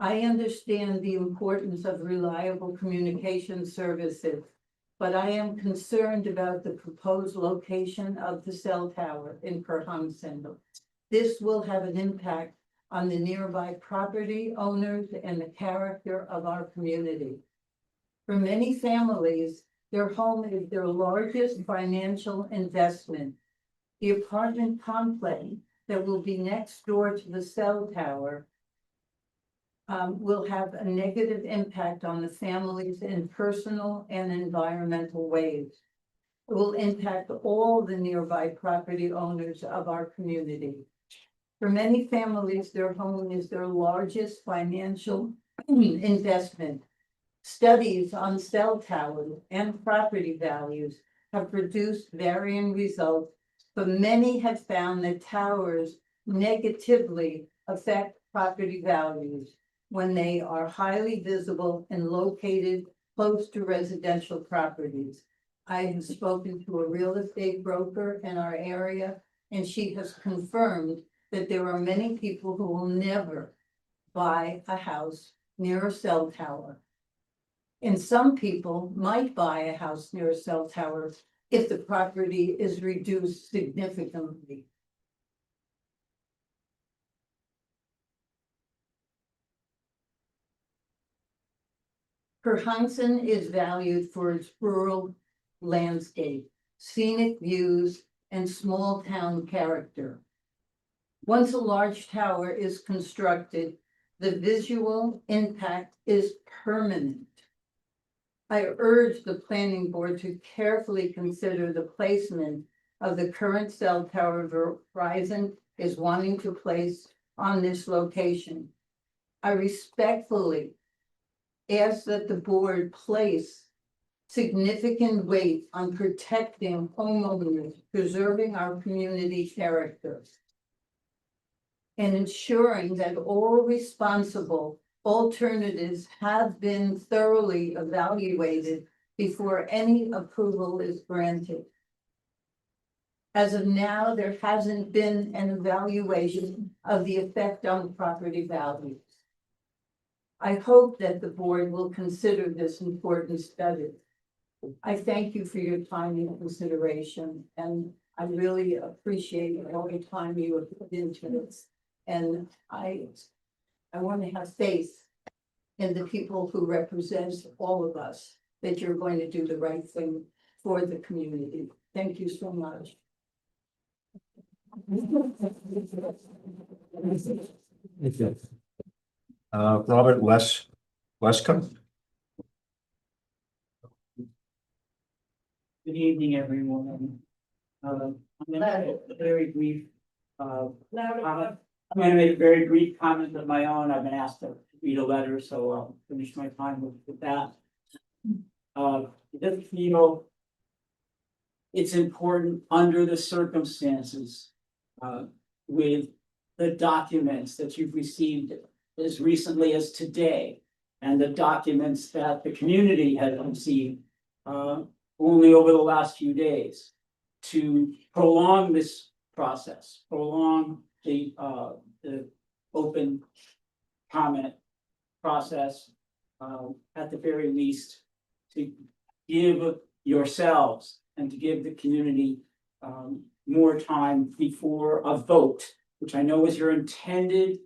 I understand the importance of reliable communication services, but I am concerned about the proposed location of the cell tower in Kerhonkson. This will have an impact on the nearby property owners and the character of our community. For many families, their home is their largest financial investment. The apartment complex that will be next door to the cell tower will have a negative impact on the families in personal and environmental ways. It will impact all the nearby property owners of our community. For many families, their home is their largest financial investment. Studies on cell towers and property values have produced varying results, but many have found that towers negatively affect property values when they are highly visible and located close to residential properties. I have spoken to a real estate broker in our area, and she has confirmed that there are many people who will never buy a house near a cell tower. And some people might buy a house near a cell tower if the property is reduced significantly. Kerhonkson is valued for its rural landscape, scenic views, and small town character. Once a large tower is constructed, the visual impact is permanent. I urge the planning board to carefully consider the placement of the current cell tower Verizon is wanting to place on this location. I respectfully ask that the board place significant weight on protecting homeowners, preserving our community character, and ensuring that all responsible alternatives have been thoroughly evaluated before any approval is granted. As of now, there hasn't been an evaluation of the effect on property values. I hope that the board will consider this important study. I thank you for your time and consideration, and I really appreciate all the time you have put into this. And I want to have faith in the people who represent all of us, that you're going to do the right thing for the community. Thank you so much. Robert Lesko. Good evening, everyone. I'm gonna make a very brief, comment. I'm gonna make a very brief comment of my own. I've been asked to read a letter, so I'll finish my time with that. Just feel it's important under the circumstances, with the documents that you've received as recently as today, and the documents that the community has received, only over the last few days, to prolong this process, prolong the open comment process, at the very least, to give yourselves and to give the community more time before a vote, which I know is your intended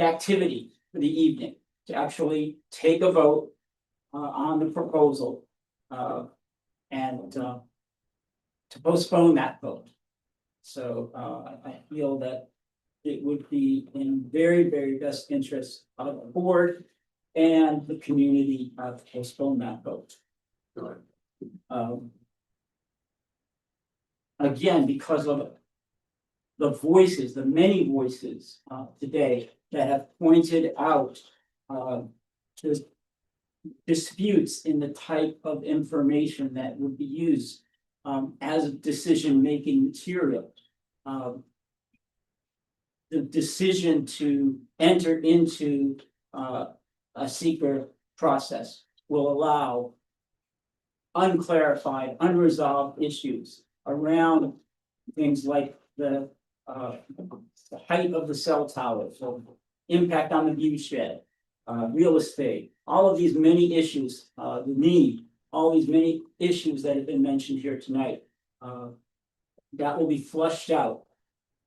activity for the evening, to actually take a vote on the proposal, and to postpone that vote. So I feel that it would be in very, very best interest of the board and the community to postpone that vote. Again, because of the voices, the many voices today that have pointed out to disputes in the type of information that would be used as decision-making material. The decision to enter into a secret process will allow unclarified, unresolved issues around things like the height of the cell tower. So impact on the view shed, real estate, all of these many issues, the need, all these many issues that have been mentioned here tonight. That will be flushed out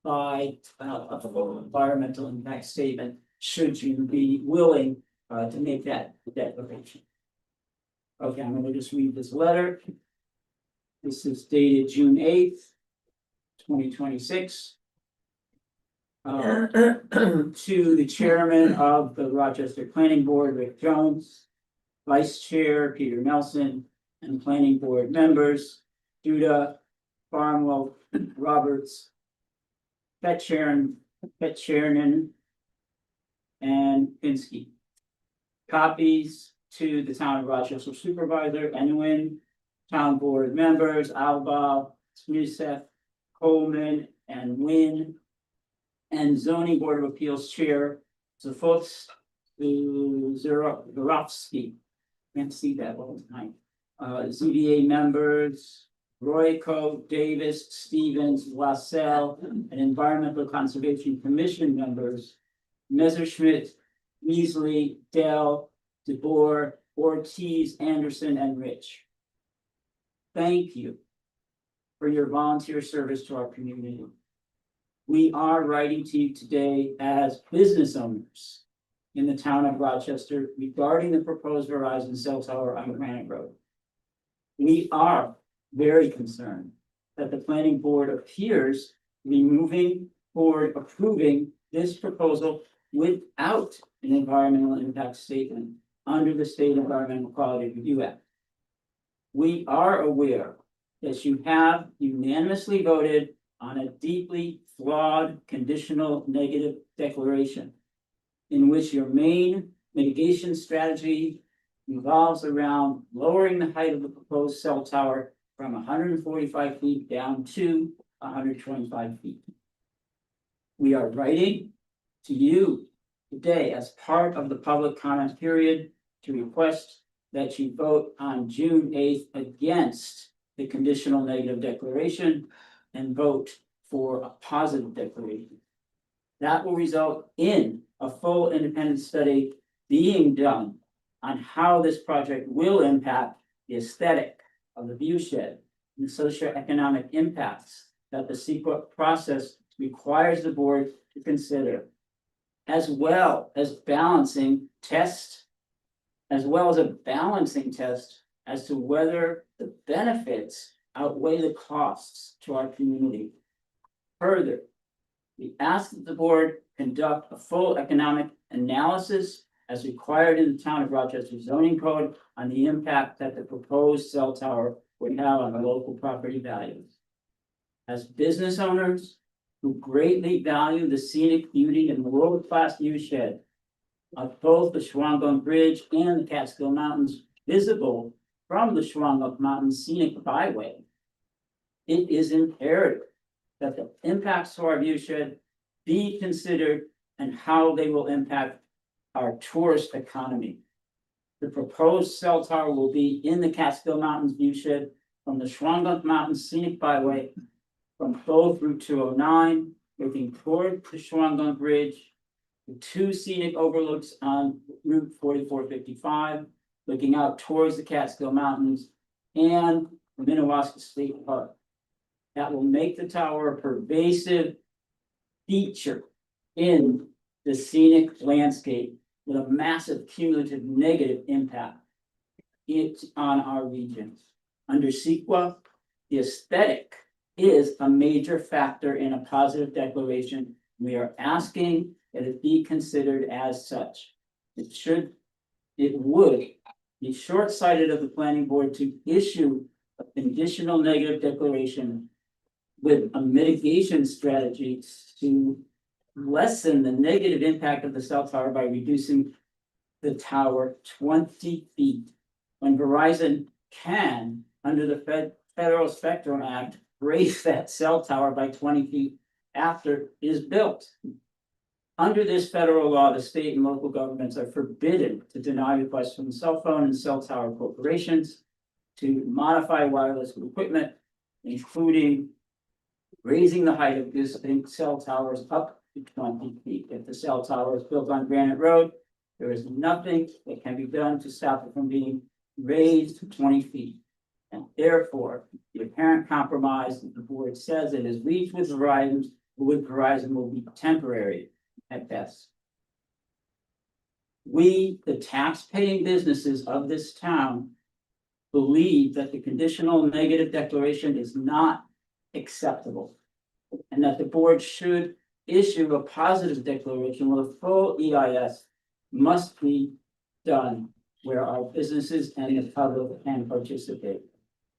by a full environmental impact statement, should you be willing to make that declaration. Okay, I'm gonna just read this letter. This is dated June 8th, 2026. To the chairman of the Rochester Planning Board, Rick Jones, vice chair Peter Nelson, and planning board members Duda, Farnwell, Roberts, Petchernan, and Pinsky. Copies to the town of Rochester supervisor, Nguyen, town board members, Alba, Smuseth, Coleman, and Wynn, and zoning board of appeals chair, Zarovsky. Can't see that all tonight. ZBA members, Royko, Davis, Stevens, Wassell, and Environmental Conservation Commission members, Messerschmidt, Measley, Dell, DeBoer, Ortiz, Anderson, and Rich. Thank you for your volunteer service to our community. We are writing to you today as business owners in the town of Rochester regarding the proposed Verizon cell tower on Granite Road. We are very concerned that the planning board appears to be moving forward approving this proposal without an environmental impact statement under the State Environmental Quality Review Act. We are aware that you have unanimously voted on a deeply flawed conditional negative declaration in which your main mitigation strategy revolves around lowering the height of the proposed cell tower from 145 feet down to 125 feet. We are writing to you today as part of the public comment period to request that you vote on June 8th against the conditional negative declaration and vote for a positive declaration. That will result in a full independent study being done on how this project will impact the aesthetic of the view shed and the socioeconomic impacts that the CEQA process requires the board to consider, as well as a balancing test as to whether the benefits outweigh the costs to our community. Further, we ask that the board conduct a full economic analysis as required in the town of Rochester zoning code on the impact that the proposed cell tower would have on the local property values. As business owners who greatly value the scenic beauty and world-class view shed of both the Shawangunk Bridge and the Catskill Mountains visible from the Shawangunk Mountains Scenic Byway, it is imperative that the impacts to our view shed be considered and how they will impact our tourist economy. The proposed cell tower will be in the Catskill Mountains view shed from the Shawangunk Mountains Scenic Byway from both Route 209, looking toward the Shawangunk Bridge, the two scenic overlooks on Route 4455, looking out towards the Catskill Mountains, and the Minnewaska State Park. That will make the tower a pervasive feature in the scenic landscape with a massive cumulative negative impact on our region. Under CEQA, the aesthetic is a major factor in a positive declaration. We are asking that it be considered as such. It would be short-sighted of the planning board to issue a conditional negative declaration with a mitigation strategy to lessen the negative impact of the cell tower by reducing the tower 20 feet. When Verizon can, under the Federal Spectrum Act, raise that cell tower by 20 feet after it is built. Under this federal law, the state and local governments are forbidden to deny requests from cell phone and cell tower corporations to modify wireless equipment, including raising the height of existing cell towers up to 20 feet. If the cell tower is built on Granite Road, there is nothing that can be done to stop it from being raised to 20 feet. And therefore, the apparent compromise that the board says it is reached with Verizon will be temporary at best. We, the tax-paying businesses of this town, believe that the conditional negative declaration is not acceptable, and that the board should issue a positive declaration where the full EIS must be done, where our businesses and the public can participate.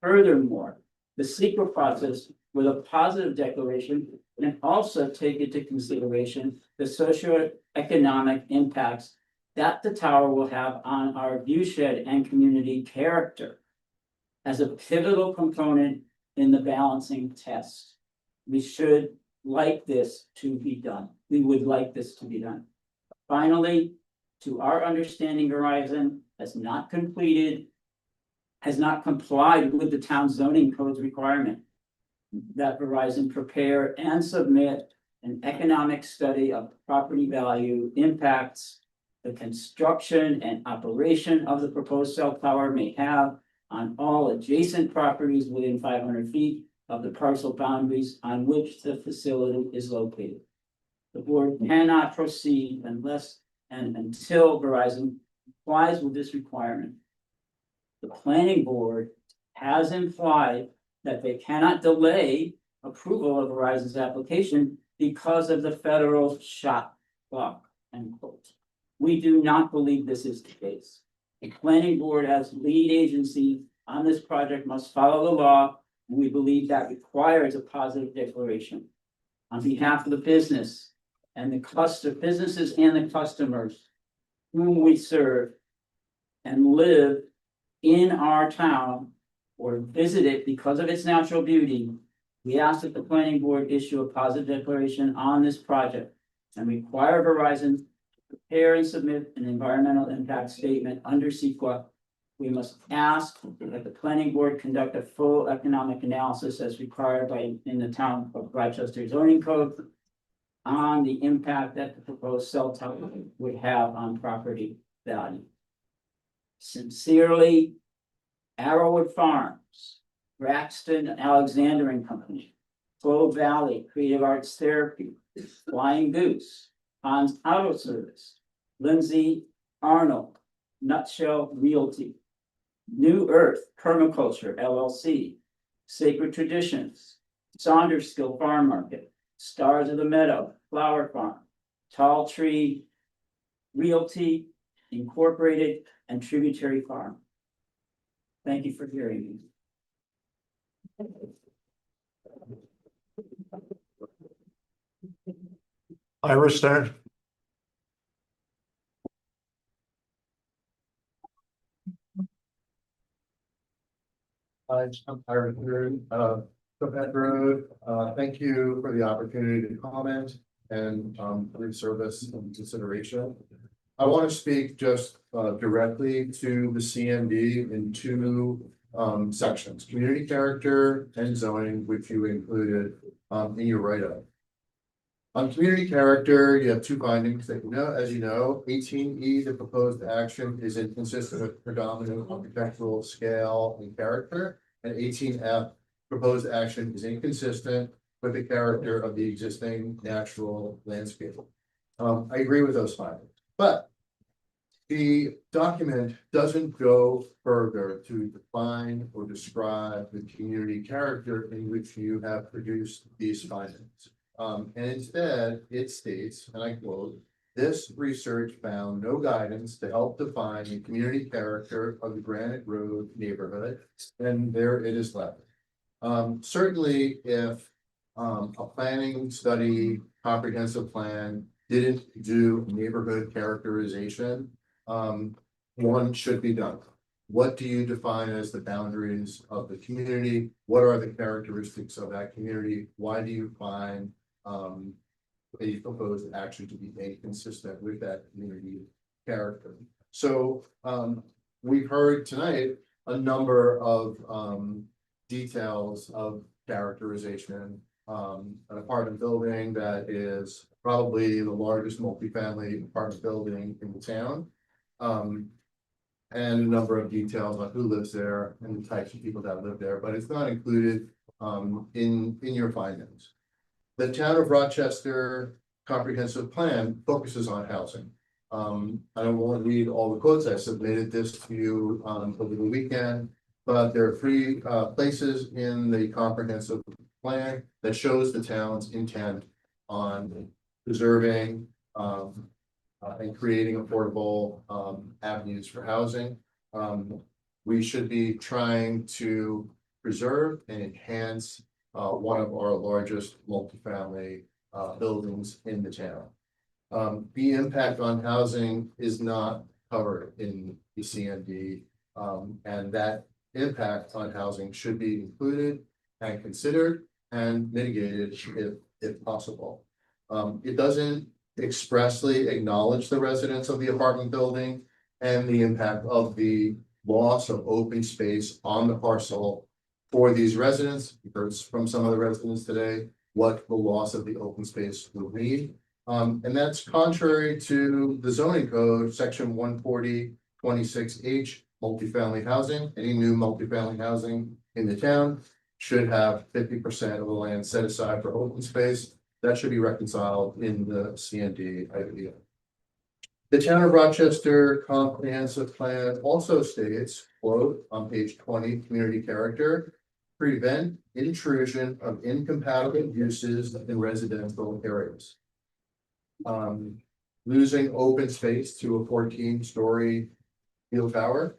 Furthermore, the secret process with a positive declaration can also take into consideration the socioeconomic impacts that the tower will have on our viewshed and community character as a pivotal component in the balancing test. We should like this to be done. We would like this to be done. Finally, to our understanding, Verizon has not complied with the town zoning code's requirement that Verizon prepare and submit an economic study of property value impacts the construction and operation of the proposed cell tower may have on all adjacent properties within 500 feet of the parcel boundaries on which the facility is located. The board cannot proceed unless and until Verizon complies with this requirement. The planning board has implied that they cannot delay approval of Verizon's application because of the federal shot clock, end quote. We do not believe this is the case. The planning board as lead agency on this project must follow the law, and we believe that requires a positive declaration. On behalf of the businesses and the customers whom we serve and live in our town or visit it because of its natural beauty, we ask that the planning board issue a positive declaration on this project and require Verizon to prepare and submit an environmental impact statement under CEQA. We must ask that the planning board conduct a full economic analysis as required in the town of Rochester zoning code on the impact that the proposed cell tower would have on property value. Sincerely, Arrowwood Farms, Braxton Alexander and Company, Flow Valley Creative Arts Therapy, Flying Goose, Hans Auto Service, Lindsay Arnold, Nutshell Realty, New Earth Permaculture LLC, Sacred Traditions, Saunders Skill Farm Market, Stars of the Meadow Flower Farm, Tall Tree Realty Incorporated, and Tributary Farm. Thank you for hearing me. Ira Stern. Hi, I'm Ira Stern, Quebec Road. Thank you for the opportunity to comment and for service and consideration. I want to speak just directly to the CMD in two sections, community character and zoning, which you included in your write-up. On community character, you have two findings that as you know, 18E, the proposed action is inconsistent with predominant architectural scale and character, and 18F, proposed action is inconsistent with the character of the existing natural landscape. I agree with those findings, but the document doesn't go further to define or describe the community character in which you have produced these findings. And instead, it states, and I quote, "This research found no guidance to help define the community character of the Granite Road neighborhood," and there it is left. Certainly, if a planning study, comprehensive plan didn't do neighborhood characterization, one should be done. What do you define as the boundaries of the community? What are the characteristics of that community? Why do you find a proposed action to be inconsistent with that community character? So we've heard tonight a number of details of characterization, an apartment building that is probably the largest multifamily apartment building in the town. And a number of details on who lives there and the types of people that live there, but it's not included in your findings. The town of Rochester comprehensive plan focuses on housing. I don't want to read all the quotes. I submitted this to you over the weekend, but there are 3 places in the comprehensive plan that shows the town's intent on preserving and creating affordable avenues for housing. We should be trying to preserve and enhance one of our largest multifamily buildings in the town. The impact on housing is not covered in the CND, and that impact on housing should be included and considered and mitigated if possible. It doesn't expressly acknowledge the residents of the apartment building and the impact of the loss of open space on the parcel for these residents. You heard from some of the residents today what the loss of the open space would mean. And that's contrary to the zoning code, section 140.26H, multifamily housing. Any new multifamily housing in the town should have 50% of the land set aside for open space. That should be reconciled in the CND idea. The town of Rochester comprehensive plan also states, quote, on page 20, community character, prevent intrusion of incompatible uses in residential areas. Losing open space to a 14-story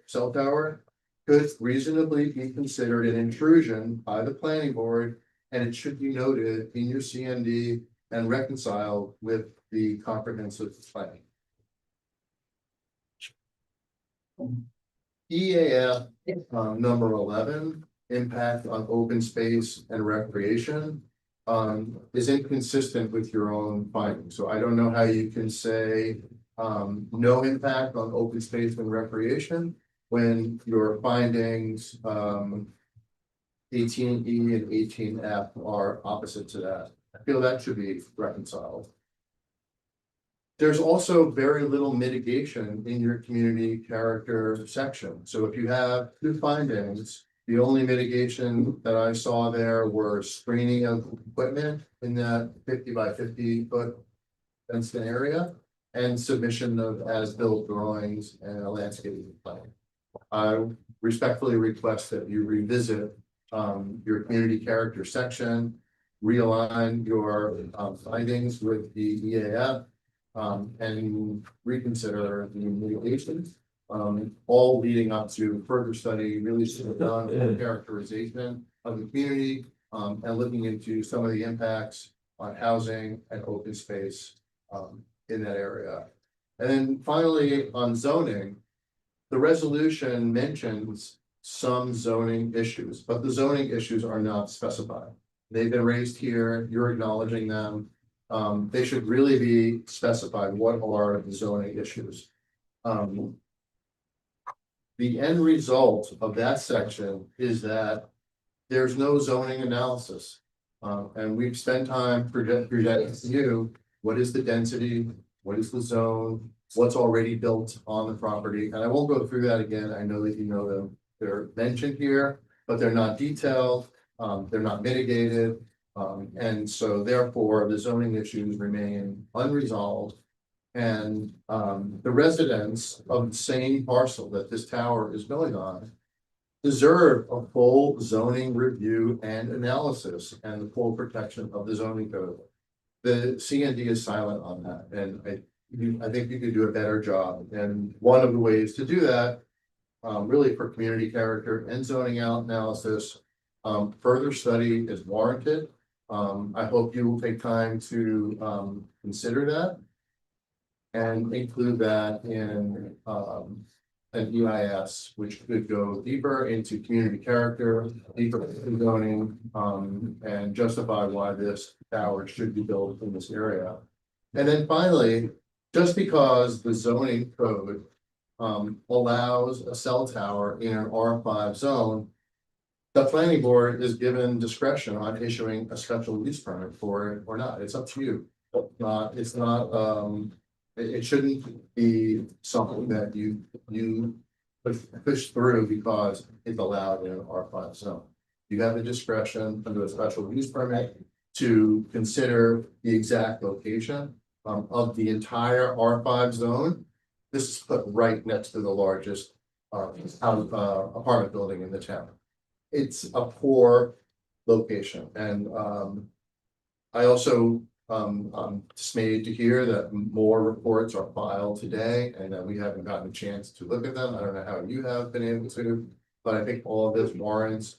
cell tower could reasonably be considered an intrusion by the planning board, and it should be noted in your CND and reconciled with the comprehensive plan. EAF number 11, impact on open space and recreation, is inconsistent with your own findings. So I don't know how you can say no impact on open space and recreation when your findings 18E and 18F are opposite to that. I feel that should be reconciled. There's also very little mitigation in your community character section. So if you have 2 findings, the only mitigation that I saw there were screening of equipment in that 50 by 50 foot fenced in area and submission of as-built drawings and a landscaping plan. I respectfully request that you revisit your community character section, realign your findings with the EAF, and reconsider the mitigations. All leading up to further study, really done for characterization of the community, and looking into some of the impacts on housing and open space in that area. And then finally, on zoning, the resolution mentions some zoning issues, but the zoning issues are not specified. They've been raised here, you're acknowledging them. They should really be specified. What are the zoning issues? The end result of that section is that there's no zoning analysis. And we've spent time presenting to you, what is the density, what is the zone, what's already built on the property. And I won't go through that again. I know that you know them. They're mentioned here, but they're not detailed, they're not mitigated. And so therefore the zoning issues remain unresolved. And the residents of the same parcel that this tower is building on deserve a full zoning review and analysis and the full protection of the zoning code. The CND is silent on that, and I think you could do a better job. And one of the ways to do that, really for community character and zoning analysis, further study is warranted. I hope you will take time to consider that and include that in an EIS, which could go deeper into community character, deeper into zoning, and justify why this tower should be built in this area. And then finally, just because the zoning code allows a cell tower in an R5 zone, the planning board is given discretion on issuing a special use permit for it or not. It's up to you. It's not, it shouldn't be something that you push through because it's allowed in an R5 zone. You have the discretion under a special use permit to consider the exact location of the entire R5 zone. This is put right next to the largest apartment building in the town. It's a poor location, and I also I'm dismayed to hear that more reports are filed today and that we haven't gotten a chance to look at them. I don't know how you have been able to, but I think all of this warrants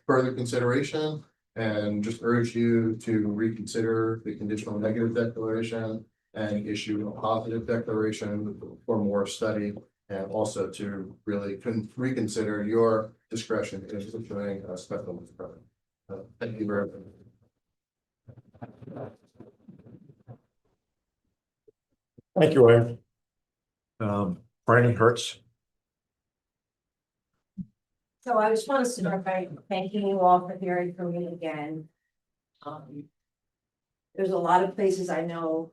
further consideration, and just urge you to reconsider the conditional negative declaration and issue a positive declaration for more study, and also to really reconsider your discretion in issuing a special use permit. Thank you very much. Thank you, Aaron. Franny Hertz. So I just want to start by thanking you all for hearing from me again. There's a lot of places I know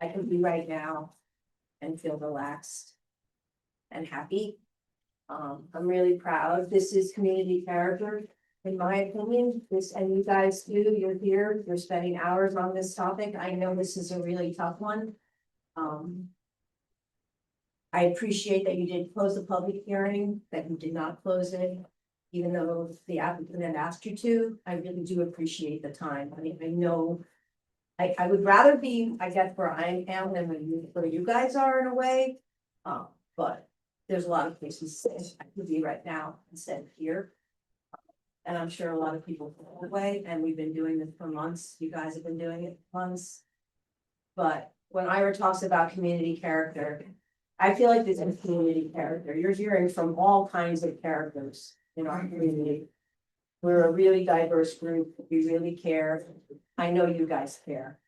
I can be right now and feel relaxed and happy. I'm really proud. This is community character, in my opinion. This, and you guys too, you're here, you're spending hours on this topic. I know this is a really tough one. I appreciate that you did close the public hearing, that you did not close it, even though the applicant had asked you to. I really do appreciate the time. I mean, I know I would rather be, I guess, where I am than where you guys are in a way. But there's a lot of places I could be right now instead of here. And I'm sure a lot of people feel that way, and we've been doing this for months. You guys have been doing it for months. But when Ira talks about community character, I feel like this is community character. You're hearing from all kinds of characters in our community. We're a really diverse group. We really care. I know you guys care.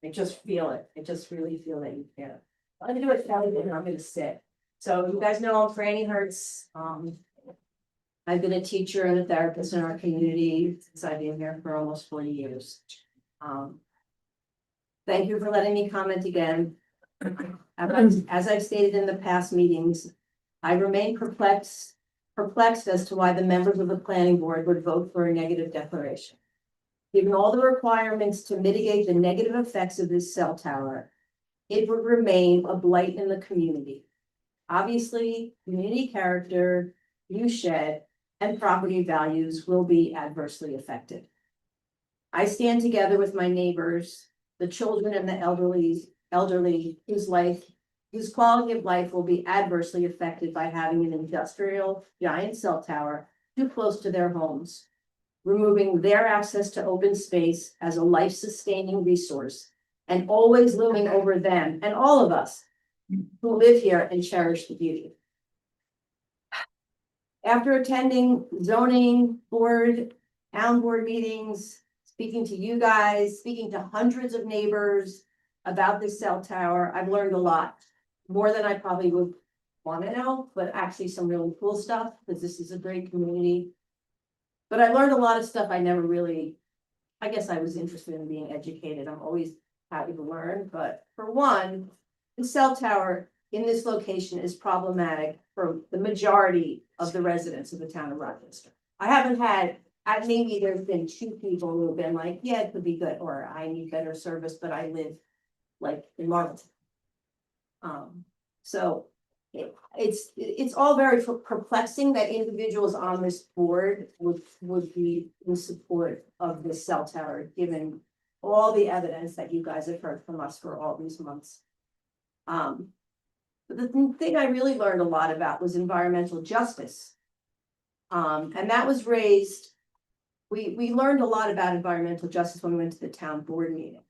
I just feel it. I just really feel that you care. I'm gonna do it, Kelly, and I'm gonna sit. So you guys know I'm Franny Hertz. I've been a teacher and a therapist in our community since I've been here for almost 40 years. Thank you for letting me comment again. As I've stated in the past meetings, I remain perplexed as to why the members of the planning board would vote for a negative declaration. Given all the requirements to mitigate the negative effects of this cell tower, it would remain a blight in the community. Obviously, community character, viewshed, and property values will be adversely affected. I stand together with my neighbors, the children and the elderly whose quality of life will be adversely affected by having an industrial giant cell tower too close to their homes, removing their access to open space as a life-sustaining resource, and always looming over them and all of us who live here and cherish the beauty. After attending zoning board, town board meetings, speaking to you guys, speaking to hundreds of neighbors about this cell tower, I've learned a lot. More than I probably would want to know, but actually some really cool stuff, because this is a great community. But I learned a lot of stuff I never really, I guess I was interested in being educated. I'm always happy to learn, but for one, the cell tower in this location is problematic for the majority of the residents of the town of Rochester. I haven't had, maybe there's been 2 people who have been like, yeah, it could be good, or I need better service, but I live like in Marlton. So it's all very perplexing that individuals on this board would be in support of this cell tower, given all the evidence that you guys have heard from us for all these months. But the thing I really learned a lot about was environmental justice. And that was raised, we learned a lot about environmental justice when we went to the town board meeting.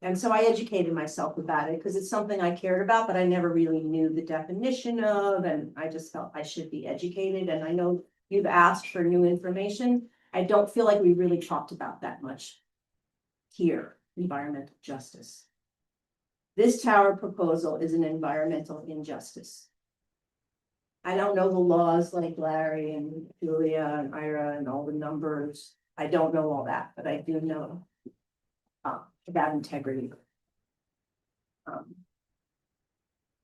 And so I educated myself about it because it's something I cared about, but I never really knew the definition of, and I just felt I should be educated. And I know you've asked for new information. I don't feel like we really talked about that much here, environmental justice. This tower proposal is an environmental injustice. I don't know the laws like Larry and Julia and Ira and all the numbers. I don't know all that, but I do know about integrity.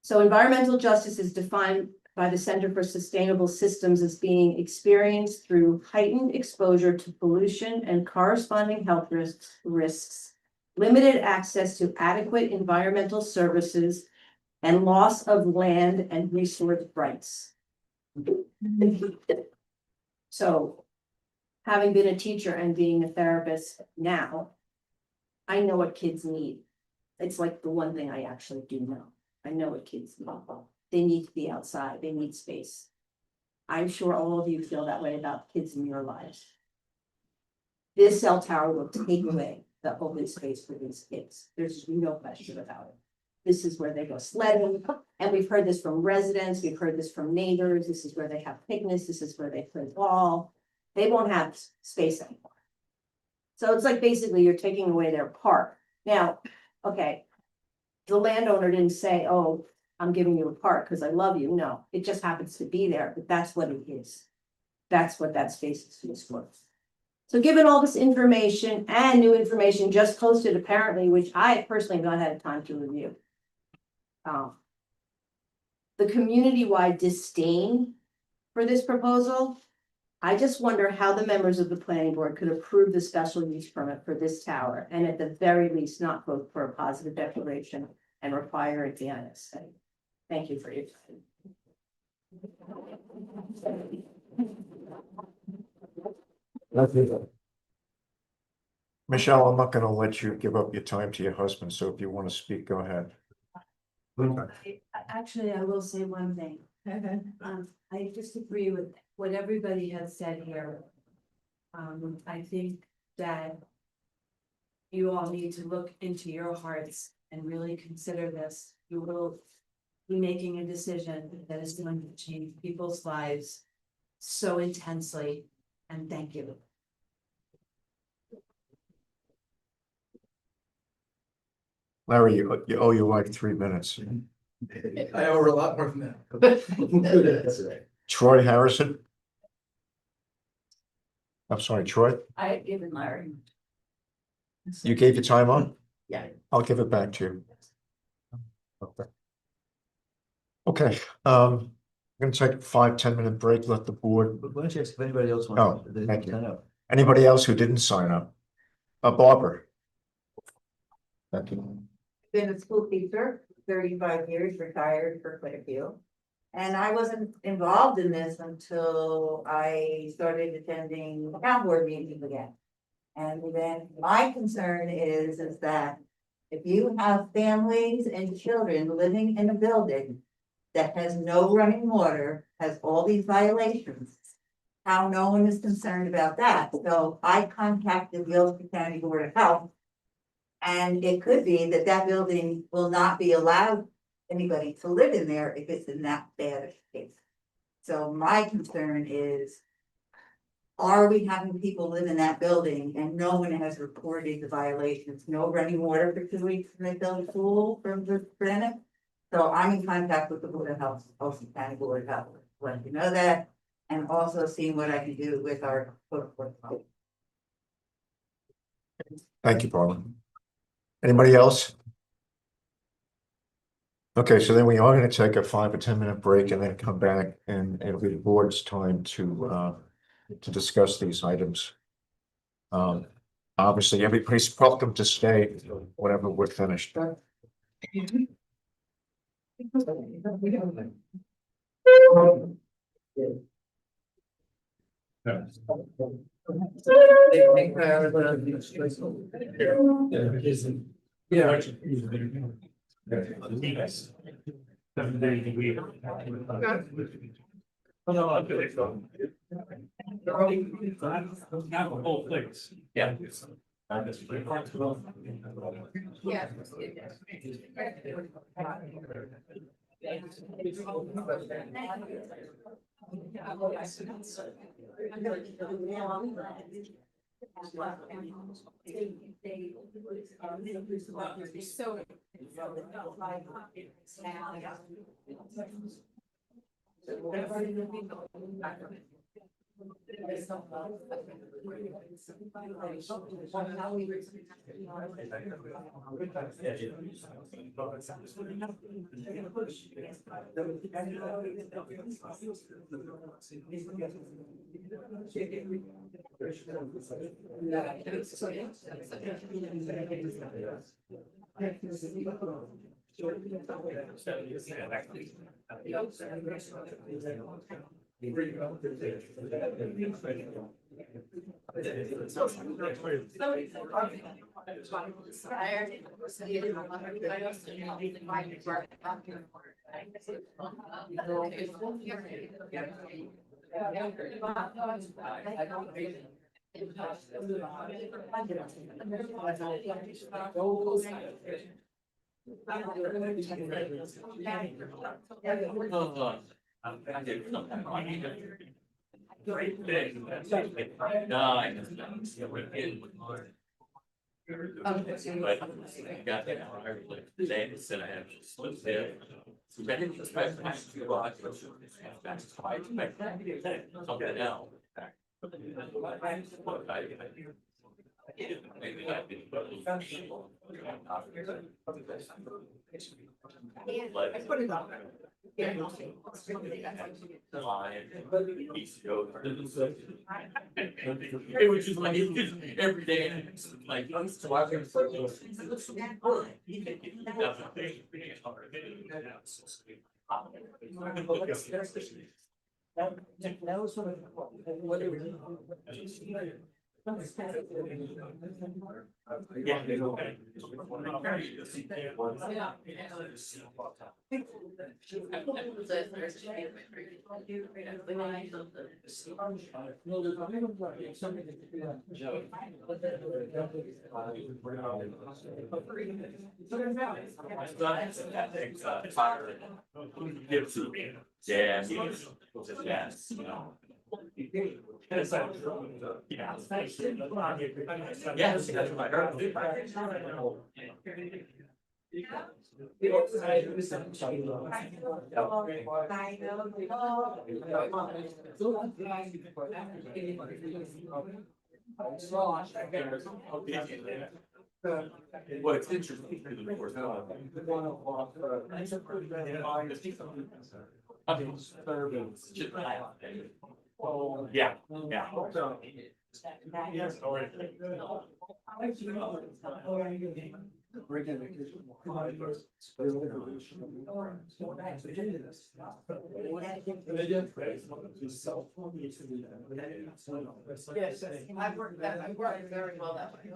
So environmental justice is defined by the Center for Sustainable Systems as being experienced through heightened exposure to pollution and corresponding health risks, limited access to adequate environmental services, and loss of land and resource rights. So, having been a teacher and being a therapist now, I know what kids need. It's like the one thing I actually do know. I know what kids need. They need to be outside, they need space. I'm sure all of you feel that way about kids in your lives. This cell tower will take away the open space for these kids. There's no question about it. This is where they go sledding, and we've heard this from residents, we've heard this from neighbors, this is where they have picnics, this is where they play ball. They won't have space anymore. So it's like basically you're taking away their park. Now, okay, the landowner didn't say, oh, I'm giving you a park because I love you. No, it just happens to be there, but that's what it is. That's what that space is used for. So given all this information and new information just posted apparently, which I personally have not had time to review. The community-wide disdain for this proposal, I just wonder how the members of the planning board could approve the special use permit for this tower and at the very least not vote for a positive declaration and require a DNS study. Thank you for your time. Michelle, I'm not gonna let you give up your time to your husband, so if you want to speak, go ahead. Actually, I will say one thing. I disagree with what everybody has said here. I think that you all need to look into your hearts and really consider this. You will be making a decision that is going to change people's lives so intensely, and thank you. Larry, you owe your wife 3 minutes. I owe her a lot more than that. Troy Harrison? I'm sorry, Troy, I given Larry. you gave your time on? Yeah. I'll give it back to you. Okay, I'm gonna take a 5-10 minute break, let the board. Why don't you ask if anybody else Oh, wants to thank you. sign up? Anybody else who didn't sign up? Barbara. Thank you. Been a school teacher, 35 years, retired for quite a few. And I wasn't involved in this until I started attending town board meetings again. And then my concern is that if you have families and children living in a building that has no running water, has all these violations, how no one is concerned about that. So I contacted the Ulster County Board of Health. And it could be that that building will not be allowed anybody to live in there if it's in that bad a case. So my concern is, are we having people live in that building and no one has reported the violations? No running water for 2 weeks when they build a pool from the granite. So I'm in contact with the Board of Health, Ulster County Board of Health, let you know that, and also seeing what I can do with our code enforcement. Thank you, Paula. Anybody else? Okay, so then we are gonna take a 5 or 10 minute break and then come back and it'll be the board's time to discuss these items. Obviously, everybody's welcome to stay whenever we're finished. Yeah. 7 days a week. Not the whole place. Yeah. So Great thing. No, I just. But I got that today, instead I have just slipped there. So I didn't expect to have to go out. That's why I expect something else. Maybe I've been. It was just like, it just every day, like, That was sort of what it was. Yeah, yes, you know. Yes, that's what I heard. Well, it's interesting. Yeah, yeah. Yes, I've worked very well that way.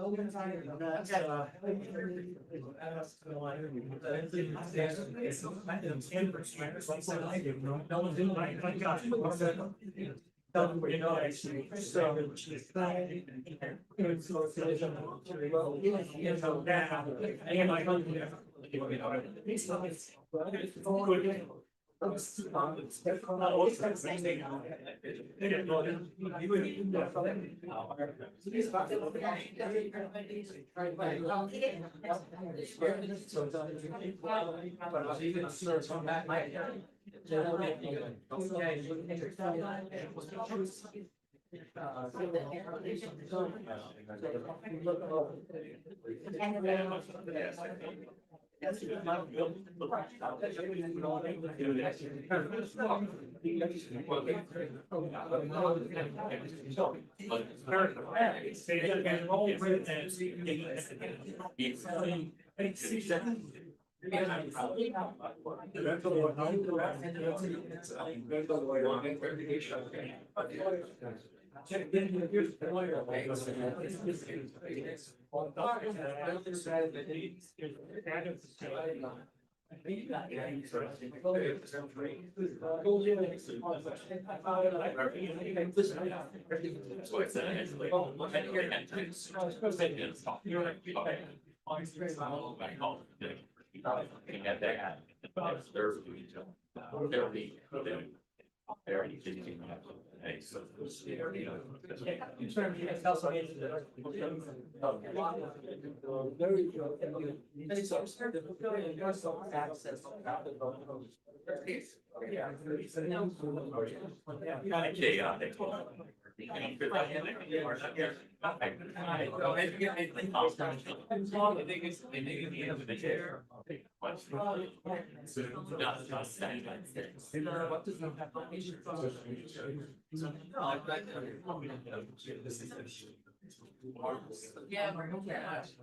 Yeah.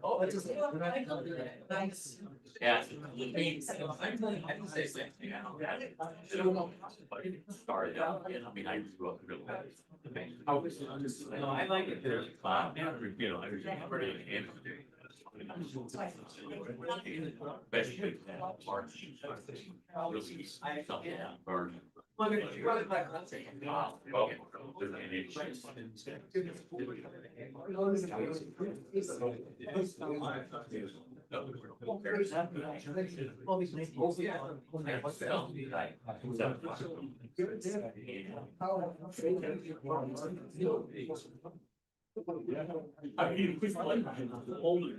Oh, it's just. Nice. Yeah. Started out, I mean, I grew up real bad. No, I like it there. You know, I was pretty. Especially that part. Really, or. Look at you, right back. I mean, if like older,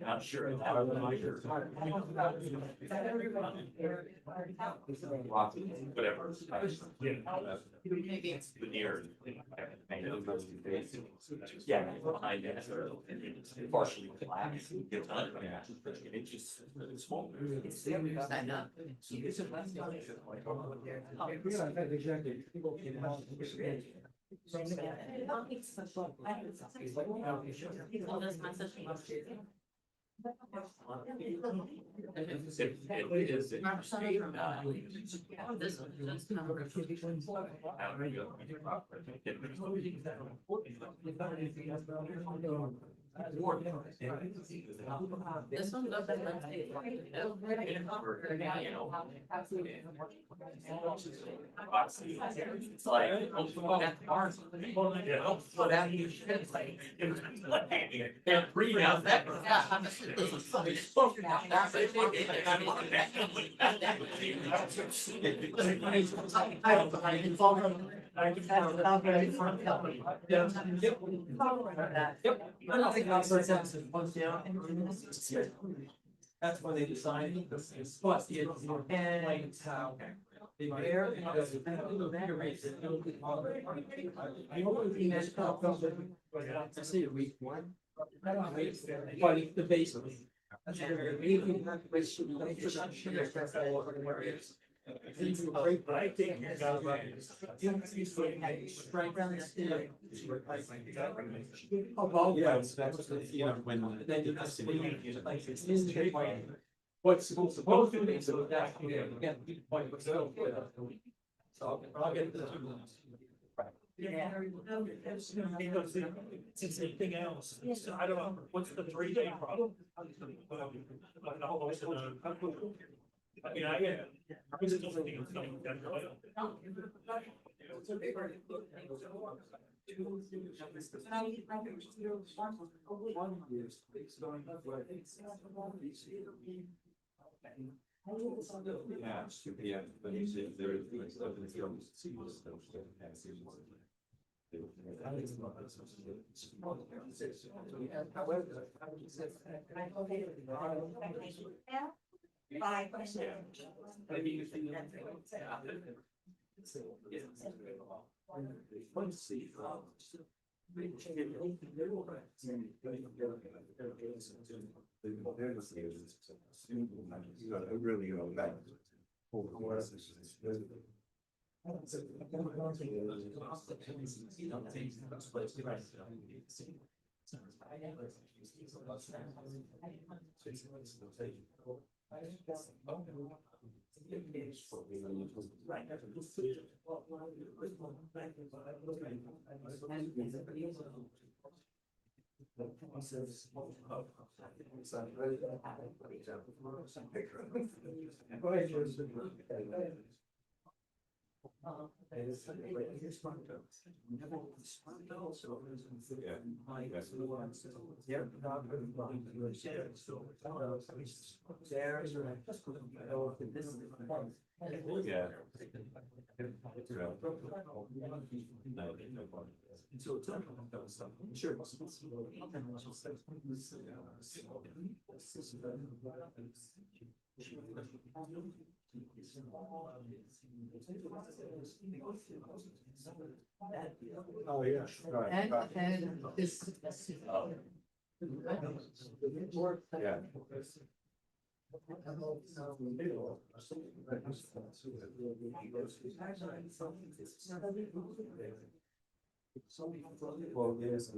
I'm sure. Whatever. Veneer. Yeah, behind it, partially collapsed. It's just small. Sign up. This one doesn't. It's like, can't breathe out that. That's why they decided this plus the and how. I see a week one. But the base. I think you got right. Yes, that's, you know, when. What's supposed to be, so that, again, point was so. So I'll get this. Yeah. Because it's anything else, so I don't know, what's the 3-day problem? I mean, I get. I still think it's going to get right. Yeah, but you see, there is. Really go back. Sure. Oh, yeah. And this. Yeah. Well, yes.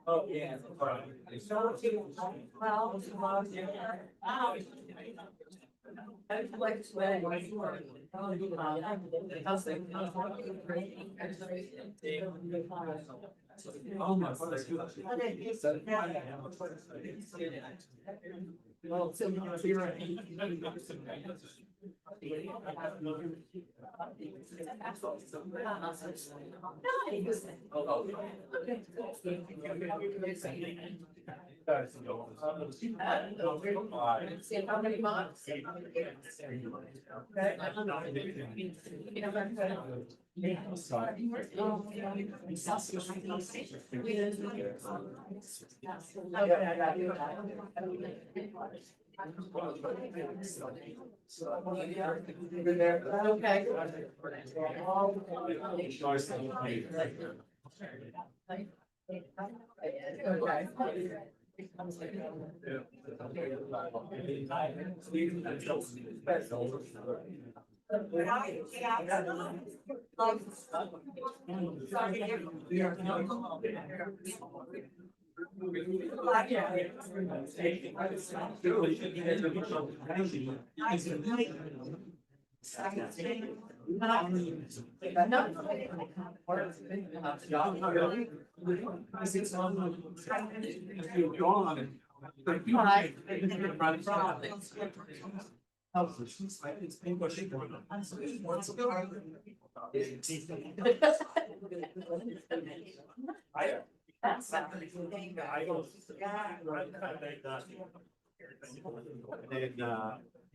Oh, yeah. How many months?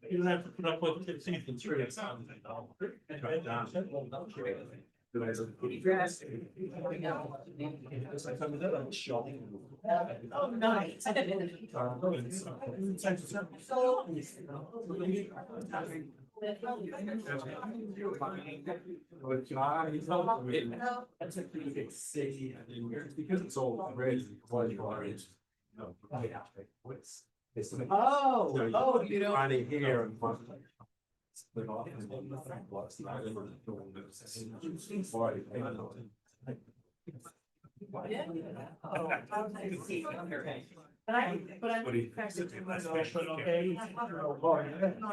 You don't have to put up with 15 and 3. Oh, nice. Because it's all red. Oh, you know. Finding here and. But I'm. Okay.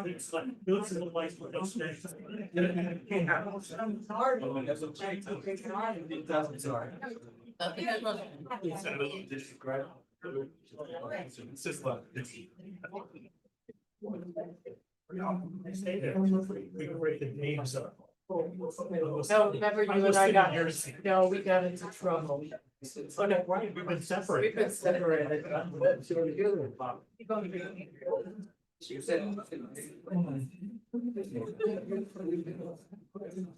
It's like, it's like, it's just like. Stay there. We can break the names up. No, remember you and I got, no, we got into trouble. Oh, no, right, we've been separated. We've been separated. She said.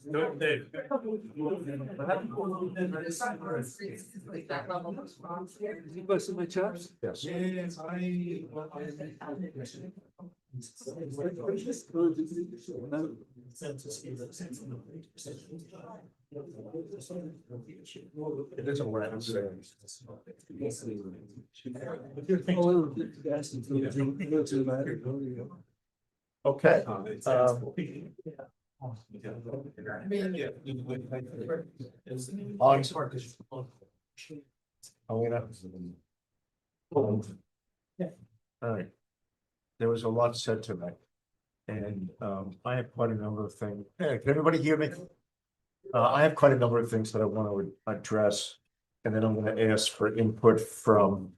No, Dave. You go see my chops? Yes. Yes, It isn't what I'm saying. Okay. All right. There was a lot said tonight. And I have quite a number of things. Hey, can everybody hear me? I have quite a number of things that I want to address. And then I'm going to ask for input from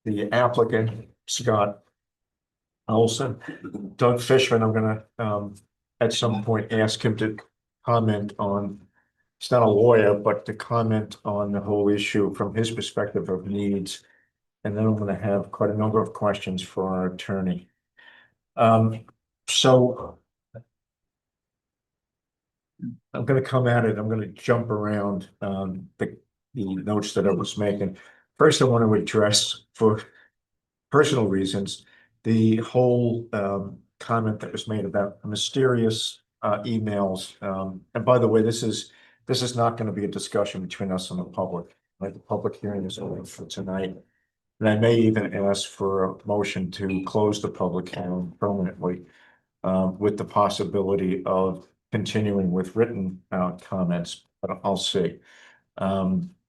the applicant, Scott Olson. Doug Fishman, I'm gonna at some point ask him to comment on, he's not a lawyer, but to comment on the whole issue from his perspective of needs. And then I'm gonna have quite a number of questions for our attorney. So I'm gonna come at it, I'm gonna jump around the notes that I was making. First, I want to address, for personal reasons, the whole comment that was made about mysterious emails. And by the way, this is not going to be a discussion between us and the public. Like, the public hearing is only for tonight. And I may even ask for a motion to close the public hearing permanently, with the possibility of continuing with written comments, but I'll see.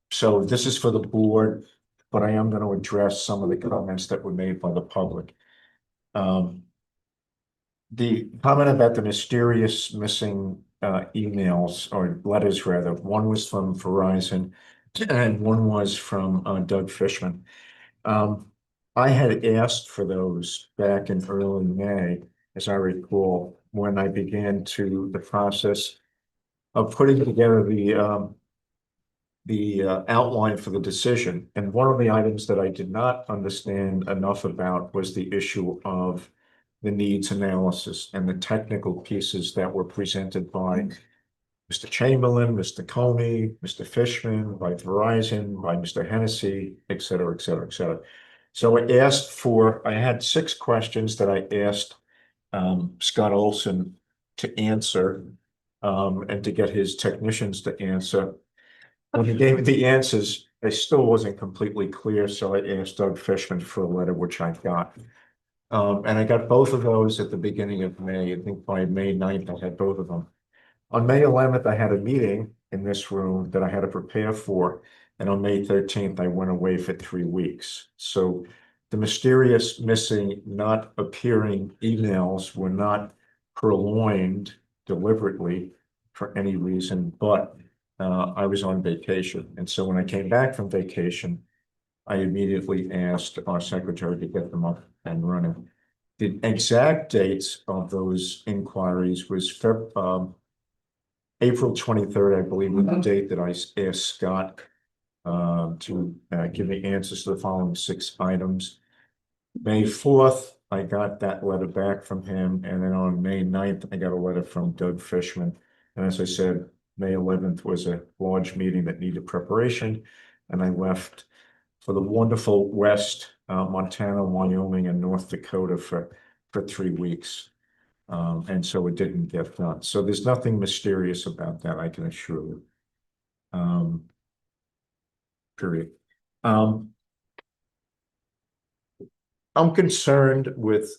So this is for the board, but I am going to address some of the comments that were made by the public. The comment about the mysterious missing emails, or letters rather, one was from Verizon and one was from Doug Fishman. I had asked for those back in early May, as I recall, when I began the process of putting together the outline for the decision. And one of the items that I did not understand enough about was the issue of the needs analysis and the technical pieces that were presented by Mr. Chamberlain, Mr. Coney, Mr. Fishman, by Verizon, by Mr. Hennessy, et cetera, et cetera, et cetera. So I had 6 questions that I asked Scott Olson to answer, and to get his technicians to answer. When he gave me the answers, I still wasn't completely clear, so I asked Doug Fishman for a letter, which I got. And I got both of those at the beginning of May. I think by May 9th, I had both of them. On May 11th, I had a meeting in this room that I had to prepare for. And on May 13th, I went away for 3 weeks. So the mysterious missing, not appearing emails were not purloined deliberately for any reason, but I was on vacation. And so when I came back from vacation, I immediately asked our secretary to get them up and running. The exact dates of those inquiries was April 23rd, I believe, was the date that I asked Scott to give me answers to the following 6 items. May 4th, I got that letter back from him. And then on May 9th, I got a letter from Doug Fishman. And as I said, May 11th was a large meeting that needed preparation. And I left for the wonderful West, Montana, Wyoming, and North Dakota for 3 weeks. And so it didn't get done. So there's nothing mysterious about that, I can assure you. Period. I am concerned with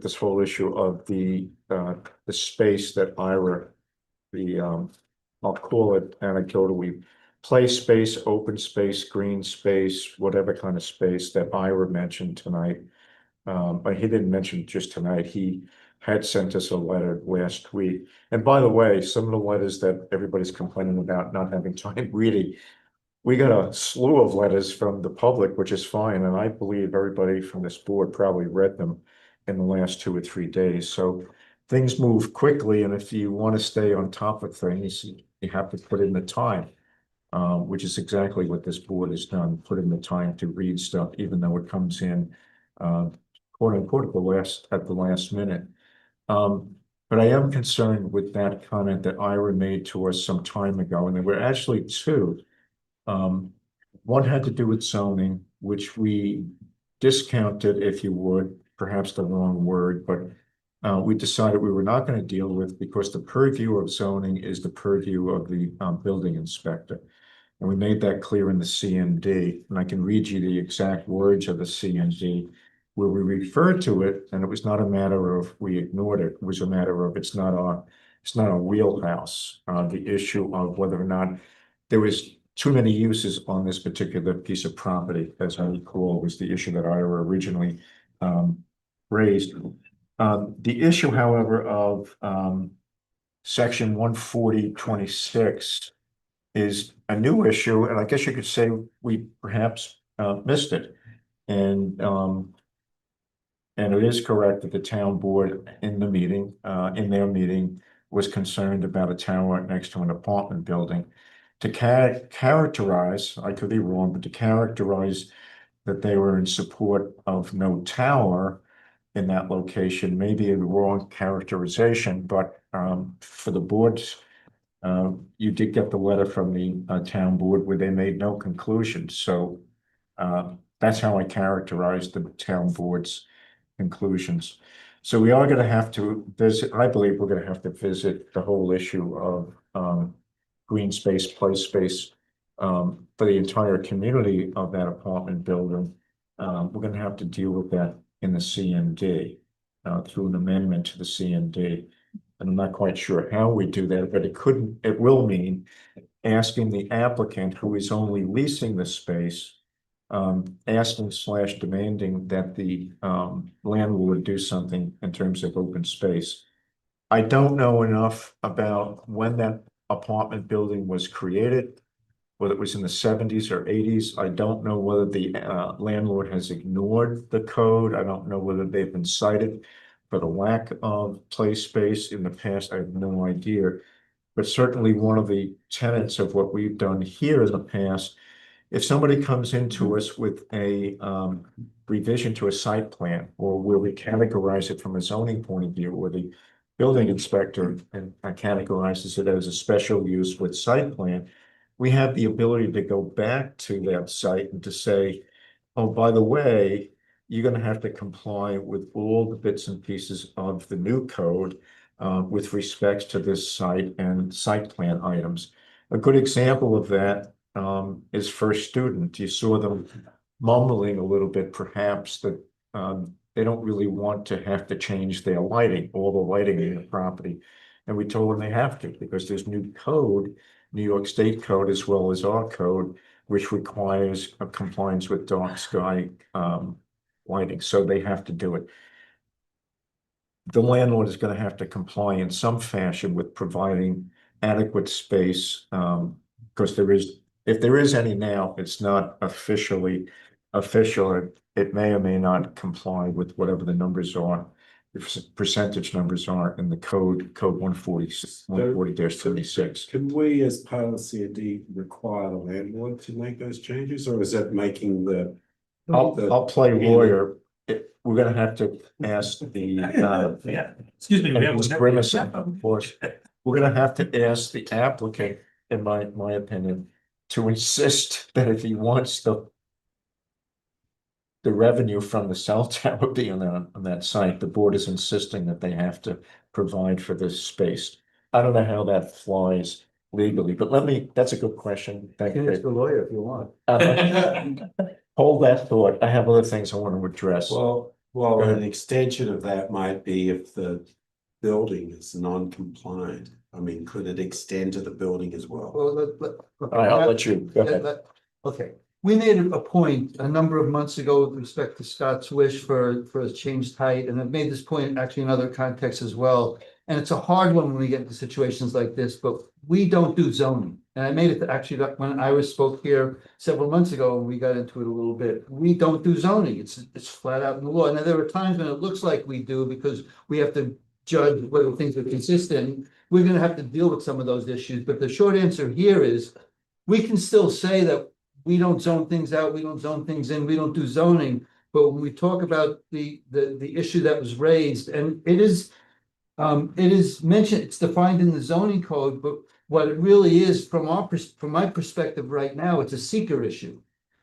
this whole issue of the space that Ira, I'll call it anecdotally, play space, open space, green space, whatever kind of space that Ira mentioned tonight. But he didn't mention just tonight. He had sent us a letter last week. And by the way, some of the letters that everybody's complaining about not having time reading, we got a slew of letters from the public, which is fine. And I believe everybody from this board probably read them in the last 2 or 3 days. So things move quickly. And if you want to stay on top of things, you have to put in the time, which is exactly what this board has done, put in the time to read stuff, even though it comes in quote unquote at the last minute. But I am concerned with that comment that Ira made to us some time ago, and there were actually 2. One had to do with zoning, which we discounted, if you would, perhaps the wrong word, but we decided we were not going to deal with because the purview of zoning is the purview of the building inspector. And we made that clear in the CND, and I can read you the exact words of the CND where we referred to it, and it was not a matter of we ignored it. It was a matter of it's not our wheelhouse. The issue of whether or not there was too many uses on this particular piece of property, as I recall, was the issue that I originally raised. The issue, however, of section 140.26 is a new issue, and I guess you could say we perhaps missed it. And it is correct that the town board in the meeting, in their meeting, was concerned about a tower next to an apartment building. To characterize, I could be wrong, but to characterize that they were in support of no tower in that location may be a wrong characterization, but for the boards, you did get the letter from the town board where they made no conclusions. So that's how I characterized the town board's conclusions. So we are going to have to visit, I believe we're going to have to visit the whole issue of green space, play space for the entire community of that apartment building. We're going to have to deal with that in the CND through an amendment to the CND. And I'm not quite sure how we do that, but it will mean asking the applicant who is only leasing the space, asking/demanding that the landlord do something in terms of open space. I don't know enough about when that apartment building was created, whether it was in the 70s or 80s. I don't know whether the landlord has ignored the code. I don't know whether they've been cited for the lack of play space in the past. I have no idea. But certainly one of the tenets of what we've done here in the past, if somebody comes into us with a revision to a site plan, or where we categorize it from a zoning point of view, where the building inspector categorizes it as a special use with site plan, we have the ability to go back to that site and to say, oh, by the way, you're going to have to comply with all the bits and pieces of the new code with respects to this site and site plan items. A good example of that is First Student. You saw them mumbling a little bit, perhaps, that they don't really want to have to change their lighting, all the lighting in the property. And we told them they have to, because there's new code, New York State code, as well as our code, which requires a compliance with dark sky lighting. So they have to do it. The landlord is going to have to comply in some fashion with providing adequate space, because if there is any now, it's not official. It may or may not comply with whatever the numbers are, the percentage numbers are in the code 140-76. Can we, as part of the CND, require the landlord to make those changes, or is that making the? I'll play lawyer. We're going to have to ask the Excuse me. of course. We're going to have to ask the applicant, in my opinion, to insist that if he wants the revenue from the cell tower being on that site, the board is insisting that they have to provide for this space. I don't know how that flies legally, but that's a good question. Thank you. Ask the lawyer if you want. Hold that thought. I have other things I want to address. Well, an extension of that might be if the building is non-compliant. I mean, could it extend to the building as well? Well, All right, I'll let you go ahead. Okay, we made a point a number of months ago with respect to Scott's wish for a changed height, and I've made this point actually in other contexts as well. And it's a hard one when we get into situations like this, but we don't do zoning. And I made it actually when Iris spoke here several months ago, and we got into it a little bit. We don't do zoning. It's flat out in the law. Now, there are times when it looks like we do, because we have to judge whether things are consistent. We're going to have to deal with some of those issues. But the short answer here is we can still say that we don't zone things out, we don't zone things in, we don't do zoning. But when we talk about the issue that was raised, and it is mentioned, it's defined in the zoning code, but what it really is from my perspective right now, it's a seeker issue.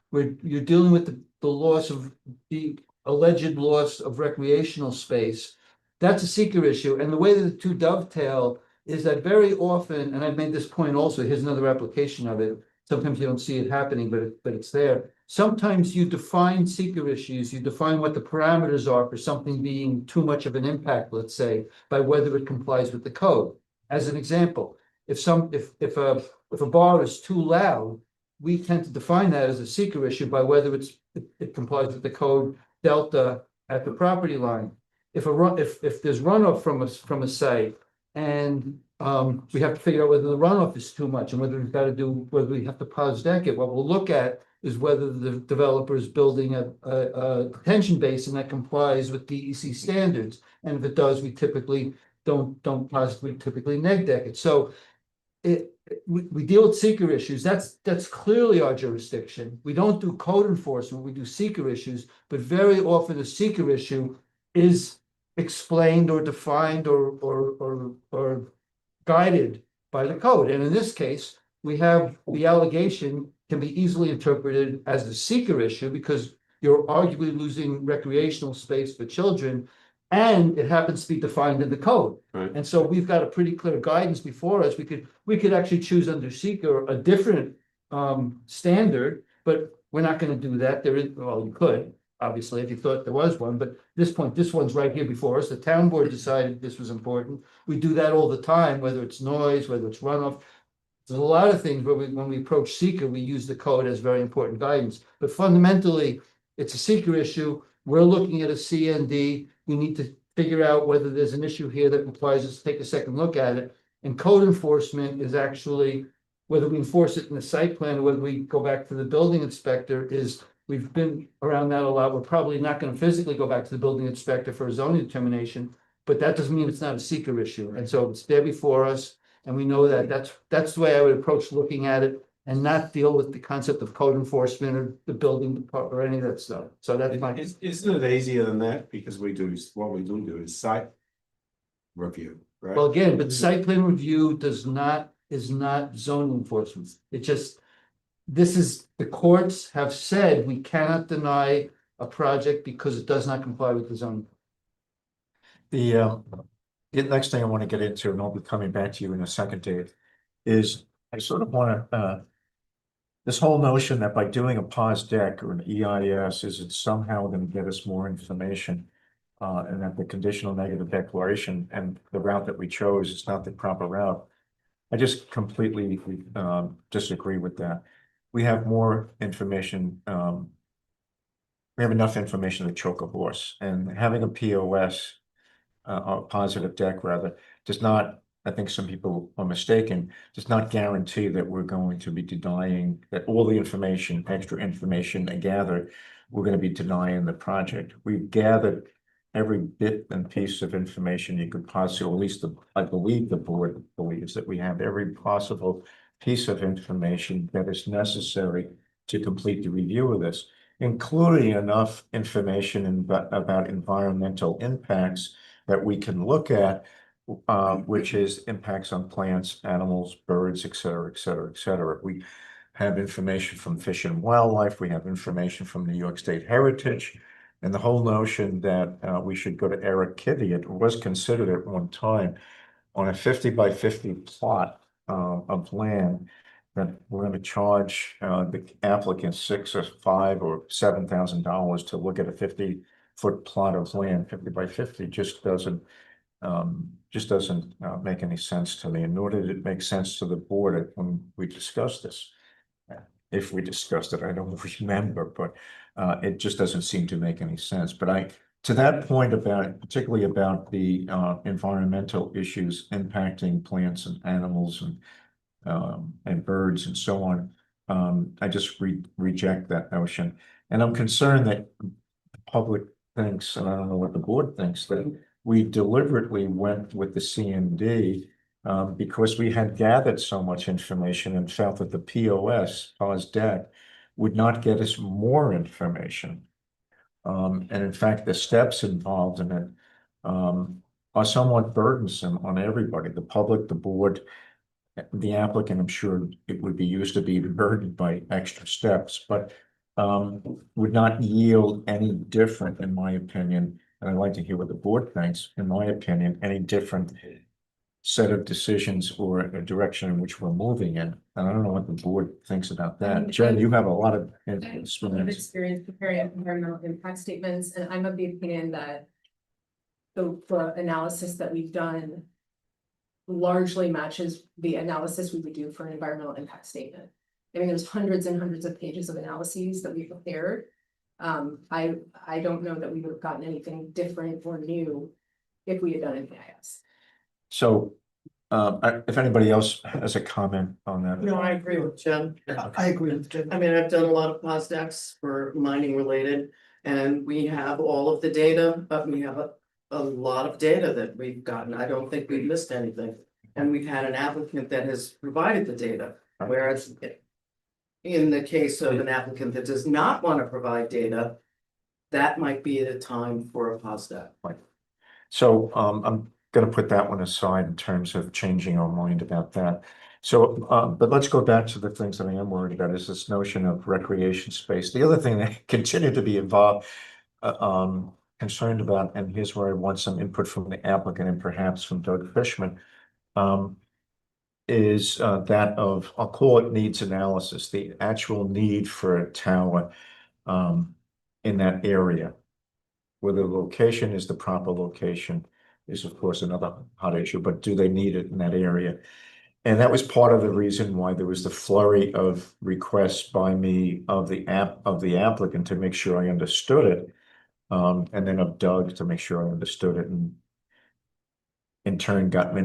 Where you're dealing with the loss of the alleged loss of recreational space. That's a seeker issue, and the way that the two dovetail is that very often, and I've made this point also, here's another application of it. Sometimes you don't see it happening, but it's there. Sometimes you define seeker issues, you define what the parameters are for something being too much of an impact, let's say, by whether it complies with the code. As an example, if a bar is too loud, we tend to define that as a seeker issue by whether it complies with the code delta at the property line. If there's runoff from a site and we have to figure out whether the runoff is too much and whether we have to pause deck it, what we'll look at is whether the developer is building a detention basin that complies with DEC standards. And if it does, we typically typically neg deck it. So we deal with seeker issues. That's clearly our jurisdiction. We don't do code enforcement, we do seeker issues, but very often a seeker issue is explained or defined or guided by the code. And in this case, we have the allegation can be easily interpreted as a seeker issue because you're arguably losing recreational space for children, and it happens to be defined in the code. Right. And so we've got a pretty clear guidance before us. We could actually choose under seeker a different standard, but we're not going to do that. You could, obviously, if you thought there was one, but at this point, this one's right here before us. The town board decided this was important. We do that all the time, whether it's noise, whether it's runoff. There's a lot of things where when we approach seeker, we use the code as very important guidance. But fundamentally, it's a seeker issue. We're looking at a CND. We need to figure out whether there's an issue here that requires us to take a second look at it. And code enforcement is actually, whether we enforce it in the site plan or whether we go back to the building inspector, we've been around that a lot. We're probably not going to physically go back to the building inspector for a zoning determination, but that doesn't mean it's not a seeker issue. And so it's there before us. And we know that that's the way I would approach looking at it and not deal with the concept of code enforcement or the building department or any of that stuff. So that's my. Isn't it easier than that? Because what we do is site review, right? Well, again, but site plan review is not zoning enforcement. The courts have said we cannot deny a project because it does not comply with the zoning. The next thing I want to get into, and I'll be coming back to you in a second, Dave, is I sort of want to, this whole notion that by doing a pause deck or an EIS, is it somehow going to get us more information? And that the conditional negative declaration and the route that we chose is not the proper route. I just completely disagree with that. We have more information. We have enough information to choke a horse, and having a POS, a positive deck rather, does not, I think some people are mistaken, does not guarantee that we're going to be denying that all the information, extra information gathered, we're going to be denying the project. We've gathered every bit and piece of information you could possibly, or at least I believe the board believes that we have every possible piece of information that is necessary to complete the review of this, including enough information about environmental impacts that we can look at, which is impacts on plants, animals, birds, et cetera, et cetera, et cetera. We have information from Fish and Wildlife. We have information from New York State Heritage. And the whole notion that we should go to Eric Kiviat was considered at one time on a 50 by 50 plot of land that we're going to charge the applicants $6,000 or $5,000 or $7,000 to look at a 50-foot plot of land. 50 by 50 just doesn't make any sense to me, and nor did it make sense to the board when we discussed this. If we discussed it, I don't remember, but it just doesn't seem to make any sense. But to that point particularly about the environmental issues impacting plants and animals and birds and so on, I just reject that notion. And I'm concerned that the public thinks, and I don't know what the board thinks, that we deliberately went with the CND because we had gathered so much information and felt that the pause deck, would not get us more information. And in fact, the steps involved in it are somewhat burdensome on everybody, the public, the board, the applicant. I'm sure it would be used to be burdened by extra steps, but would not yield any different, in my opinion, and I'd like to hear what the board thinks, in my opinion, any different set of decisions or a direction in which we're moving in. And I don't know what the board thinks about that. Jen, you have a lot of experience. Preparing environmental impact statements, and I'm of the opinion that the analysis that we've done largely matches the analysis we would do for an environmental impact statement. I mean, there's hundreds and hundreds of pages of analyses that we prepared. I don't know that we would have gotten anything different or new if we had done an EIS. So, if anybody else has a comment on that. No, I agree with Jen. I agree with Jen. I mean, I've done a lot of POSDEX for mining related, and we have all of the data, but we have a lot of data that we've gotten. I don't think we've missed anything. And we've had an applicant that has provided the data, whereas in the case of an applicant that does not want to provide data, that might be the time for a POSDEX. So, I'm gonna put that one aside in terms of changing our mind about that. So, but let's go back to the things that I am worried about is this notion of recreation space. The other thing that I continue to be involved, concerned about, and here's where I want some input from the applicant and perhaps from Doug Fishman, is that of, I'll call it needs analysis, the actual need for a tower in that area. Whether the location is the proper location is of course another hot issue, but do they need it in that area? And that was part of the reason why there was the flurry of requests by me of the applicant to make sure I understood it. And then of Doug to make sure I understood it, and in turn got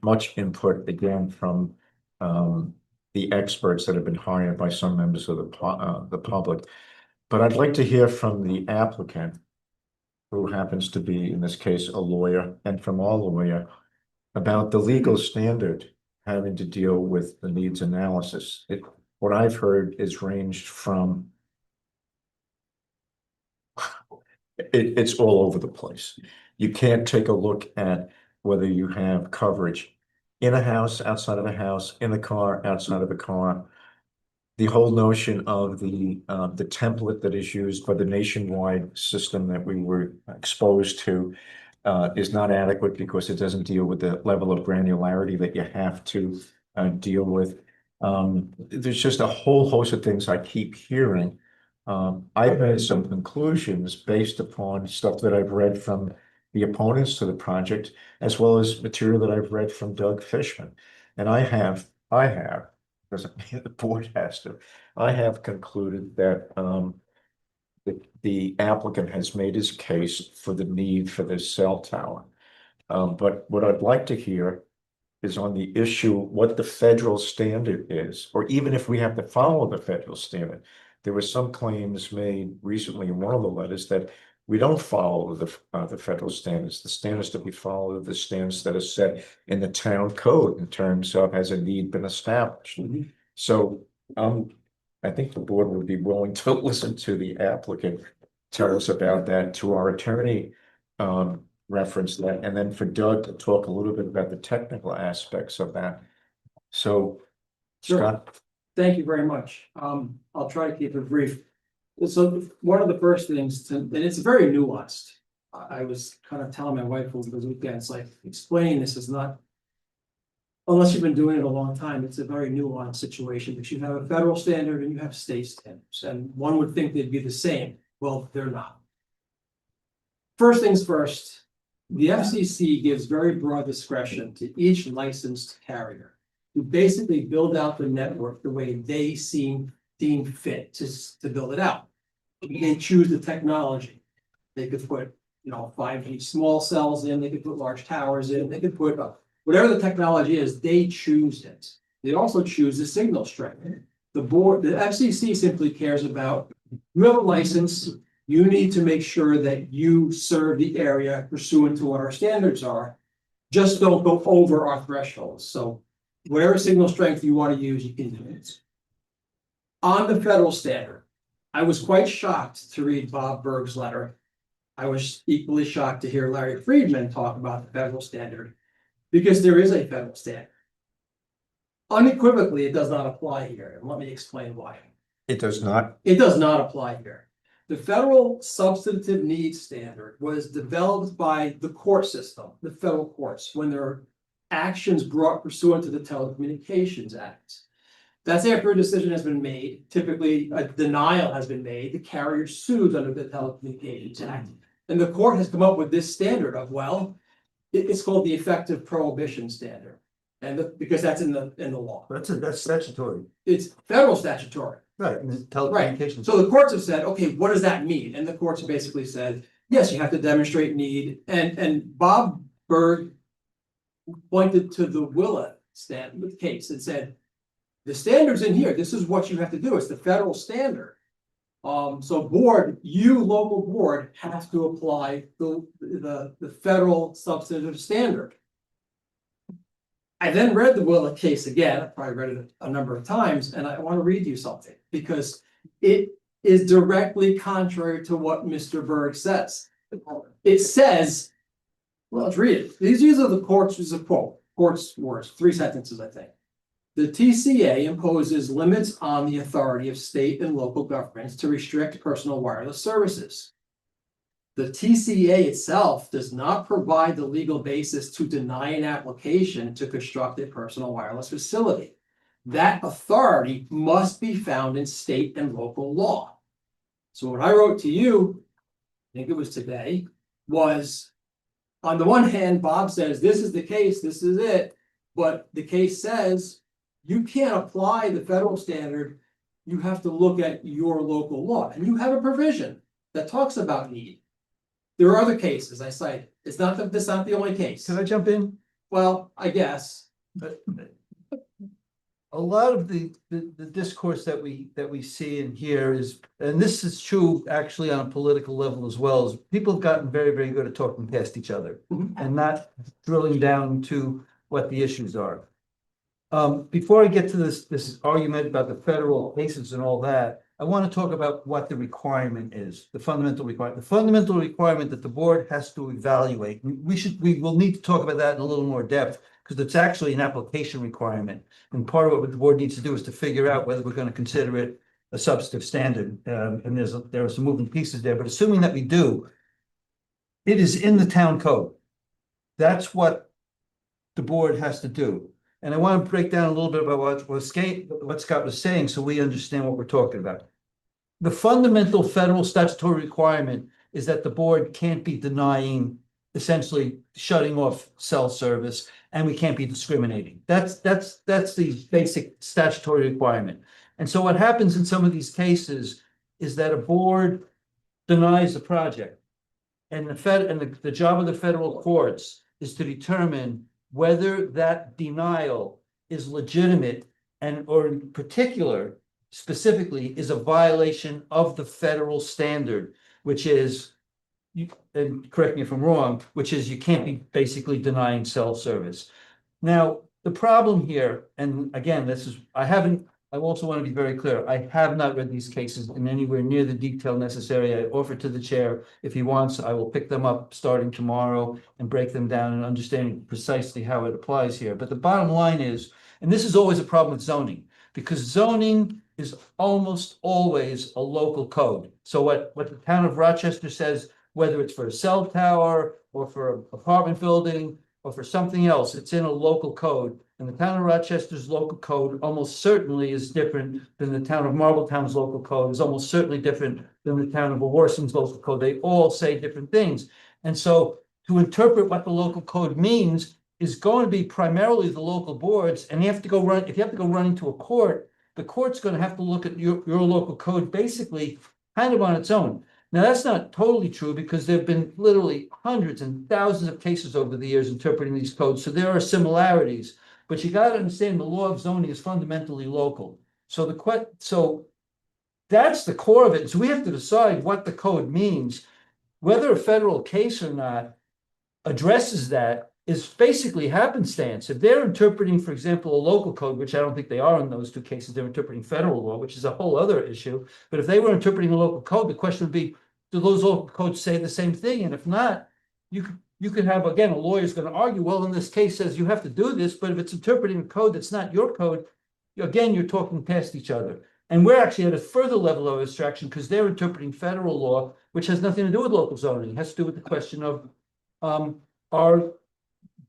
much input again from the experts that have been hired by some members of the public. But I'd like to hear from the applicant, who happens to be, in this case, a lawyer, and from our lawyer, about the legal standard having to deal with the needs analysis. What I've heard is ranged from it's all over the place. You can't take a look at whether you have coverage in a house, outside of a house, in a car, outside of a car. The whole notion of the template that is used by the nationwide system that we were exposed to is not adequate because it doesn't deal with the level of granularity that you have to deal with. There's just a whole host of things I keep hearing. I've made some conclusions based upon stuff that I've read from the opponents to the project, as well as material that I've read from Doug Fishman. And I have, doesn't mean the board has to, I have concluded that the applicant has made his case for the need for this cell tower. But what I'd like to hear is on the issue, what the federal standard is, or even if we have to follow the federal standard. There were some claims made recently in one of the letters that we don't follow the federal standards. The standards that we follow are the standards that are set in the town code in terms of has a need been established. So I think the board would be willing to listen to the applicant tell us about that, to our attorney reference that, and then for Doug to talk a little bit about the technical aspects of that. So, Sure. Scott. Thank you very much. I'll try to keep it brief. So one of the first things and it's very nuanced. I was kind of telling my wife over the weekend, it's like explaining this is not, unless you've been doing it a long time, it's a very nuanced situation, because you have a federal standard and you have state standards, and one would think they'd be the same. Well, they're not. First things first, the FCC gives very broad discretion to each licensed carrier to basically build out the network the way they deem fit to build it out. They choose the technology. They could put, 5G small cells in, they could put large towers in, they could put whatever the technology is, they choose it. They also choose the signal strength. The FCC simply cares about, you have a license, you need to make sure that you serve the area pursuant to what our standards are. Just don't go over our thresholds. So whatever signal strength you want to use, you can do it. On the federal standard, I was quite shocked to read Bob Berg's letter. I was equally shocked to hear Larry Friedman talk about the federal standard, because there is a federal standard. Unequivocally, it does not apply here, and let me explain why. It does not. It does not apply here. The federal substantive needs standard was developed by the court system, the federal courts, when there are actions brought pursuant to the Telecommunications Act. That's after a decision has been made, typically a denial has been made, the carrier sues under the Telecommunications Act. And the court has come up with this standard of, well, it's called the effective prohibition standard. And because that's in the law. That's statutory. It's federal statutory. Right, and the Right, telecommunications. so the courts have said, okay, what does that mean? And the courts have basically said, yes, you have to demonstrate need, and Bob Berg pointed to the Willa case and said, the standard's in here, this is what you have to do, it's the federal standard. So board, you local board has to apply the federal substantive standard. I then read the Willa case again, I probably read it a number of times, and I want to read you something, because it is directly contrary to what Mr. Berg says. It says, well, let's read it. These are the courts, this is a quote, court's words, 3 sentences, I think. The TCA imposes limits on the authority of state and local governments to restrict personal wireless services. The TCA itself does not provide the legal basis to deny an application to construct a personal wireless facility. That authority must be found in state and local law. So what I wrote to you, I think it was today, was on the one hand, Bob says, this is the case, this is it. But the case says you can't apply the federal standard. You have to look at your local law, and you have a provision that talks about need. There are other cases I cite. It's not that this is not the only case. Can I jump in? Well, I guess. A lot of the discourse that we see and hear is, and this is true actually on a political level as well, is people have gotten very, very good at talking past each other and not drilling down to what the issues are. Before I get to this argument about the federal cases and all that, I want to talk about what the requirement is, the fundamental requirement. The fundamental requirement that the board has to evaluate. We will need to talk about that in a little more depth, because it's actually an application requirement. And part of what the board needs to do is to figure out whether we're going to consider it a substantive standard. And there are some moving pieces there, but assuming that we do, it is in the town code. That's what the board has to do. And I want to break down a little bit about what Scott was saying, so we understand what we're talking about. The fundamental federal statutory requirement is that the board can't be denying, essentially shutting off cell service, and we can't be discriminating. That's the basic statutory requirement. And so what happens in some of these cases is that a board denies the project, and the job of the federal courts is to determine whether that denial is legitimate or in particular, specifically, is a violation of the federal standard, which is, and correct me if I'm wrong, which is you can't be basically denying cell service. Now, the problem here, and again, I also want to be very clear, I have not read these cases in anywhere near the detail necessary. I offer to the chair, if he wants, I will pick them up starting tomorrow and break them down and understand precisely how it applies here. But the bottom line is, and this is always a problem with zoning, because zoning is almost always a local code. So what the town of Rochester says, whether it's for a cell tower or for an apartment building or for something else, it's in a local code. And the town of Rochester's local code almost certainly is different than the town of Marbletown's local code, is almost certainly different than the town of Warson's local code. They all say different things. And so to interpret what the local code means is going to be primarily the local boards. And if you have to go run into a court, the court's going to have to look at your local code basically kind of on its own. Now, that's not totally true, because there have been literally hundreds and thousands of cases over the years interpreting these codes. So there are similarities. But you got to understand the law of zoning is fundamentally local. So that's the core of it. So we have to decide what the code means. Whether a federal case or not addresses that is basically happenstance. If they're interpreting, for example, a local code, which I don't think they are in those two cases, they're interpreting federal law, which is a whole other issue. But if they were interpreting a local code, the question would be, do those local codes say the same thing? And if not, you could have, again, a lawyer's going to argue, well, in this case says you have to do this, but if it's interpreting a code that's not your code, again, you're talking past each other. And we're actually at a further level of abstraction because they're interpreting federal law, which has nothing to do with local zoning. It has to do with the question of,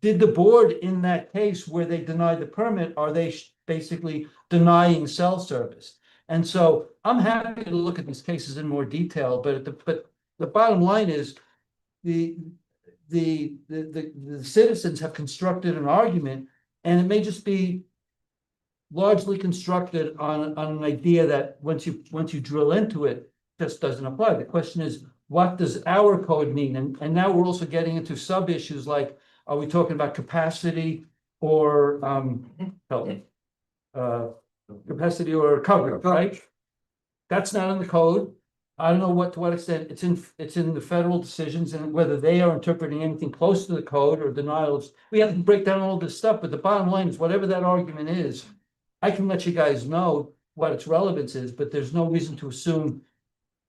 did the board in that case where they denied the permit, are they basically denying cell service? And so I'm happy to look at these cases in more detail, but the bottom line is the citizens have constructed an argument, and it may just be largely constructed on an idea that once you drill into it, just doesn't apply. The question is, what does our code mean? And now we're also getting into sub issues like, are we talking about capacity or capacity or coverage, right? That's not in the code. I don't know to what extent it's in the federal decisions and whether they are interpreting anything close to the code or denials. We have to break down all this stuff, but the bottom line is whatever that argument is, I can let you guys know what its relevance is, but there's no reason to assume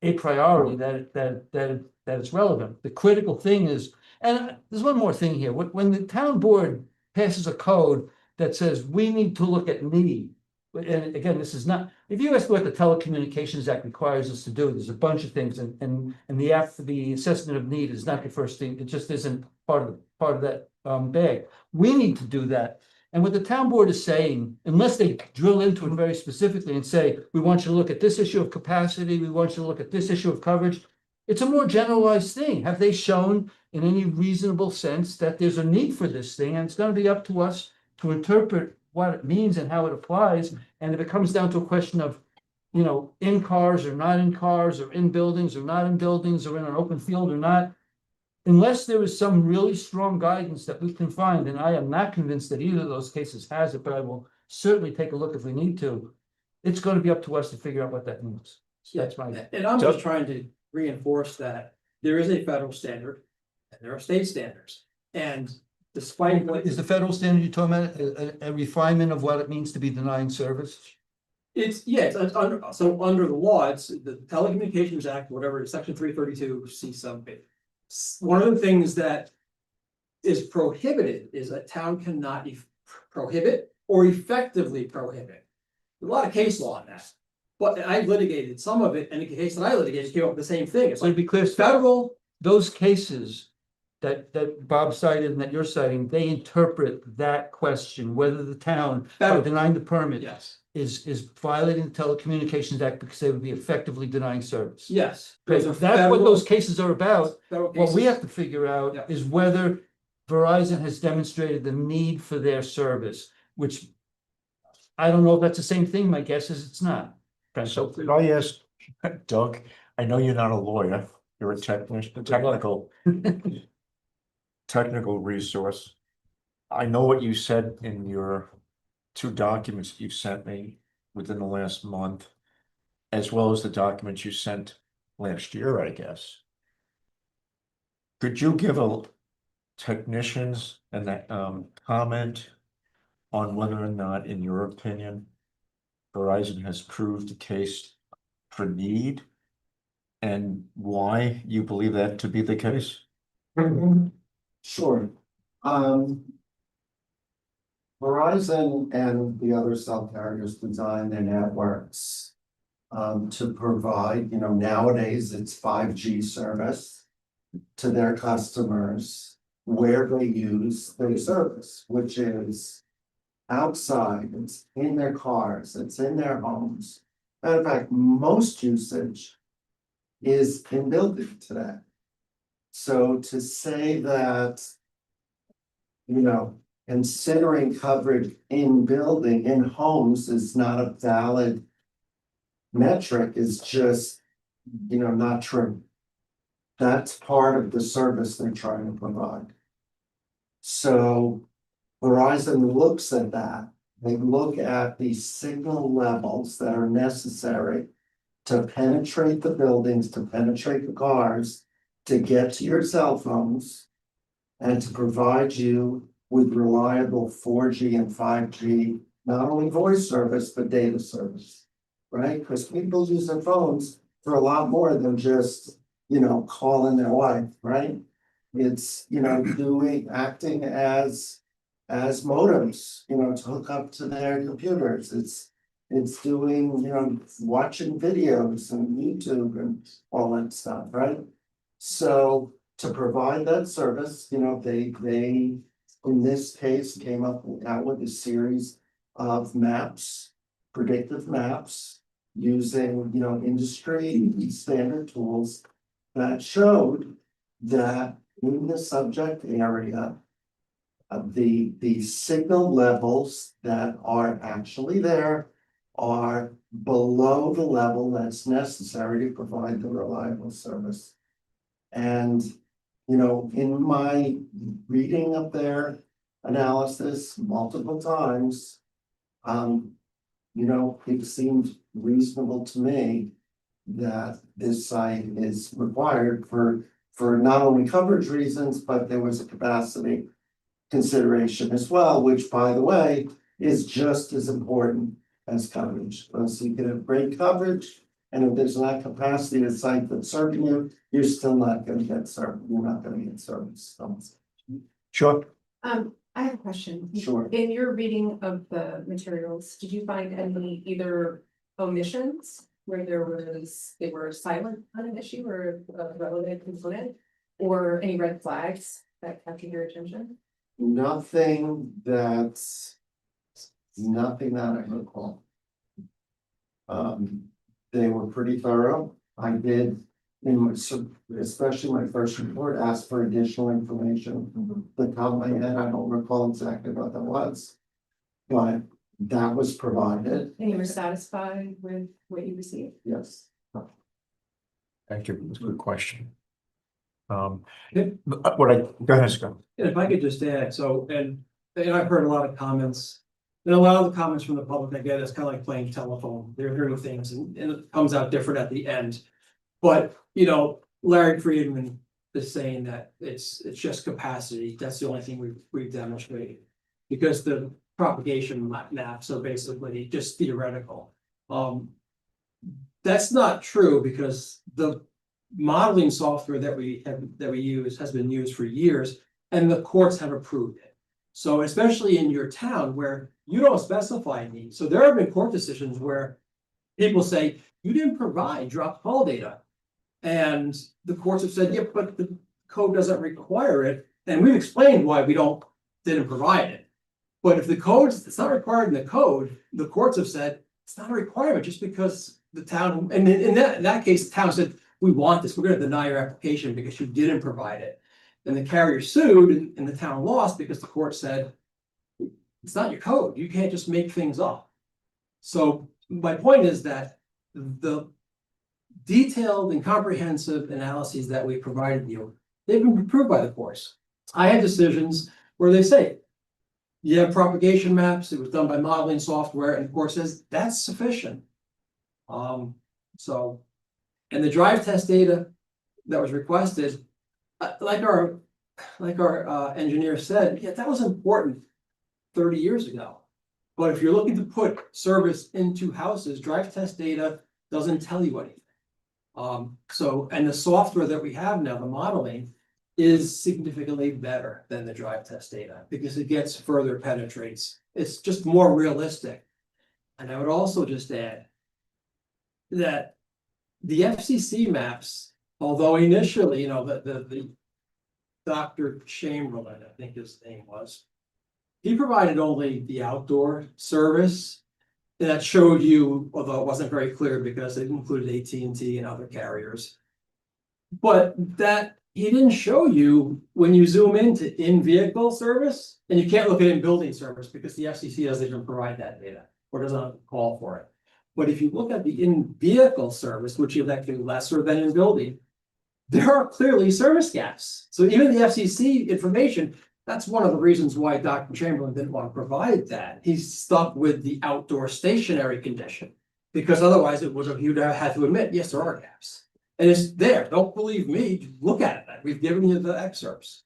a priori that it's relevant. The critical thing is, and there's one more thing here, when the town board passes a code that says we need to look at need, and again, this is not, if you ask what the Telecommunications Act requires us to do, there's a bunch of things, and the assessment of need is not the first thing, it just isn't part of that bag. We need to do that. And what the town board is saying, unless they drill into it very specifically and say, we want you to look at this issue of capacity, we want you to look at this issue of coverage, it's a more generalized thing. Have they shown in any reasonable sense that there's a need for this thing? And it's going to be up to us to interpret what it means and how it applies. And if it comes down to a question of, in cars or not in cars, or in buildings or not in buildings, or in an open field or not, unless there is some really strong guidance that we can find, and I am not convinced that either of those cases has it, but I will certainly take a look if we need to, it's going to be up to us to figure out what that means. So that's my. And I'm just trying to reinforce that there is a federal standard and there are state standards. And despite what Is the federal standard you're talking about a refinement of what it means to be denying service? it's under the law, it's the Telecommunications Act, whatever, section 332 C sub B. One of the things that is prohibited is a town cannot prohibit or effectively prohibit. There's a lot of case law on that. But I litigated some of it, and the case that I litigated came up with the same thing. It's So like to be clear, federal, those cases that Bob cited and that you're citing, they interpret that question, whether the town by denying the permit yes, is violating the Telecommunications Act because they would be effectively denying service. yes. Okay, Those are that's what federal- those cases are about. federal What we cases. have to figure out Yeah. is whether Verizon has demonstrated the need for their service, which I don't know if that's the same thing. My guess is it's not. So could I ask Doug, I know you're not a lawyer, you're a technical resource. I know what you said in your 2 documents you sent me within the last month, as well as the documents you sent last year, I guess. Could you give a technicians and that comment on whether or not, in your opinion, Verizon has proved the case for need and why you believe that to be the case? Sure. Verizon and the other cell carriers design their networks to provide, nowadays it's 5G service to their customers where they use their service, which is outside, it's in their cars, it's in their homes. Matter of fact, most usage is in building today. So to say that, considering coverage in building, in homes is not a valid metric is just, not true. That's part of the service they're trying to provide. So Verizon looks at that. They look at the signal levels that are necessary to penetrate the buildings, to penetrate the cars, to get to your cell phones, and to provide you with reliable 4G and 5G, not only voice service, but data service, right? Because people use their phones for a lot more than just, calling their wife, right? It's, acting as modems, to hook up to their computers. It's It's doing, watching videos and YouTube and all that stuff, right? So to provide that service, they, in this case, came out with a series of maps, predictive maps, using, industry standard tools that showed that in the subject area, the signal levels that are actually there are below the level that's necessary to provide the reliable service. And, in my reading of their analysis multiple times, it seemed reasonable to me that this site is required for not only coverage reasons, but there was a capacity consideration as well, which, by the way, is just as important as coverage. So you can have great coverage, and if there's not capacity to site that's serving you, you're still not gonna get served, you're not gonna get service. Sure. I have a question. Sure. In your reading of the materials, did you find any either omissions where they were silent on an issue or a relevant component? Or any red flags that captured your attention? Nothing that I recall. They were pretty thorough. I did, especially my first report, ask for additional information. The top of my head, I don't recall exactly what that was. But that was provided. And you were satisfied with what you received? Yes. Thank you. That's a good question. Go ahead, Scott. If I could just add, and I've heard a lot of comments. And a lot of the comments from the public I get is kind of like playing telephone. They're hearing things and it comes out different at the end. But, Larry Friedman is saying that it's just capacity. That's the only thing we've demonstrated. Because the propagation maps are basically just theoretical. That's not true because the modeling software that we use has been used for years and the courts have approved it. So especially in your town where you don't specify needs. So there have been court decisions where people say, you didn't provide drop call data. And the courts have said, yeah, but the code doesn't require it. And we've explained why we didn't provide it. But if it's not required in the code, the courts have said, it's not a requirement just because the town, and in that case, the town said, we want this, we're gonna deny your application because you didn't provide it. And the carrier sued and the town lost because the court said, it's not your code, you can't just make things up. So my point is that the detailed and comprehensive analyses that we provided you, they've been approved by the courts. I had decisions where they say, you have propagation maps, it was done by modeling software, and the court says that's sufficient. And the drive test data that was requested, like our engineer said, yeah, that was important 30 years ago. But if you're looking to put service into houses, drive test data doesn't tell you anything. And the software that we have now, the modeling, is significantly better than the drive test data because it gets further penetrates. It's just more realistic. And I would also just add that the FCC maps, although initially, the Dr. Chamberlain, I think his name was, he provided only the outdoor service that showed you, although it wasn't very clear because it included AT&T and other carriers. But that he didn't show you when you zoom into in-vehicle service, and you can't look at in-building service because the FCC doesn't even provide that data or doesn't call for it. But if you look at the in-vehicle service, which is actually lesser than in-building, there are clearly service gaps. So even the FCC information, that's one of the reasons why Dr. Chamberlain didn't want to provide that. He's stuck with the outdoor stationary condition because otherwise you'd have had to admit, yes, there are gaps. And it's there. Don't believe me. Look at it. We've given you the excerpts.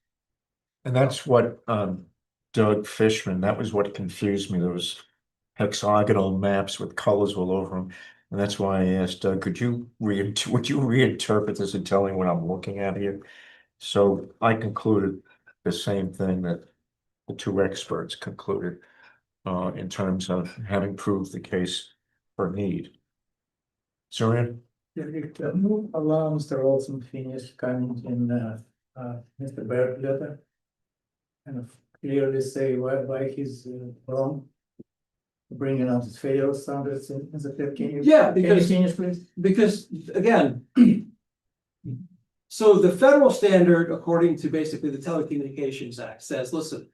And that's what Doug Fishman, that was what confused me. There was hexagonal maps with colors all over them. And that's why I asked Doug, would you reinterpret this and tell me what I'm looking at here? So I concluded the same thing that the two experts concluded in terms of having proved the case per need. Surian? Allow Mr. Olson to finish comment in Mr. Berg letter. Kind of clearly say why he's wrong. Bringing out his failure standards in the can you? Yeah, can you because- finish, please? Because again. So the federal standard, according to basically the Telecommunications Act, says, listen.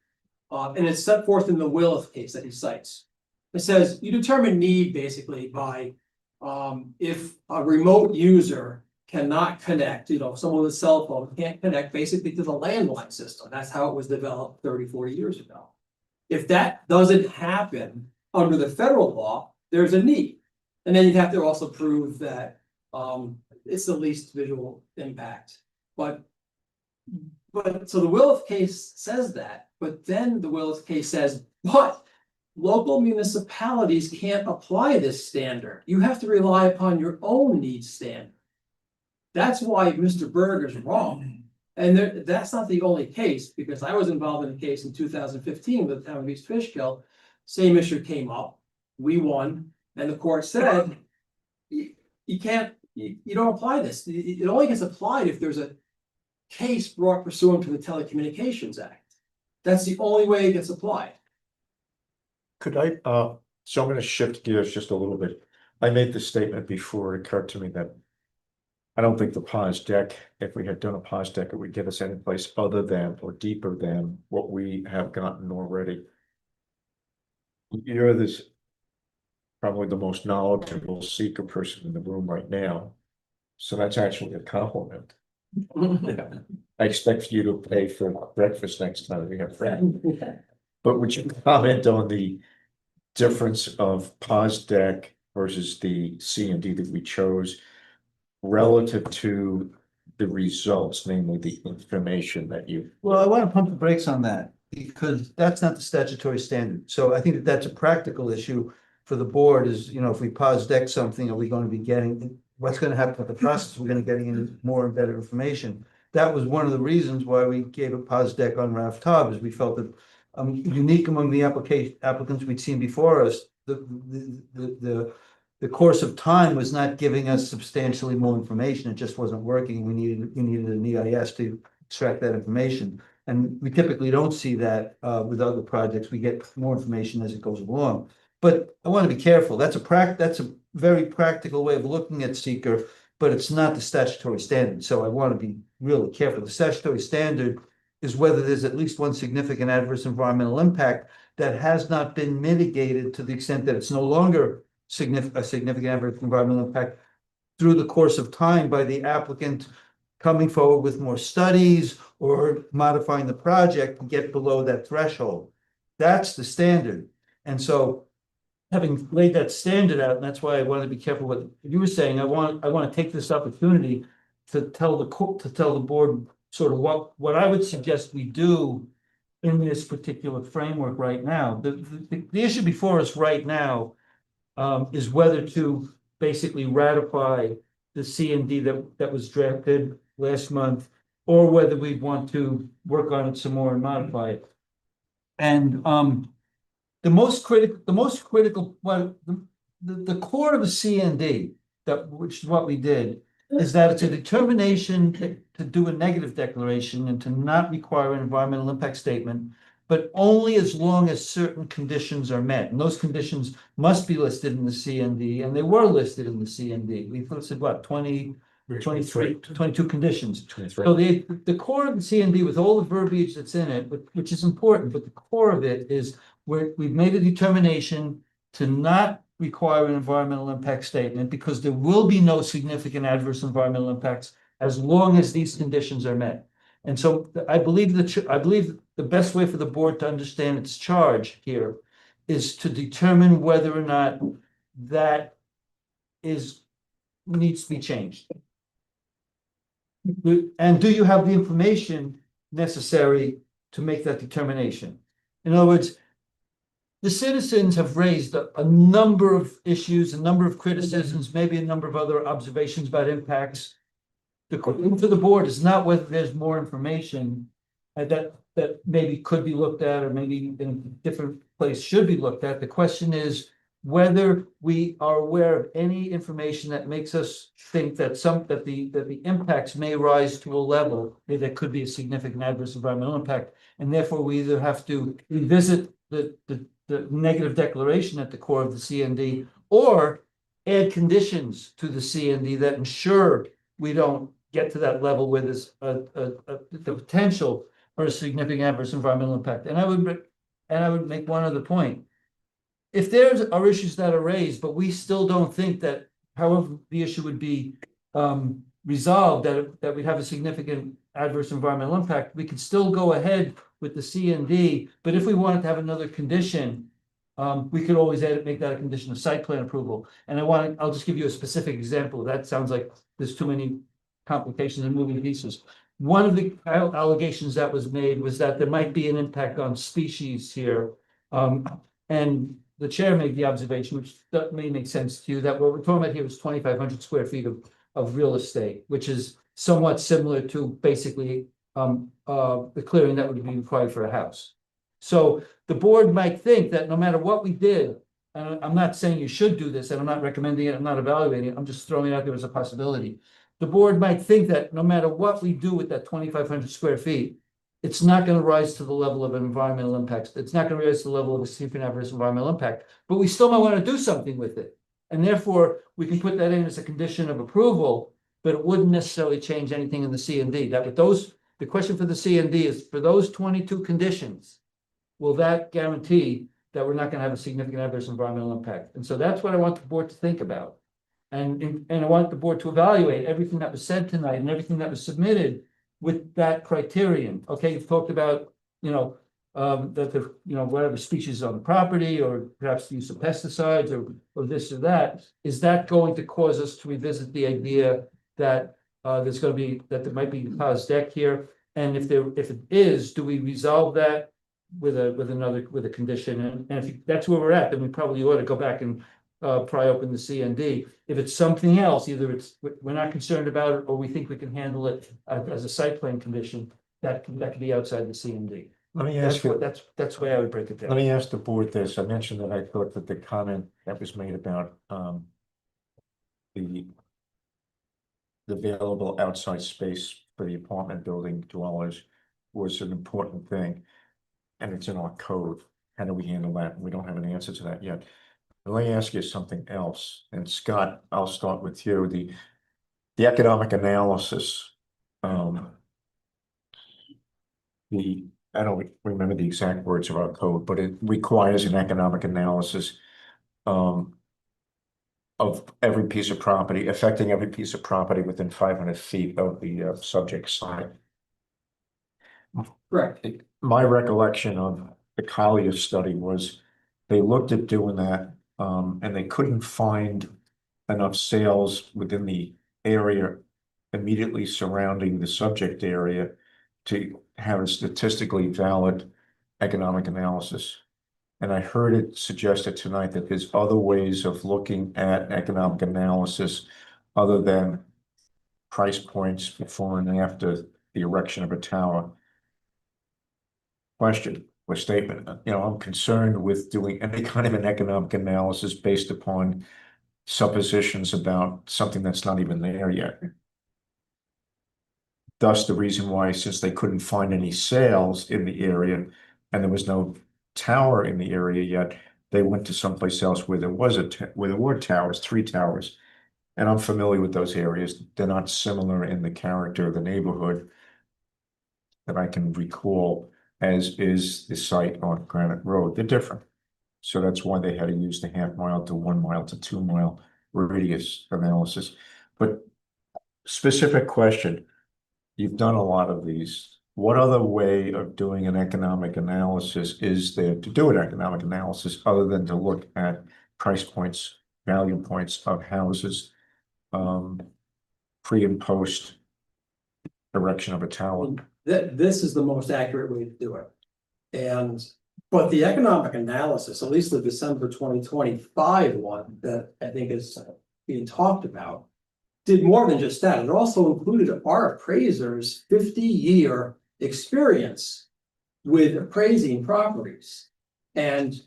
And it's set forth in the Willis case that he cites. It says you determine need basically by. If a remote user cannot connect, someone with a cell phone can't connect basically to the landline system. That's how it was developed 30, 40 years ago. If that doesn't happen under the federal law, there's a need. And then you'd have to also prove that it's the least visual impact. But so the Willis case says that, but then the Willis case says, but local municipalities can't apply this standard. You have to rely upon your own needs standard. That's why Mr. Berger's wrong. And that's not the only case, because I was involved in a case in 2015 with the town of East Fishkill. Same issue came up. We won, and the court said, you don't apply this. It only gets applied if there's a case brought pursuant to the Telecommunications Act. That's the only way it gets applied. Could I, so I'm gonna shift gears just a little bit. I made the statement before, it occurred to me that I don't think the pause deck, if we had done a pause deck, it would get us any place other than or deeper than what we have gotten already. You're this probably the most knowledgeable seeker person in the room right now. So that's actually a compliment. I expect you to pay for breakfast next time we have friends. But would you comment on the difference of pause deck versus the C and D that we chose relative to the results, namely the information that you? Well, I want to pump the brakes on that because that's not the statutory standard. So I think that that's a practical issue for the board is, if we pause deck something, are we going to be getting, what's going to happen with the process? We're going to get into more and better information. That was one of the reasons why we gave a pause deck on Ralph Taub, is we felt that unique among the applicants we'd seen before us, the course of time was not giving us substantially more information. It just wasn't working. We needed an EIS to extract that information. And we typically don't see that with other projects. We get more information as it goes along. But I want to be careful. That's a very practical way of looking at seeker, but it's not the statutory standard. So I want to be really careful. The statutory standard is whether there's at least one significant adverse environmental impact that has not been mitigated to the extent that it's no longer a significant adverse environmental impact through the course of time by the applicant coming forward with more studies or modifying the project to get below that threshold. That's the standard. And so having laid that standard out, and that's why I want to be careful what you were saying, I want to take this opportunity to tell the board sort of what I would suggest we do in this particular framework right now. The issue before us right now is whether to basically ratify the C&D that was drafted last month, or whether we want to work on it some more and modify it. And the most critical, well, the core of the C&D, which is what we did, is that it's a determination to do a negative declaration and to not require an environmental impact statement, but only as long as certain conditions are met. And those conditions must be listed in the C&D, and they were listed in the C&D. We've listed what, 22 conditions. 23. So the core of the C&D with all the verbiage that's in it, which is important, but the core of it is where we've made a determination to not require an environmental impact statement because there will be no significant adverse environmental impacts as long as these conditions are met. And so I believe the best way for the board to understand its charge here is to determine whether or not that needs to be changed. And do you have the information necessary to make that determination? In other words, the citizens have raised a number of issues, a number of criticisms, maybe a number of other observations about impacts. The question to the board is not whether there's more information that maybe could be looked at or maybe in a different place should be looked at. The question is whether we are aware of any information that makes us think that the impacts may rise to a level where there could be a significant adverse environmental impact, and therefore we either have to revisit the negative declaration at the core of the CND, or add conditions to the CND that ensure we don't get to that level where there's the potential for a significant adverse environmental impact. And I would make one other point. If there are issues that are raised, but we still don't think that, however the issue would be resolved, that we'd have a significant adverse environmental impact, we could still go ahead with the CND. But if we wanted to have another condition, we could always make that a condition of site plan approval. And I'll just give you a specific example. That sounds like there's too many complications and moving pieces. One of the allegations that was made was that there might be an impact on species here. And the chair made the observation, which may make sense to you, that what we're talking about here is 2,500 square feet of real estate, which is somewhat similar to basically the clearing that would be required for a house. So the board might think that no matter what we did, and I'm not saying you should do this, and I'm not recommending it, I'm not evaluating it, I'm just throwing it out there as a possibility. The board might think that no matter what we do with that 2,500 square feet, it's not going to rise to the level of environmental impacts. It's not going to rise to the level of a significant adverse environmental impact, but we still might want to do something with it. And therefore, we can put that in as a condition of approval, but it wouldn't necessarily change anything in the CND. The question for the CND is, for those 22 conditions, will that guarantee that we're not going to have a significant adverse environmental impact? And so that's what I want the board to think about. And I want the board to evaluate everything that was said tonight and everything that was submitted with that criterion. Okay, you've talked about, that the, whatever species on the property, or perhaps the use of pesticides, or this or that. Is that going to cause us to revisit the idea that there might be a cause deck here? And if it is, do we resolve that with a condition? And if that's where we're at, then we probably ought to go back and pry open the CND. If it's something else, either we're not concerned about it, or we think we can handle it as a site plan condition, that could be outside the CND. Let me ask you. That's the way I would break it down. Let me ask the board this. I mentioned that I thought that the comment that was made about the available outside space for the apartment building dwellers was an important thing. And it's in our code. How do we handle that? We don't have an answer to that yet. But let me ask you something else. And Scott, I'll start with you. The economic analysis. I don't remember the exact words of our code, but it requires an economic analysis of every piece of property, affecting every piece of property within 500 feet of the subject site. Correct. My recollection of the Collier study was they looked at doing that, and they couldn't find enough sales within the area immediately surrounding the subject area to have a statistically valid economic analysis. And I heard it suggested tonight that there's other ways of looking at economic analysis other than price points before and after the erection of a tower. Question or statement, I'm concerned with doing any kind of an economic analysis based upon suppositions about something that's not even there yet. Thus, the reason why, since they couldn't find any sales in the area and there was no tower in the area yet, they went to someplace else where there were towers, 3 towers. And I'm familiar with those areas. They're not similar in the character of the neighborhood that I can recall, as is the site on Granite Road. They're different. So that's why they had to use the half-mile to 1 mile to 2 mile radius analysis. But specific question, you've done a lot of these. What other way of doing an economic analysis is there to do an economic analysis other than to look at price points, value points of houses, pre and post erection of a tower? This is the most accurate way to do it. But the economic analysis, at least the December 2025 one that I think is being talked about, did more than just that. It also included our appraiser's 50-year experience with appraising properties. And,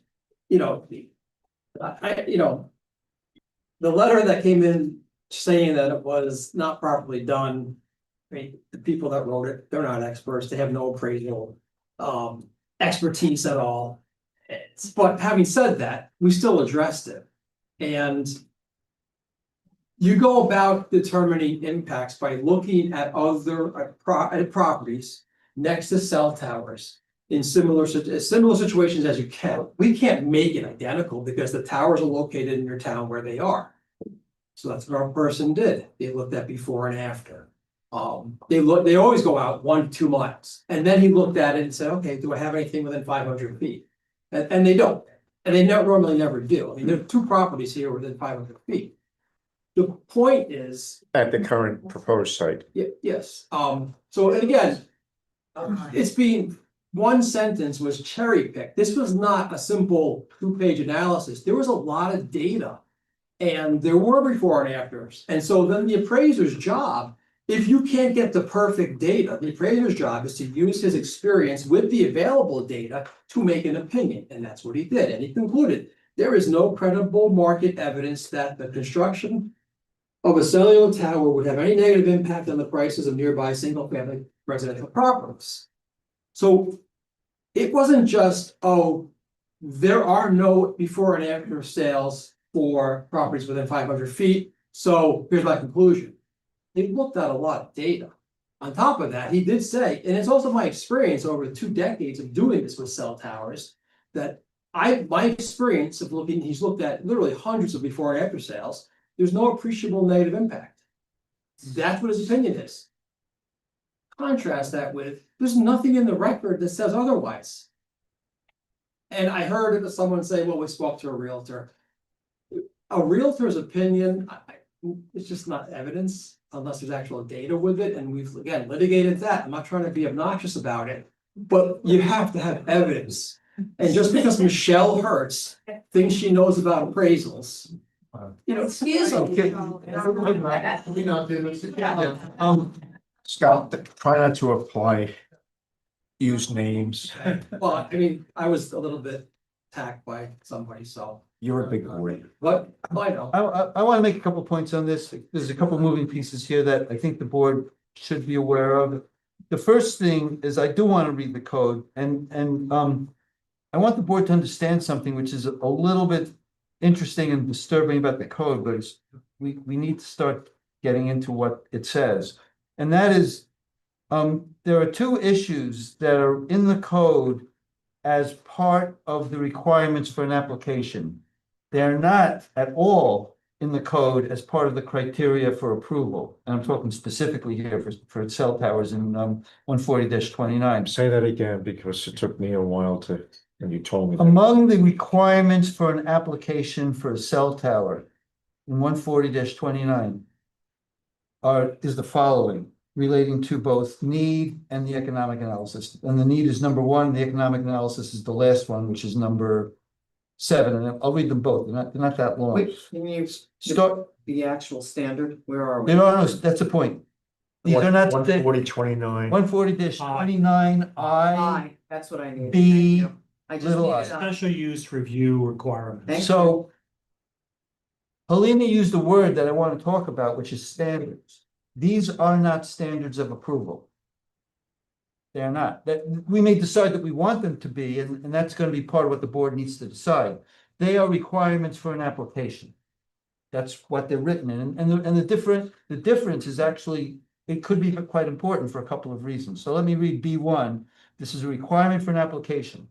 you know. The letter that came in saying that it was not properly done. I mean, the people that wrote it, they're not experts, they have no appraisal expertise at all. But having said that, we still addressed it. And you go about determining impacts by looking at other properties next to cell towers in similar situations as you can. We can't make it identical because the towers are located in your town where they are. So that's what our person did. They looked at before and after. They always go out 1-2 miles. And then he looked at it and said, okay, do I have anything within 500 feet? And they don't. And they normally never do. I mean, there are 2 properties here within 500 feet. The point is. At the current proposed site. Yes, so and again, it's being, one sentence was cherry picked. This was not a simple 2-page analysis. There was a lot of data. And there were before and afters. And so then the appraiser's job, if you can't get the perfect data, the appraiser's job is to use his experience with the available data to make an opinion. And that's what he did. And he concluded, there is no credible market evidence that the construction of a cellular tower would have any negative impact on the prices of nearby single-family residential properties. So it wasn't just, oh, there are no before and after sales for properties within 500 feet. So here's my conclusion. They looked at a lot of data. On top of that, he did say, and it's also my experience over 2 decades of doing this with cell towers, that my experience of looking, he's looked at literally hundreds of before and after sales. There's no appreciable negative impact. That's what his opinion is. Contrast that with, there's nothing in the record that says otherwise. And I heard someone say, well, we spoke to a realtor. A realtor's opinion, it's just not evidence unless there's actual data with it. And we've, again, litigated that. I'm not trying to be obnoxious about it, but you have to have evidence. And just because Michelle Hertz thinks she knows about appraisals, you know. Excuse Scott, try not to apply, use names. Well, I mean, I was a little bit attacked by somebody, so. You're a big boy. But I know. I want to make a couple points on this. There's a couple moving pieces here that I think the board should be aware of. The first thing is I do want to read the code and I want the board to understand something which is a little bit interesting and disturbing about the code, but we need to start getting into what it says. And that is, there are 2 issues that are in the code as part of the requirements for an application. They're not at all in the code as part of the criteria for approval. And I'm talking specifically here for cell towers in 140-29. Say that again, because it took me a while to, and you told me. That. Among the requirements for an application for a cell tower in 140-29 is the following, relating to both need and the economic analysis. And the need is number 1, the economic analysis is the last one, which is number 7, and I'll read them both. They're not that long. Wait, can you Start the actual standard? Where are we? No, that's the point. These are not 140-29. 140-29I. That's what I need. B, I just little need I. it up. Special use review requirements. So Helena used a word that I want to talk about, which is standards. These are not standards of approval. They're not. That we may decide that we want them to be, and that's going to be part of what the board needs to decide. They are requirements for an application. That's what they're written in. And the difference is actually, it could be quite important for a couple of reasons. So let me read B1. This is a requirement for an application.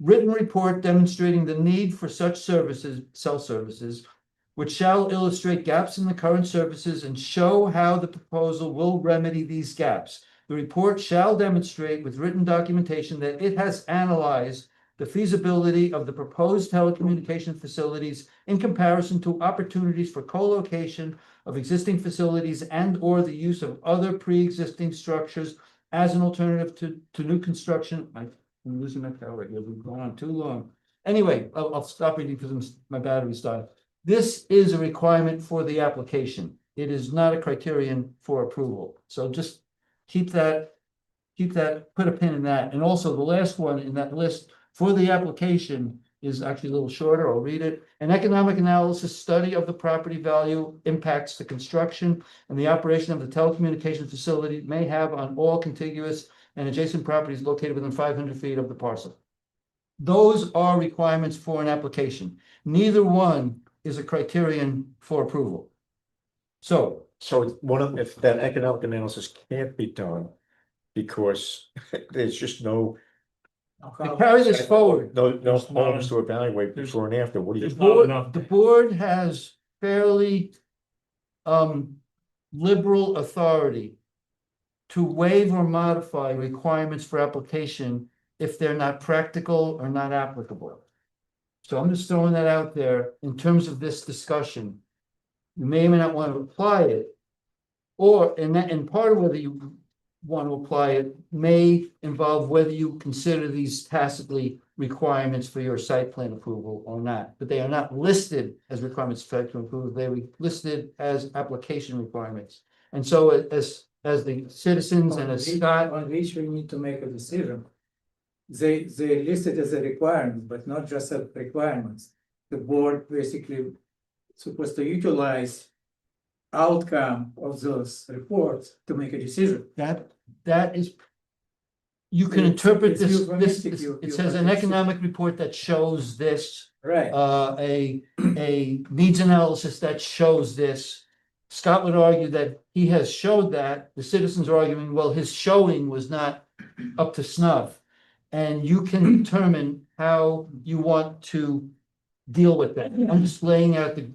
Written report demonstrating the need for such services, cell services, which shall illustrate gaps in the current services and show how the proposal will remedy these gaps. The report shall demonstrate with written documentation that it has analyzed the feasibility of the proposed telecommunication facilities in comparison to opportunities for co-location of existing facilities and or the use of other pre-existing structures as an alternative to new construction. I'm losing my power here. We've gone on too long. Anyway, I'll stop reading because my battery's dying. This is a requirement for the application. It is not a criterion for approval. So just keep that, put a pin in that. And also the last one in that list for the application is actually a little shorter. I'll read it. An economic analysis study of the property value impacts the construction and the operation of the telecommunications facility may have on all contiguous and adjacent properties located within 500 feet of the parcel. Those are requirements for an application. Neither one is a criterion for approval. So So if that economic analysis can't be done because there's just no. to carry this forward, No There's not homes to evaluate before and after, what do you? the board has fairly liberal authority to waive or modify requirements for application if they're not practical or not applicable. So I'm just throwing that out there in terms of this discussion. You may or may not want to apply it. Or, and part of whether you want to apply it may involve whether you consider these tacitly requirements for your site plan approval or not. But they are not listed as requirements for site plan approval, they were listed as application requirements. And so as the citizens and as Scott. On which we need to make a decision. They listed as a requirement, but not just as requirements. The board basically supposed to utilize outcome of those reports to make a decision. That is. You can interpret it's this, euphemistic, it says an economic report that shows this. Right. A needs analysis that shows this. Scott would argue that he has showed that, the citizens are arguing, well, his showing was not up to snuff. And you can determine how you want to deal with that. I'm just laying out the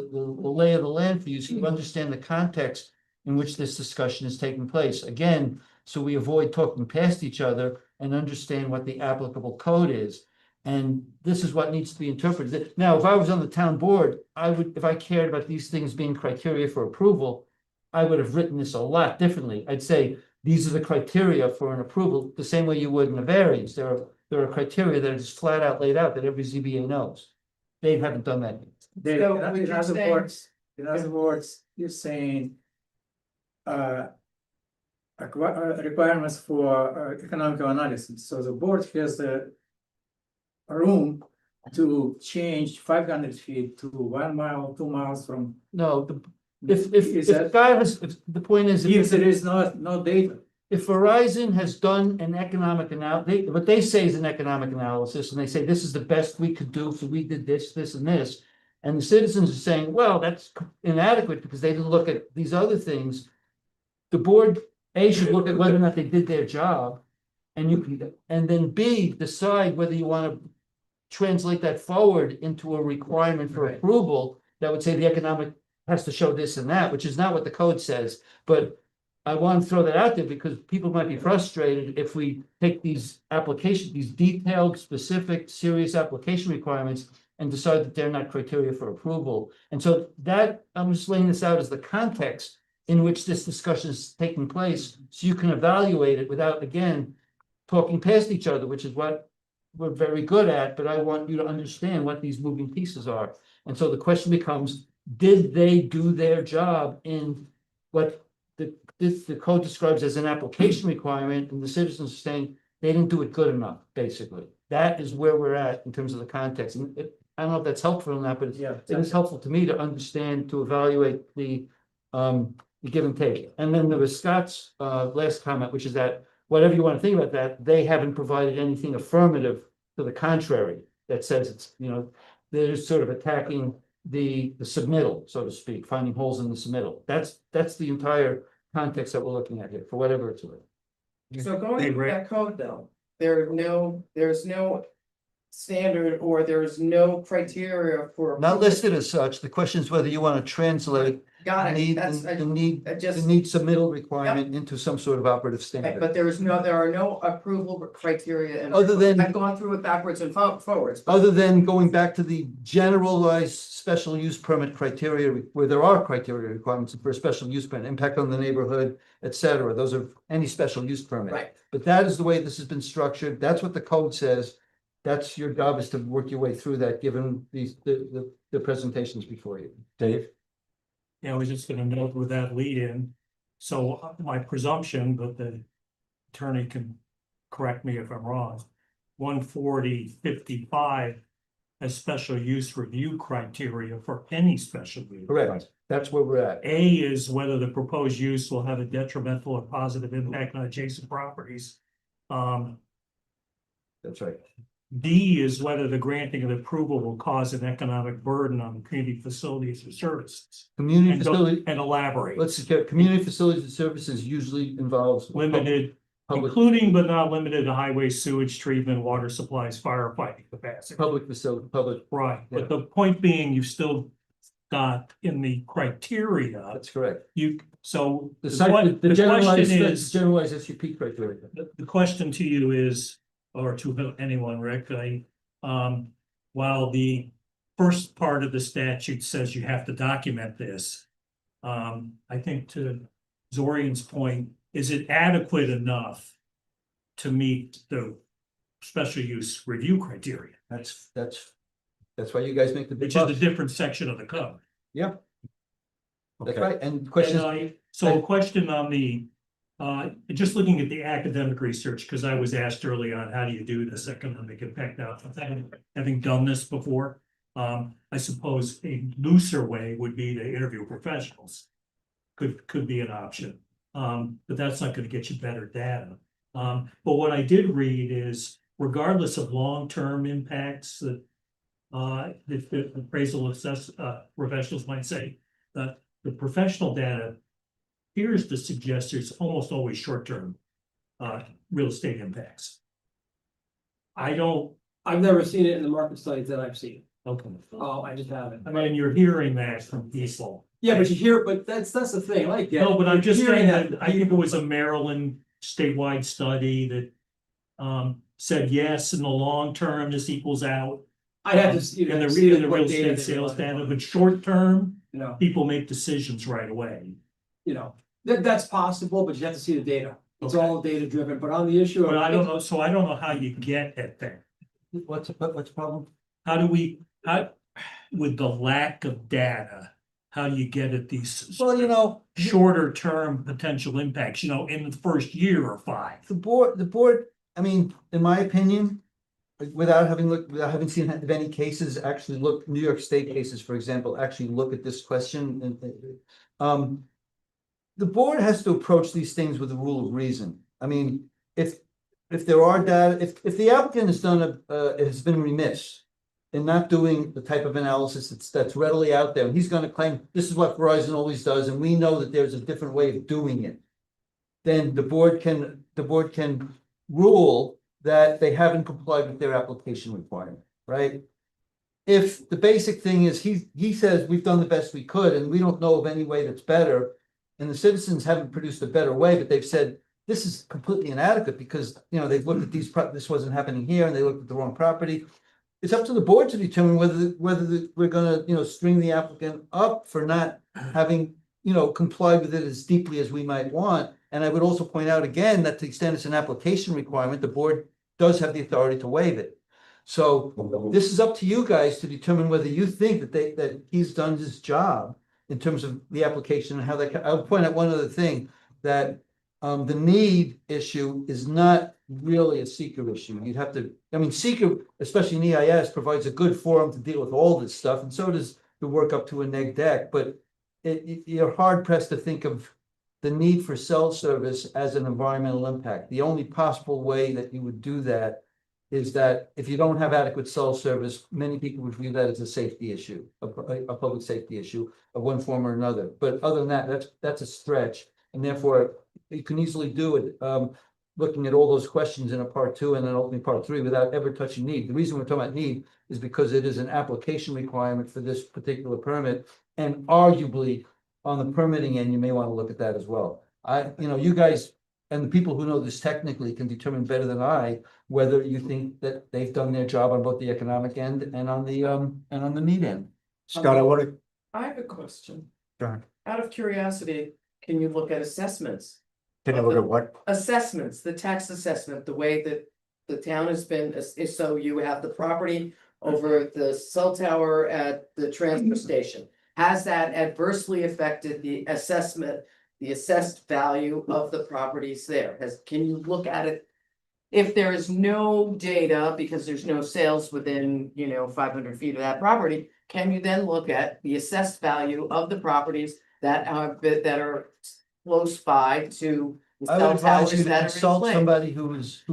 lay of the land for you, so you understand the context in which this discussion is taking place. Again, so we avoid talking past each other and understand what the applicable code is. And this is what needs to be interpreted. Now, if I was on the town board, I would, if I cared about these things being criteria for approval, I would have written this a lot differently. I'd say, these are the criteria for an approval, the same way you would in a variance. There are criteria that are just flat out laid out that every ZBA knows. They haven't done that. In other words, you're saying requirements for economic analysis. So the board has the room to change 500 feet to 1 mile, 2 miles from. No, if the point is. If there is no data. If Verizon has done an economic analysis, what they say is an economic analysis, and they say this is the best we could do, so we did this, this, and this. And the citizens are saying, well, that's inadequate because they didn't look at these other things. The board, A, should look at whether or not they did their job. And then B, decide whether you want to translate that forward into a requirement for approval that would say the economic has to show this and that, which is not what the code says. But I want to throw that out there because people might be frustrated if we take these applications, these detailed, specific, serious application requirements and decide that they're not criteria for approval. And so that, I'm just laying this out as the context in which this discussion is taking place, so you can evaluate it without, again, talking past each other, which is what we're very good at, but I want you to understand what these moving pieces are. And so the question becomes, did they do their job in what the code describes as an application requirement, and the citizens are saying they didn't do it good enough, basically. That is where we're at in terms of the context. And I don't know if that's helpful or not, but it is helpful to me to understand, to evaluate the give and take. And then there was Scott's last comment, which is that whatever you want to think about that, they haven't provided anything affirmative to the contrary that says it's, they're sort of attacking the submittal, so to speak, finding holes in the submittal. That's the entire context that we're looking at here, for whatever it's worth. So going to that code though, there's no standard or there's no criteria for. Not listed as such. The question is whether you want to translate Got it. the need submittal requirement into some sort of operative Okay, standard. but there are no approval criteria. Other than- I've gone through it backwards and forwards. Other than going back to the generalized special use permit criteria, where there are criteria requirements for a special use permit, impact on the neighborhood, et cetera. Those are any special use permit. Right. But that is the way this has been structured. That's what the code says. That's your job, is to work your way through that, given the presentations before you. Dave? Yeah, I was just gonna note with that lead in, so my presumption, but the attorney can correct me if I'm wrong. 140-55 as special use review criteria for any special use. Correct, that's where we're at. A is whether the proposed use will have a detrimental or positive impact on adjacent properties. That's right. D is whether the granting of approval will cause an economic burden on community facilities or services. Community And go- facility, And elaborate. let's get, community facilities and services usually involves. Limited, Public, including but not limited to highway sewage treatment, water supplies, firefighting capacity. public facility, public, Right, Yeah. but the point being, you've still got in the criteria, that's correct. you, so. The que- site, the question generalized, is, generalized SUP criteria. the question to you is, or to anyone, Rick, while the first part of the statute says you have to document this. I think to Zorian's point, is it adequate enough to meet the special use review criteria, That's why you guys make the big which is a bucks. different section of the code? Yeah, that's Okay. right, and questions, So a question on the, just looking at the academic research, because I was asked early on, how do you do this economic impact now? Having done this before, I suppose a looser way would be to interview professionals. Could be an option, but that's not gonna get you better data. But what I did read is regardless of long-term impacts that the appraisal professionals might say, that the professional data appears to suggest there's almost always short-term real estate impacts. I've never seen it in the market studies that I've seen. Okay. Oh, I just haven't. I mean, you're hearing that from people. Yeah, but you hear, but that's the thing, like. No, but I'm just You're saying hearing that I think it was a Maryland statewide study that said, yes, in the long term, this equals out. I'd have to see. In the see real what data estate they sales rely on. data, but short term, You know, people make decisions right away. that's possible, but you have to see the data. It's Okay. all data driven, but on the issue of. But I don't know, so I don't know how you get at that. what's the problem? How do we, with the lack of data, how do you get at these Well, shorter term potential impacts, in the first year or 5? the board, I mean, in my opinion, without having seen any cases, actually look, New York State cases, for example, actually look at this question and, the board has to approach these things with the rule of reason. I mean, if there are data, if the applicant has been remiss in not doing the type of analysis that's readily out there, and he's gonna claim this is what Verizon always does, and we know that there's a different way of doing it, then the board can rule that they haven't complied with their application requirement, right? If the basic thing is he says we've done the best we could and we don't know of any way that's better, and the citizens haven't produced a better way, but they've said this is completely inadequate because, they've looked at this wasn't happening here and they looked at the wrong property. It's up to the board to determine whether we're gonna, string the applicant up for not having, complied with it as deeply as we might want. And I would also point out again that to the extent it's an application requirement, the board does have the authority to waive it. So this is up to you guys to determine whether you think that he's done his job in terms of the application and how I'll point out one other thing, that the need issue is not really a seeker issue. You'd have to, seeker, especially in EIS, provides a good forum to deal with all this stuff, and so does the work up to a neg deck, but you're hard pressed to think of the need for cell service as an environmental impact. The only possible way that you would do that is that if you don't have adequate cell service, many people would view that as a safety issue, a public safety issue of one form or another. But other than that, that's a stretch, and therefore you can easily do it. Looking at all those questions in a part 2 and then ultimately part 3 without ever touching need. The reason we're talking about need is because it is an application requirement for this particular permit, and arguably on the permitting end, you may want to look at that as well. You guys and the people who know this technically can determine better than I whether you think that they've done their job on both the economic end and on the need end. Scott, I have a question. Go ahead. Out of curiosity, can you look at assessments? Can you look at what? Assessments, the tax assessment, the way that the town has been, is so you have the property over the cell tower at the transfer station. Has that adversely affected the assessment, the assessed value of the properties there? Can you look at it If there is no data, because there's no sales within, 500 feet of that property, can you then look at the assessed value of the properties that are close by to the I would cell advise you towers to that are in consult place? somebody who's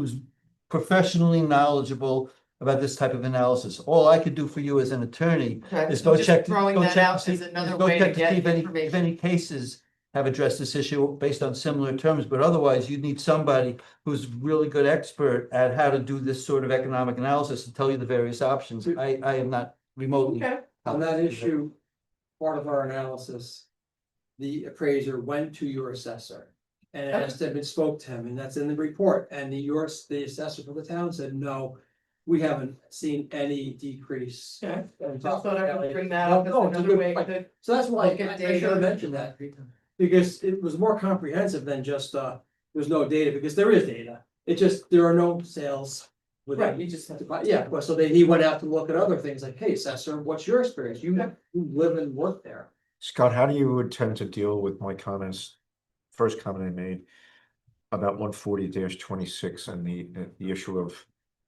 professionally knowledgeable about this type of analysis. All I could do for you as an attorney Okay, is I'm go just check. throwing go that check to out see- as another is go way to check see get if any information. cases have addressed this issue based on similar terms, but otherwise you need somebody who's really good expert at how to do this sort of economic analysis and tell you the various options. I am not remotely. Okay. On that issue, part of our analysis, the appraiser went to your assessor. And asked him and spoke to him, and that's in the report, and the assessor for the town said, no, we haven't seen any decrease. Okay. in Just thought I would bring that No, up as no, it's a another good way point. to So that's why look at I should data. have mentioned that. Because it was more comprehensive than just, there's no data, because there is data, it just, there are no sales. Right, you just have to. Yeah, well, so he went out to look at other things like, hey, assessor, what's your experience? You live and work there. Scott, how do you intend to deal with my comments? First comment I made about 140-26 and the issue of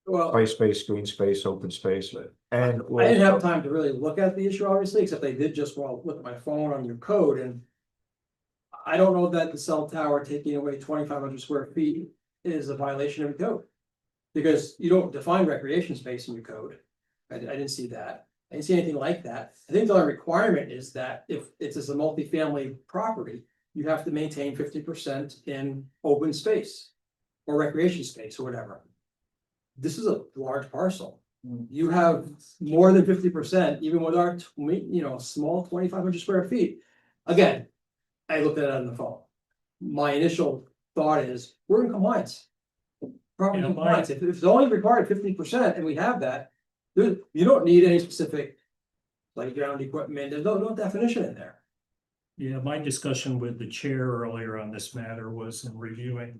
Well, play space, green space, open space, and I didn't have time to really look at the issue, obviously, except I did just, look at my phone on your code and. I don't know that the cell tower taking away 2,500 square feet is a violation of your code. Because you don't define recreation space in your code. I didn't see that. I didn't see anything like that. I think the only requirement is that if it's a multifamily property, you have to maintain 50% in open space. Or recreation space or whatever. This is a large parcel. You have more than 50%, even with our, small 2,500 square feet. Again, I looked at it on the phone. My initial thought is, we're in compliance. Property Yeah, compliance, if it's only required 50% and we have that, you don't need any specific. Playground equipment, there's no definition in there. Yeah, my discussion with the chair earlier on this matter was in reviewing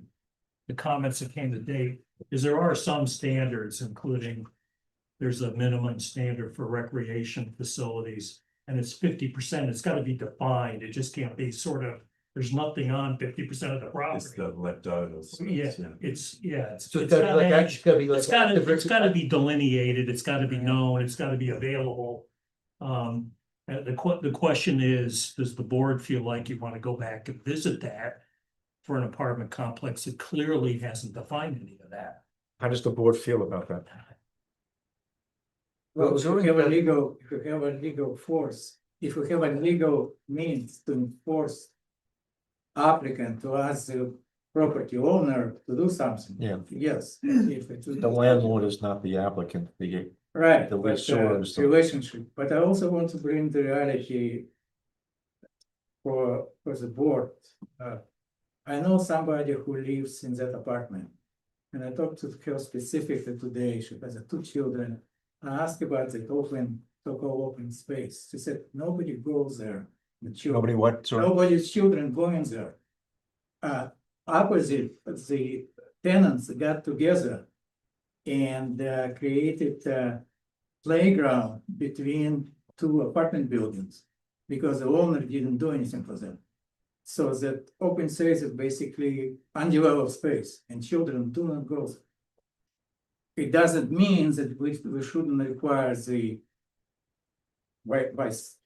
the comments that came to date, is there are some standards, including there's a minimum standard for recreation facilities, and it's 50%. It's got to be defined. It just can't be sort of, there's nothing on 50% of the property. It's the leftovers. Yeah, it's So it's gotta be like, actually gotta be like. it's gotta be delineated, it's gotta be known, it's gotta be available. And the question is, does the board feel like you wanna go back and visit that? For an apartment complex that clearly hasn't defined any of that. how does the board feel about that? Well, if you have a legal force, if you have a legal means to enforce applicant to ask the property owner to do something. Yeah. Yes. If it would- The landlord is not the applicant, Right, the but lessor is the- relationship, but I also want to bring the reality. For the board, I know somebody who lives in that apartment. And I talked to her specifically today, she has 2 children. I asked about the so-called open space, she said, nobody goes there. The children. Nobody what, sorry? Nobody's children going there. Opposite, the tenants got together and created a playground between 2 apartment buildings because the owner didn't do anything for them. So that open space is basically undeveloped space and children do not go there. It doesn't mean that we shouldn't require the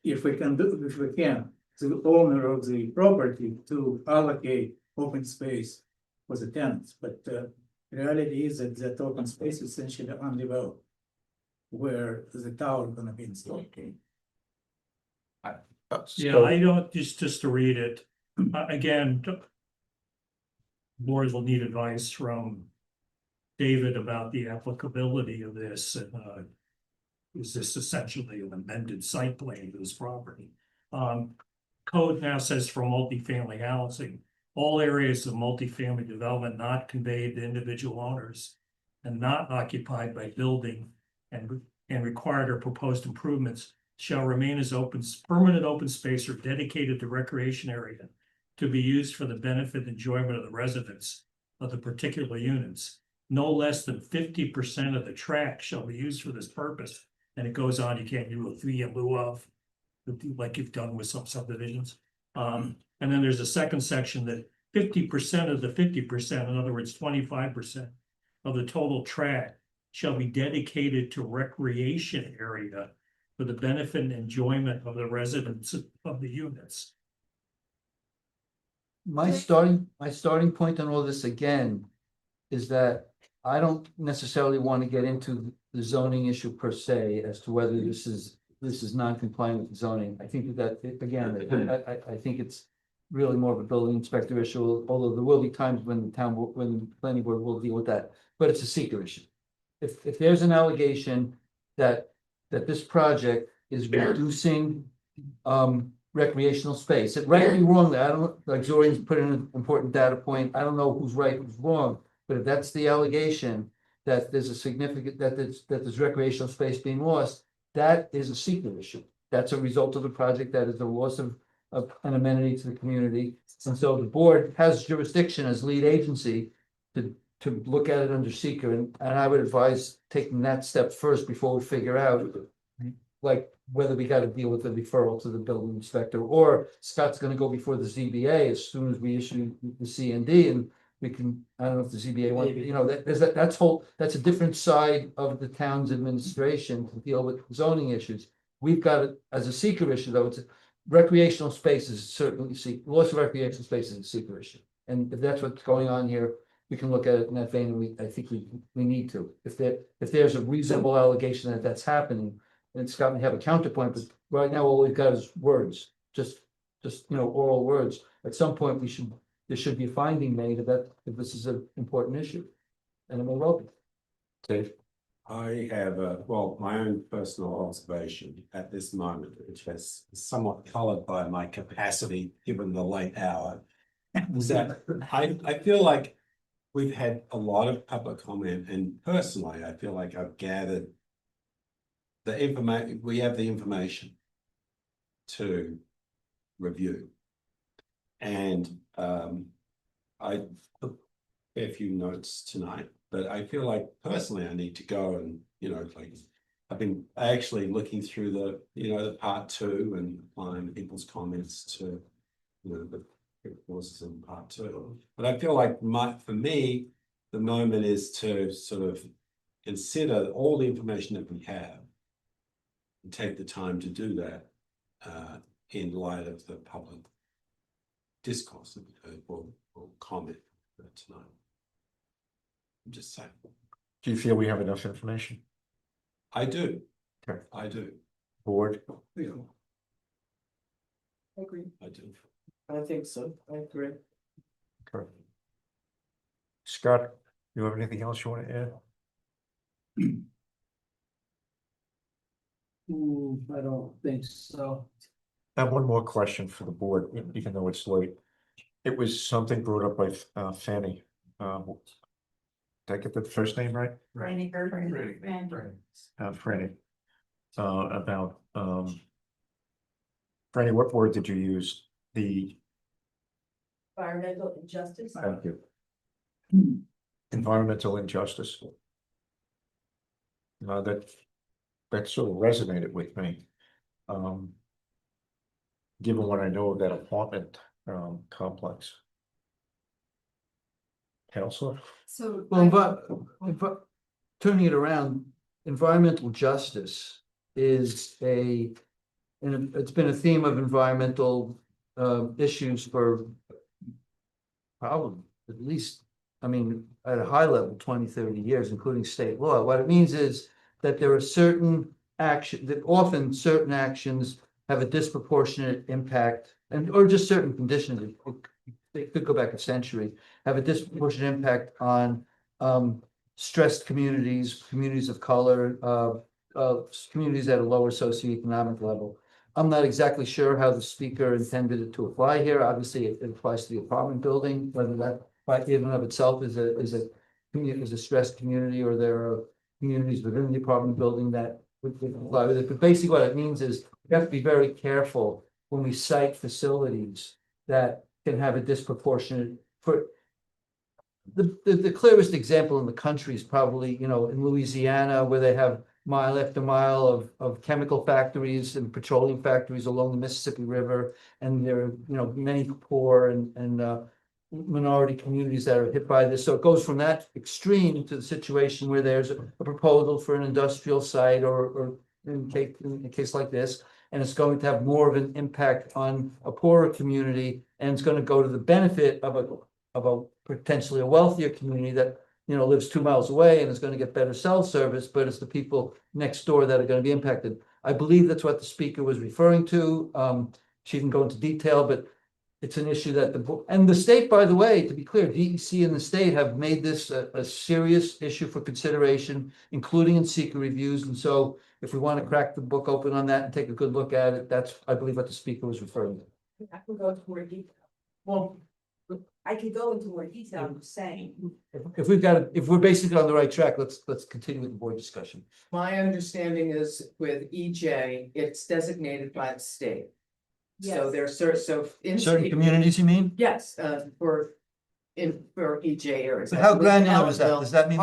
if we can, the owner of the property to allocate open space for the tenants, but reality is that open space is essentially undeveloped. Where the tower gonna be installed. Yeah, I don't, just to read it, again. Board will need advice from David about the applicability of this, and is this essentially an amended site plan to this property? Code now says for multifamily housing, all areas of multifamily development not conveyed to individual owners and not occupied by building and required or proposed improvements shall remain as permanent open space or dedicated to recreation area to be used for the benefit and enjoyment of the residents of the particular units. No less than 50% of the tract shall be used for this purpose. And it goes on, you can't do a fee in lieu of, like you've done with some subdivisions. And then there's a second section that 50% of the 50%, in other words, 25% of the total tract shall be dedicated to recreation area for the benefit and enjoyment of the residents of the units. My starting point on all this again is that I don't necessarily want to get into the zoning issue per se as to whether this is non-compliant with zoning. I think that, again, I think it's really more of a building inspector issue, although there will be times when when the planning board will deal with that, but it's a seeker issue. If there's an allegation that this project is reducing recreational space, it right or wrong, I don't, like Zorian's put in an important data point, I don't know who's right, who's wrong, but if that's the allegation that there's a significant, that there's recreational space being lost, that is a seeker issue. That's a result of the project, that is the loss of an amenity to the community. And so the board has jurisdiction as lead agency to look at it under seeker, and I would advise taking that step first before we figure out like whether we got to deal with the referral to the building inspector, or Scott's gonna go before the ZBA as soon as we issue the CND, and we can, I don't know if the ZBA wants, you know, that's a different side of the town's administration to deal with zoning issues. We've got it as a seeker issue, though. It's recreational spaces, certainly loss of recreational space is a seeker issue. And if that's what's going on here, we can look at it in that vein, and I think we need to. If there's a reasonable allegation that that's happening, and Scott may have a counterpoint, but right now all we've got is words, just oral words. At some point, there should be a finding made that if this is an important issue, and it may well be. Dave? I have my own personal observation at this moment, which is somewhat colored by my capacity, given the late hour. Is that I feel like we've had a lot of public comment, and personally, I feel like I've gathered the information, we have the information to review. And I took a few notes tonight, but I feel like personally I need to go and, like I've been actually looking through the part 2 and applying people's comments to, the courses in part 2. But I feel like for me, the moment is to sort of consider all the information that we have and take the time to do that in light of the public discourse that we heard or comment tonight. I'm just saying. Do you feel we have enough information? I do. Okay. I do. Board? I agree. I do. I think so. I agree. Okay. Scott, you have anything else you want to add? I don't think so. I have one more question for the board, even though it's late. It was something brought up by Fanny. Did I get the first name right? Franny. Franny. About Franny, what word did you use? Environmental injustice. Thank you. Environmental injustice. That sort of resonated with me. Given what I know of that apartment complex. Counselor? So. Well, turning it around, environmental justice is and it's been a theme of environmental issues for probably at least, at a high level, 20-30 years, including state law. What it means is that there are certain often certain actions have a disproportionate impact, or just certain conditions, they could go back a century, have a disproportionate impact on stressed communities of color, communities at a lower socioeconomic level. I'm not exactly sure how the speaker intended it to apply here. Obviously, it applies to the apartment building, whether that by even of itself is a stressed community, or there are communities within the apartment building that would apply with it. But basically what it means is we have to be very careful when we cite facilities that can have a disproportionate the clearest example in the country is probably, in Louisiana, where they have mile after mile of chemical factories and petroleum factories along the Mississippi River, and there are, many poor and minority communities that are hit by this. So it goes from that extreme to the situation where there's a proposal for an industrial site or in a case like this, and it's going to have more of an impact on a poorer community, and it's going to go to the benefit of a potentially a wealthier community that, you know, lives 2 miles away and is going to get better cell service, but it's the people next door that are going to be impacted. I believe that's what the speaker was referring to. She didn't go into detail, but it's an issue that and the state, by the way, to be clear, DEC and the state have made this a serious issue for consideration, including in seeker reviews. And so if we want to crack the book open on that and take a good look at it, that's, I believe, what the speaker was referring to. I can go into more detail. Well, I can go into more detail, I'm saying. If we're basically on the right track, let's continue with the board discussion. My understanding is with EJ, it's designated by the state. So Yes. there's so in. Certain communities, you mean? Yes, for EJ areas. But how granular is that? Ellenville. Does that mean,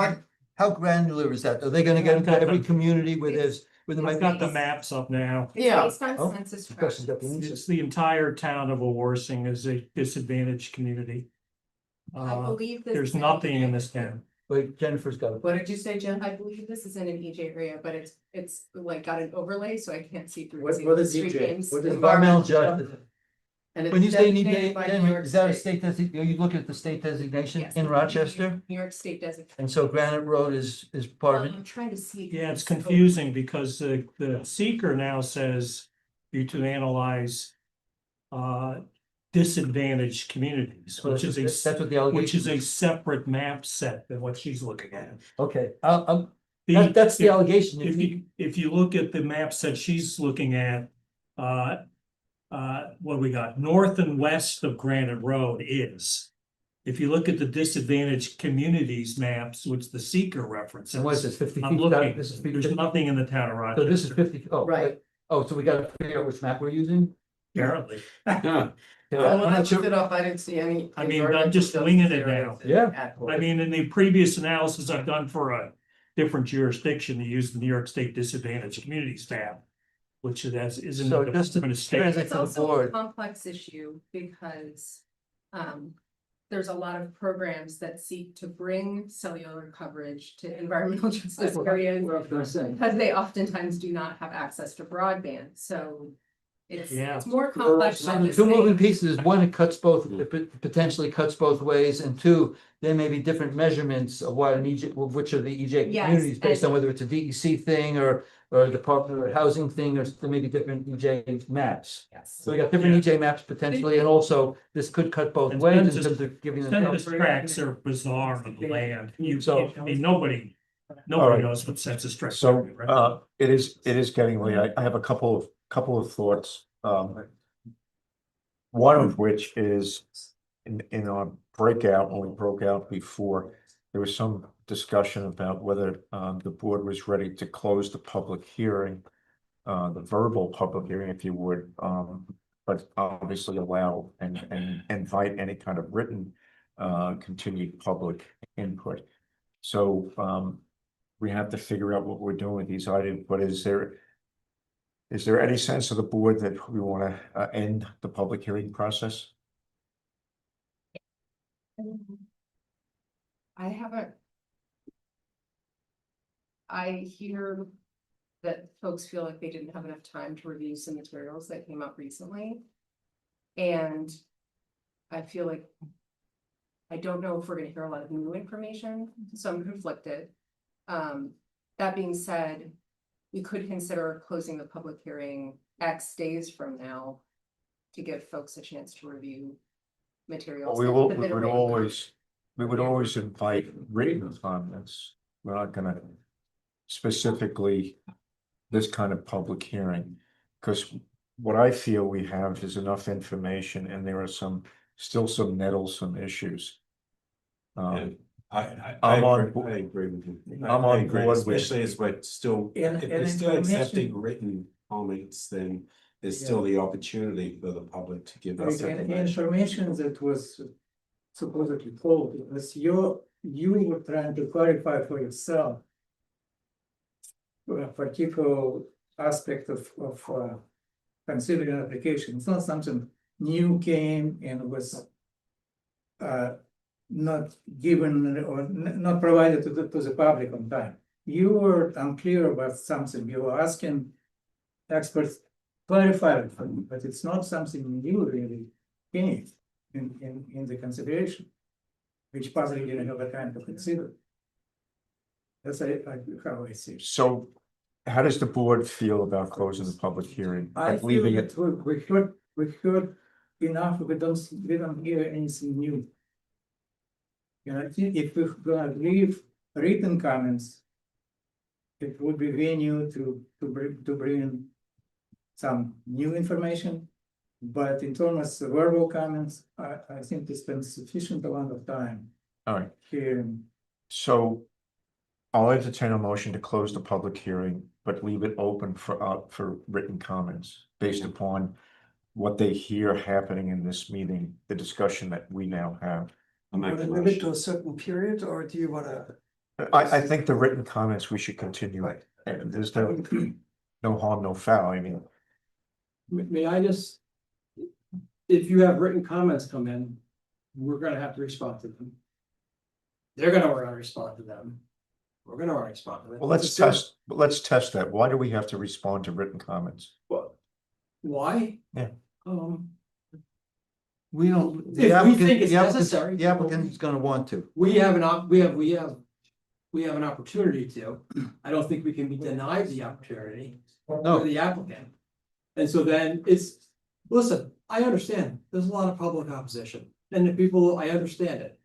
how granular is that? Are they gonna get into every community where there might I've be? got the maps up now. Yeah. Based on Oh, census the question's got tracts. the answer. It's the entire town of Warsing is a disadvantaged community. I believe this. There's is in nothing in EJ. this town. Wait, Jennifer's got it. What did you say, Jen? I believe this is in an EJ area, but it's like got an overlay, so I can't see through. What- see what the is street EJ? names. What is Environmental justice. And When you it's say need, designated by New York is that a State. state designation? Are you looking at the state designation Yes. in Rochester? New York State designation. And so Granite Road is part of it? I'm trying to see. Yeah, it's confusing because the seeker now says you to analyze disadvantaged communities, So which is that's what the allegation. which is a separate map set than what she's looking at. Okay, The- that's the allegation. If you look at the map set she's looking at, what we got, north and west of Granite Road is. If you look at the disadvantaged communities maps, which the seeker references. And what is this, 50 I'm feet? looking, This is there's nothing in the town of So Rochester. this is 50, oh, Right. wait. Oh, so we gotta figure out which map we're using? Apparently. Yeah, When I'm I not sure. looked it up, I didn't see any. I mean, I'm just winging it now. Yeah. I mean, in the previous analysis I've done for a different jurisdiction, they used the New York State Disadvantaged Communities tab. Which isn't. So the just to Department of State. translate It's for the also a board. complex issue because there's a lot of programs that seek to bring cellular coverage to environmental justice areas because they oftentimes do not have access to broadband, so Yeah. it's more complex. So than the just two moving saying- pieces, one, it cuts both, it potentially cuts both ways, and two, there may be different measurements of what an EJ, of which of the EJ Yes, communities, based and- on whether it's a DEC thing or a Department of Housing thing, or there may be different EJ maps. Yes. So we got different Yeah. EJ maps potentially, and also this could cut both And ways in census- terms of giving them. Census tracts are bizarre on the land. So- I mean, nobody All right. knows what census tracts So, are, right? it is getting late. I have a couple of thoughts. One of which is in our breakout, when we broke out before, there was some discussion about whether the board was ready to close the public hearing. The verbal public hearing, if you would, but obviously allow and invite any kind of written continued public input. So we have to figure out what we're doing with these items, but is there any sense of the board that we want to end the public hearing process? I haven't. I hear that folks feel like they didn't have enough time to review some materials that came out recently. And I feel like I don't know if we're gonna hear a lot of new information, so I'm conflicted. That being said, we could consider closing the public hearing X days from now to give folks a chance to review materials. We that will, have we been would arranged. always invite written comments. We're not gonna specifically this kind of public hearing. Because what I feel we have is enough information and there are still some nettlesome issues. I agree with you. I'm I on agree, board with- especially as we're still, And- if and we're still information- accepting written comments, then there's still the opportunity for the public to give us And information. information that was supposedly told, was you were trying to clarify for yourself a particular aspect of considering application. It's not something new came and was not given or not provided to the public on time. You were unclear about something, you were asking experts clarify it for you, but it's not something you really need in the consideration, which possibly you have a time to consider. That's how I see it. So how does the board feel about closing the public hearing? I and feel leaving it? that we heard enough, we don't hear anything new. You know, if we're gonna leave written comments, it would be venue to bring some new information. But in terms of verbal comments, I think we spent sufficient amount of time All right, hearing. so I'll entertain a motion to close the public hearing, but leave it open for written comments based upon what they hear happening in this meeting, the discussion that we now have. Limit it to a certain period, or do you wanna? I think the written comments we should continue. And there's no harm, no foul. I mean, May I just? If you have written comments come in, we're gonna have to respond to them. They're gonna wanna respond to them. We're gonna wanna respond to them. well, let's test that. Why do we have to respond to written comments? Why? Yeah. We don't. If we think it's the applicant- necessary. The applicant's gonna want to. We have we have an opportunity to. I don't think we can be denied the opportunity. No. For the applicant. And so then listen, I understand, there's a lot of public opposition, and the people, I understand it.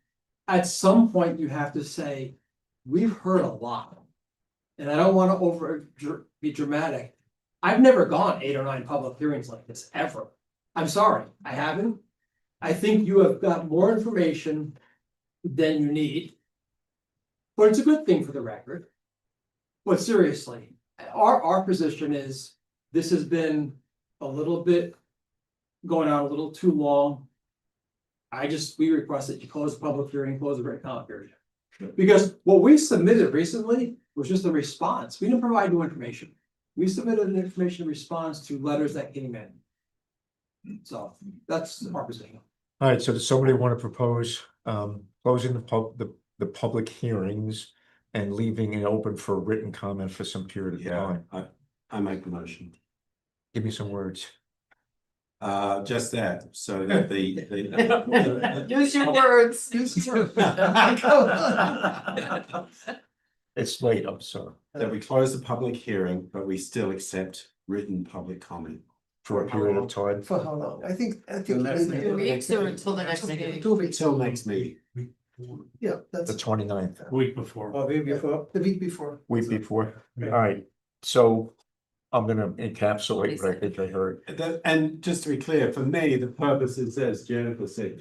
At some point, you have to say, we've heard a lot. And I don't wanna be dramatic. I've never gone 8 or 9 public hearings like this, ever. I'm sorry, I haven't. I think you have got more information than you need. But it's a good thing for the record. But seriously, our position is, this has been a little bit going on a little too long. We request that you close the public hearing, close the written comment period. Because what we submitted recently was just a response. We didn't provide new information. We submitted an information response to letters that came in. So that's our position. All right, so does somebody want to propose closing the public hearings and leaving it open for written comment for some period of time? I make the motion. Give me some words. Just that, so that the. Use your words. It's late, I'm sorry. That we close the public hearing, but we still accept written public comment. For a period of time. For how long? I think. 2 weeks or until the next meeting? 2 weeks till next meeting. Yeah, that's The 29th, Week before. Or maybe before. the week before. week before. All right, so I'm gonna encapsulate what I think I heard. And just to be clear, for me, the purpose is, as Jennifer said,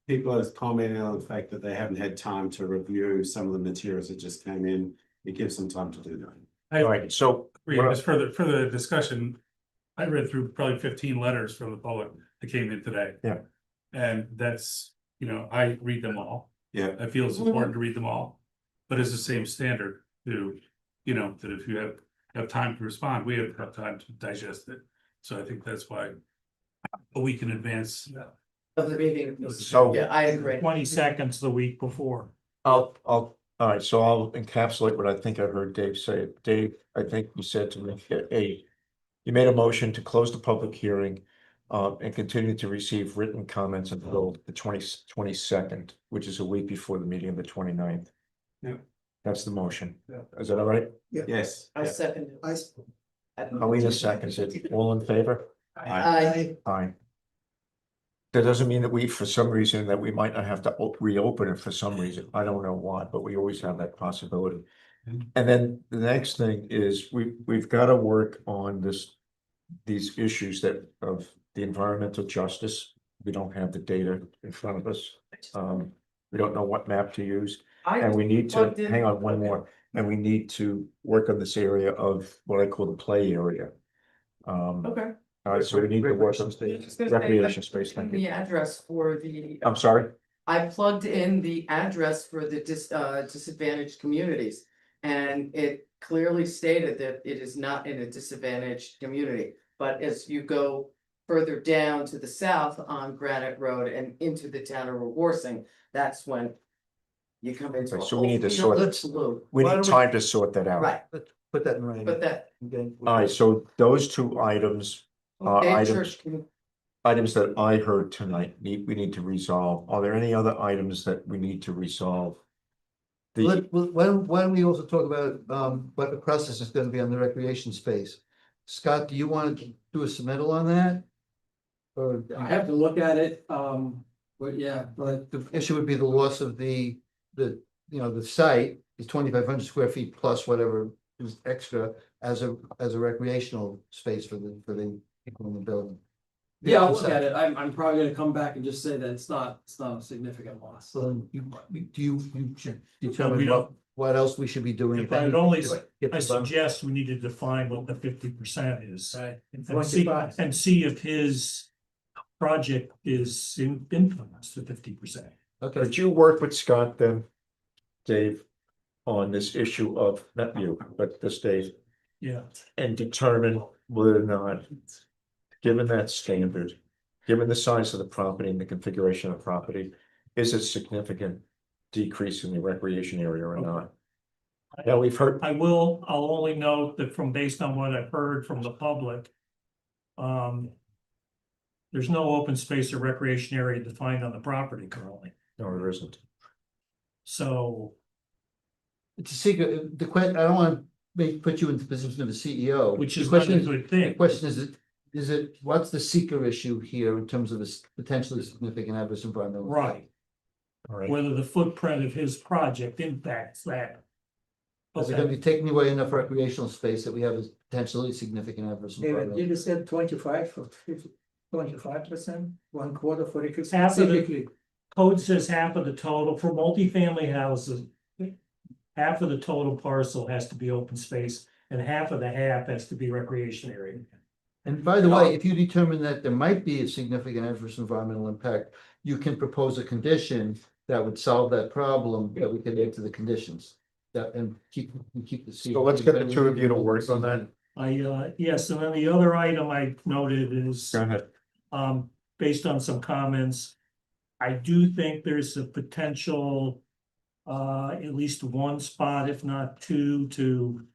people are commenting on the fact that they haven't had time to review some of the materials that just came in. It gives them time to do that. All right, so. Just for the discussion, I read through probably 15 letters from the public that came in today. Yeah. And that's, I read them all. Yeah. I feel it's important to read them all, but it's the same standard that if you have time to respond, we have time to digest it. So I think that's why a week in advance. Of the meeting. So- Yeah, I agree. 20 seconds the week before. All right, so I'll encapsulate what I think I heard Dave say. Dave, I think you said to me, you made a motion to close the public hearing and continue to receive written comments until the 22nd, which is a week before the meeting of the 29th. Yeah. That's the motion. Is that all right? Yes. I second it. Alina seconds it. All in favor? Aye. Aye. That doesn't mean that for some reason, that we might not have to reopen it for some reason. I don't know why, but we always have that possibility. And then the next thing is we've got to work on these issues of the environmental justice. We don't have the data in front of us. We don't know what map to use. And we need to, hang on one more, and we need to work on this area of what I call the play area. Okay. All right, so we need to work on recreation space. Thank you. The address for I'm sorry. I plugged in the address for the disadvantaged communities. And it clearly stated that it is not in a disadvantaged community, but as you go further down to the south on Granite Road and into the town of Warsing, that's when you come into. Okay, a so we need to whole sort nother it. slew. We Why need don't we- time to sort that out. Right, Let's put that in writing. but that, Okay. All right, so those two items are okay, items, church can, items that I heard tonight, we need to resolve. Are there any other items that we need to resolve? The, Why don't we also talk about what the process is gonna be on the recreation space? Scott, do you want to do a submittal on that? Or I have to look at it, but yeah, but the issue would be the loss of the, you know, the site is 2,500 square feet plus whatever is extra as a recreational space for the people in the building. yeah, I'll look at it. I'm probably gonna come back and just say that it's not a significant loss. So you should we determine don't- what else we should be doing. If I'd only, Get I the bump. suggest we need to define what the 50% is. Right. And see if his project is influenced to 50%. Okay, could you work with Scott then, Dave, on this issue of, not you, but this Dave, Yeah. and determine whether or not, given that standard, given the size of the property and the configuration of the property, is it significant decrease in the recreation area or not? Now, we've heard, I'll only note that based on what I've heard from the public. There's no open space or recreation area defined on the property currently, no, there isn't. so. it's a secret, I don't want to put you in the position of a CEO. Which The is not question a good thing. The question is it, what's the seeker issue here in terms of this potentially significant adverse environmental? Right, All right, whether the footprint of his project impacts that. Is it gonna be taking away enough recreational space that we have a potentially significant adverse David, environmental? did you say 25%, 1 quarter for it Half of specifically? the code says half of the total for multifamily houses. Half of the total parcel has to be open space and half of the half has to be recreation area. And by the way, if you determine that there might be a significant adverse environmental impact, you can propose a condition that would solve that problem, that we can add to the conditions. That, and keep the. so let's get the two of you to work on that. Yes, and then the other item I noted is. Go ahead. Based on some comments, I do think there's a potential. At least one spot, if not two, to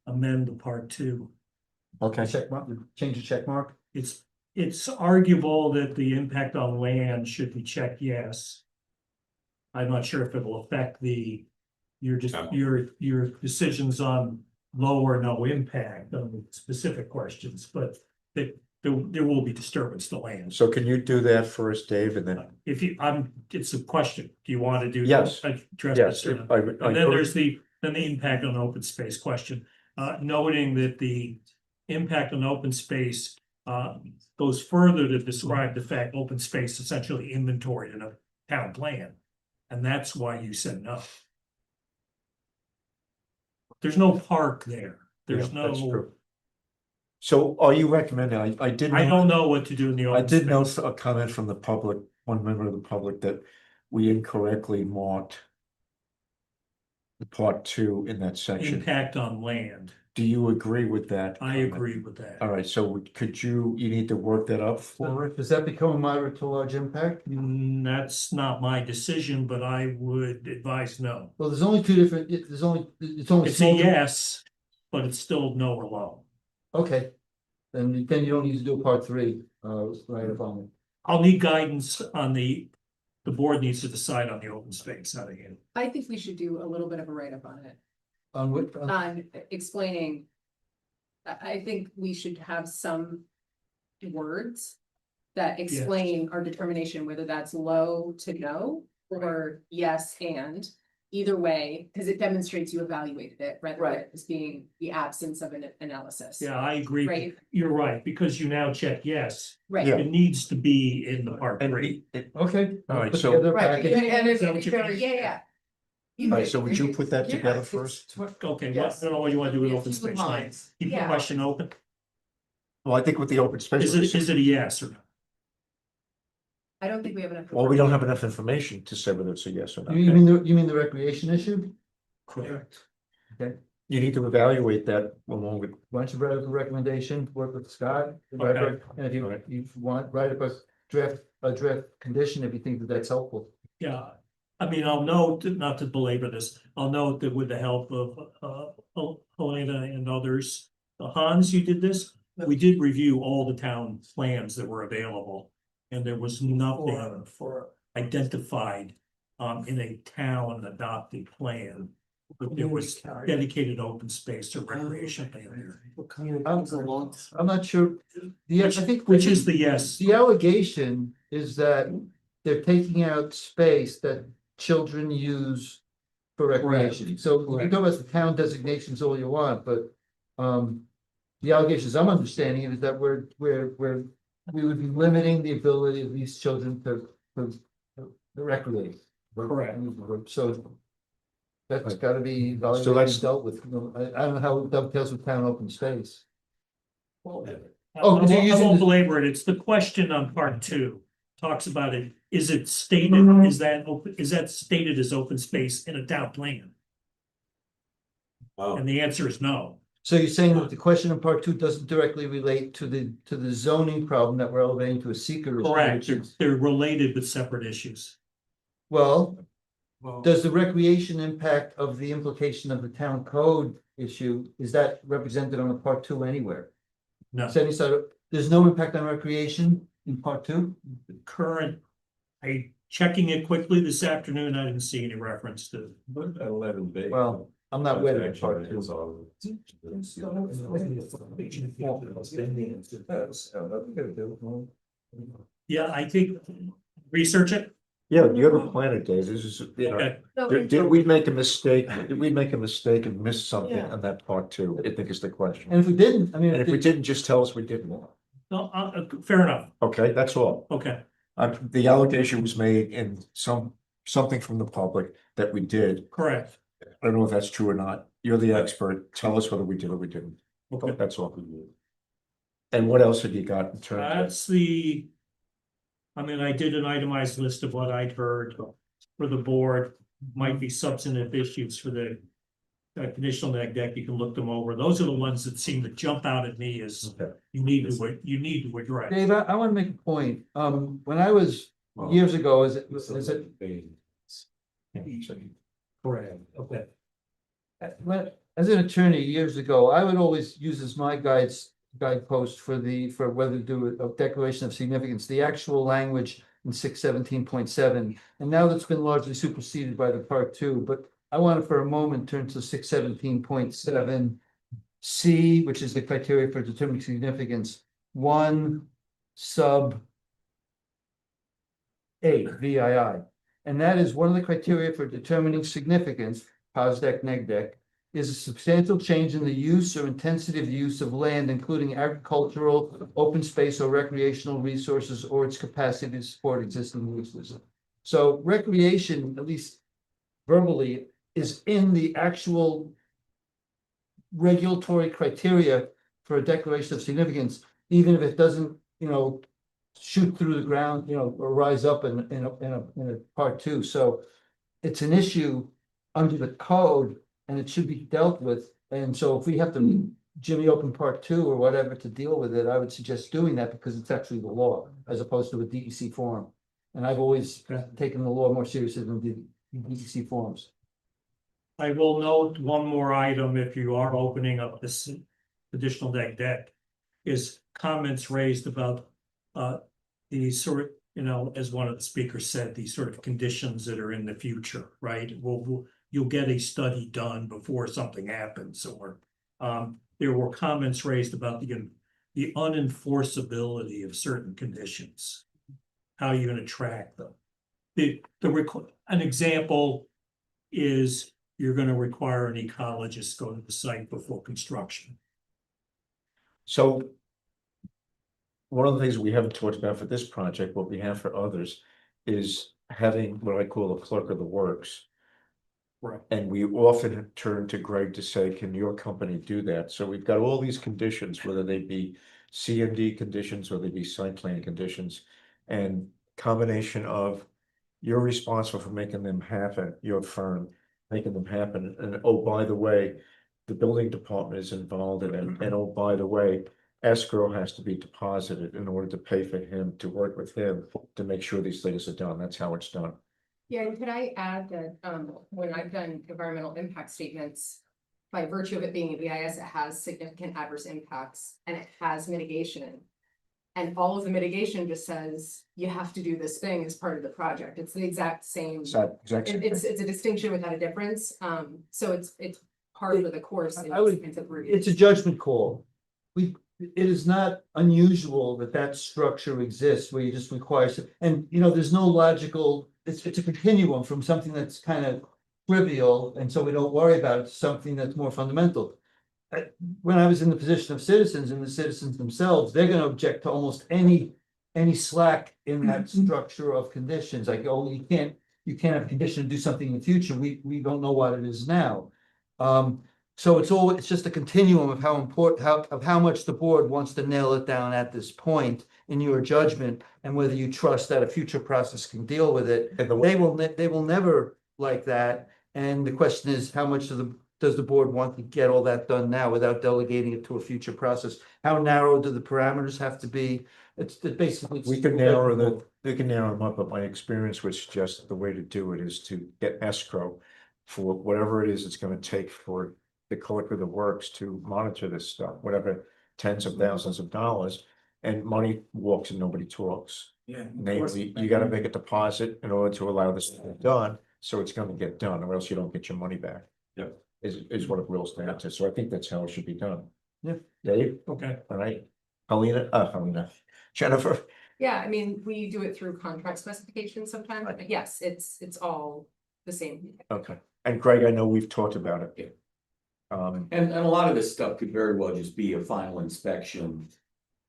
amend the part 2. Okay, Check mark, change the check mark. It's arguable that the impact on land should be checked yes. I'm not sure if it will affect your decisions on low or no impact on specific questions, but there will be disturbance to land. so can you do that first, Dave, and then? If it's a question, do you want to do? Yes. Address Yes, this? And then there's the impact on open space question, noting that the impact on open space goes further to describe the fact open space essentially inventoried in a town plan. And that's why you said no. There's no park there. There's Yeah, that's no, true. So are you recommending, I did. I don't know what to do in the I open did space. note a comment from the public, one member of the public, that we incorrectly marked the part 2 in that section. Impact on land. Do you agree with that? I comment? agree with that. All right, so could you need to work that up for it? Does that become a moderate to large impact? That's not my decision, but I would advise no. Well, there's only two different, it's only It's a yes, but it's still no or low. Okay, then you don't need to do part 3, right up on it. I'll need guidance on the board needs to decide on the open space, not again. I think we should do a little bit of a write-up on it, On what, on explaining. I think we should have some words that explain our determination, whether that's low to no or yes and. Either way, because it demonstrates you evaluated it rather than as being the absence of an analysis. Yeah, I agree. Right. You're right, because you now check yes. Right. Yeah. It needs to be in the part And 3. okay. All right, Put so- together a right, package. and Is that what it's you very, mean? yeah. All right, so would you put that Yeah, together it's- first? Okay, well, I Yes. don't know what you want to do with Yeah, open keep the space. lines. Keep the Yeah. question open. Well, I think with the open space. Is it a yes or no? I don't think we have enough. Well, we don't have enough information to say whether it's a yes or no. You mean the recreation issue? Correct. Okay, You need to evaluate that along with, Why don't you write up a recommendation, work with Scott? Okay. And if you want, write up a draft condition if you think that that's helpful. Yeah, I mean, I'll note, not to belabor this, I'll note that with the help of Helena and others. Hans, you did this, we did review all the town plans that were available. And there was nothing for identified in a town adopted plan. But there was dedicated open space or recreation land there. I'm not sure, I think. Which is the yes. The allegation is that they're taking out space that children use for recreation. So you can go as the town designations all you want, but the allegations I'm understanding is that we would be limiting the ability of these children to recreate. Correct. So that's gotta be So evaluated that's- and dealt with. I don't know how it dovetails with town open space. Oh, because I you're using won't the- belabor it, it's the question on part two, talks about it, is it stated, is that stated as open space in a town plan? Oh, And the answer is no. So you're saying that the question in part two doesn't directly relate to the zoning problem that we're elevating to a seeker issue, Correct, which is- they're related but separate issues. Well, does the recreation impact of the implication of the town code issue, is that represented on the part two anywhere? No, Setting aside, there's no impact on recreation in part two? the current, checking it quickly this afternoon, I didn't see any reference to. what about 11B? Well, I'm not wedded to part two. Yeah, I think, research it, yeah, you're the planet, Dave, this is, you know. okay, Did we make a mistake? Did we make a mistake and miss something on that part too? I think is the question. And if we didn't, I mean. And if we didn't, just tell us we didn't. no, fair enough, Okay, that's all. okay. The allegation was made in something from the public that we did. Correct, I don't know if that's true or not. You're the expert. Tell us whether we did or we didn't. okay. That's all. And what else have you got in terms That's the. I mean, I did an itemized list of what I'd heard for the board, might be substantive issues for the. Conditional neg deck, you can look them over, those are the ones that seem to jump out at me as of? you need to address. Dave, I want to make a point, when I was years ago, is it? Correct, okay. As an attorney years ago, I would always use as my guidepost for whether to do a declaration of significance, the actual language in 617.7. And now that's been largely superseded by the part two, but I want to for a moment turn to 617.7 C, which is the criteria for determining significance, 1 sub 8 VII. And that is one of the criteria for determining significance, POSDEC, NEGDEC, is a substantial change in the use or intensity of use of land, including agricultural, open space, or recreational resources, or its capacity to support existing uses. So recreation, at least verbally, is in the actual regulatory criteria for a declaration of significance, even if it doesn't, shoot through the ground, or rise up in a part two. So it's an issue under the code and it should be dealt with. And so if we have to Jimmy open part two or whatever to deal with it, I would suggest doing that because it's actually the law as opposed to a DEC form. And I've always taken the law more seriously than the DEC forms. I will note one more item, if you are opening up this additional deck, is comments raised about the sort, as one of the speakers said, these sort of conditions that are in the future, right? You'll get a study done before something happens, or there were comments raised about the unenforceability of certain conditions. How are you going to track them? An example is you're going to require an ecologist to go to the site before construction. So one of the things we haven't talked about for this project, what we have for others, is having what I call a clerk of the works. Right. And we often turn to Greg to say, can your company do that? So we've got all these conditions, whether they be C&D conditions or they be site plan conditions. And combination of you're responsible for making them happen, your firm, making them happen. And oh, by the way, the building department is involved in it, and oh, by the way, escrow has to be deposited in order to pay for him to work with him to make sure these things are done. That's how it's done. Yeah, and could I add that, when I've done environmental impact statements, by virtue of it being an EIS, it has significant adverse impacts and it has mitigation. And all of the mitigation just says, you have to do this thing as part of the project. It's the exact same. It's that exact same It's a distinction without a difference. So it's part of the course. I would, it's a judgment call. It is not unusual that that structure exists where you just require, and you know, there's no logical, it's a continuum from something that's kind of trivial, and so we don't worry about it, to something that's more fundamental. When I was in the position of citizens and the citizens themselves, they're gonna object to almost any slack in that structure of conditions, like, oh, you can't have a condition to do something in the future, we don't know what it is now. So it's just a continuum of how important, how much the board wants to nail it down at this point in your judgment, and whether you trust that a future process can deal with it. They will never like that, and the question is, how much does the board want to get all that done now without delegating it to a future process? How narrow do the parameters have to be? It's basically. We can narrow them up, but my experience would suggest the way to do it is to get escrow for whatever it is it's gonna take for the clerk of the works to monitor this stuff, whatever, tens of thousands of dollars, and money walks and nobody talks. Yeah. Namely, you gotta make a deposit in order to allow this to be done, so it's gonna get done, or else you don't get your money back. Yeah. Is what it boils down to, so I think that's how it should be done. Yeah. Dave? Okay. All right, Helena, Jennifer? Yeah, I mean, we do it through contract specifications sometimes, but yes, it's all the same. Okay, and Greg, I know we've talked about it. Yeah. Um, And a lot of this stuff could very well just be a final inspection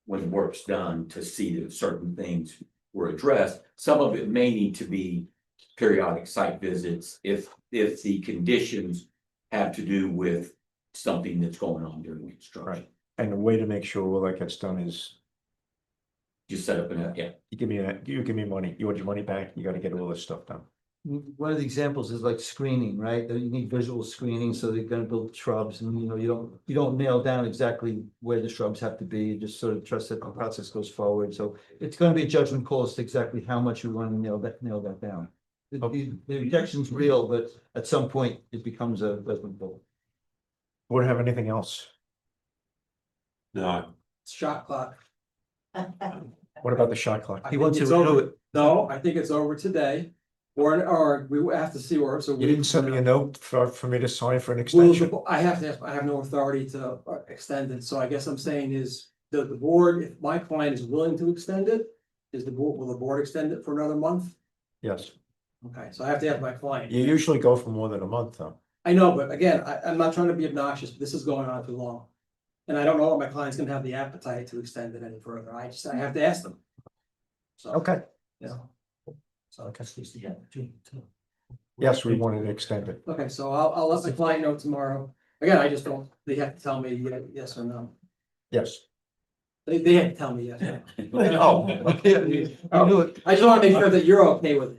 when the work's done to see that certain things were addressed. Some of it may need to be periodic site visits if the conditions have to do with something that's going on during construction. Right. And the way to make sure all that gets done is Just set up you give me money, you want your money back, you gotta get all this stuff done. One of the examples is like screening, right? That you need visual screening, so they're gonna build shrubs, and you know, you don't nail down exactly where the shrubs have to be, you just sort of trust that the process goes forward, so it's gonna be a judgment call as to exactly how much you want to nail that down. The objection's real, but at some point it becomes a judgment call. Would have anything else? No. Shot clock. What about the shot clock? He wants to It's renew over. it. No, I think it's over today. Or we will have to see, or so. You didn't send me a note for me to sign for an Well, extension? I have no authority to extend it, so I guess I'm saying is the board, if my client is willing to extend it, will the board extend it for another month? Yes, Okay, so I have to ask my client. you usually go for more than a month, though. I know, but again, I'm not trying to be obnoxious, but this is going on too long. And I don't know if my client's gonna have the appetite to extend it any further. I have to ask them. So, Okay. yeah. So I guess there's the opportunity to. Yes, we wanted to extend it. Okay, so I'll let my client know tomorrow. Again, I just don't, they have to tell me yes or no. Yes. They have to tell me yes. Oh, okay. I just wanna make sure that you're okay with it.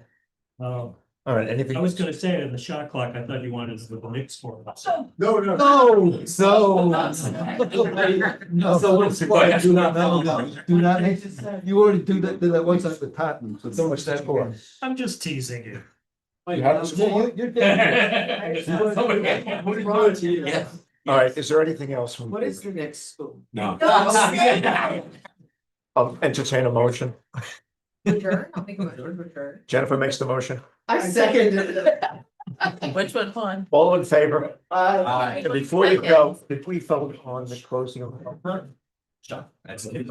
Oh, all right, anything? I was gonna say in the shot clock, I thought you wanted to the Knicks for us. No. No. So what's do not. do not make, you already do that once at the Tottenham, so much that for. I'm just teasing you. You have support? You're Yeah. All right, is there anything else? from- What is the next school? No. Entertain a motion. Adjourn, I'll make a motion to adjourn. Jennifer makes the motion. I seconded it. Which one, Juan? All in favor? Aye. And before you go, did we vote on the closing of? That's it.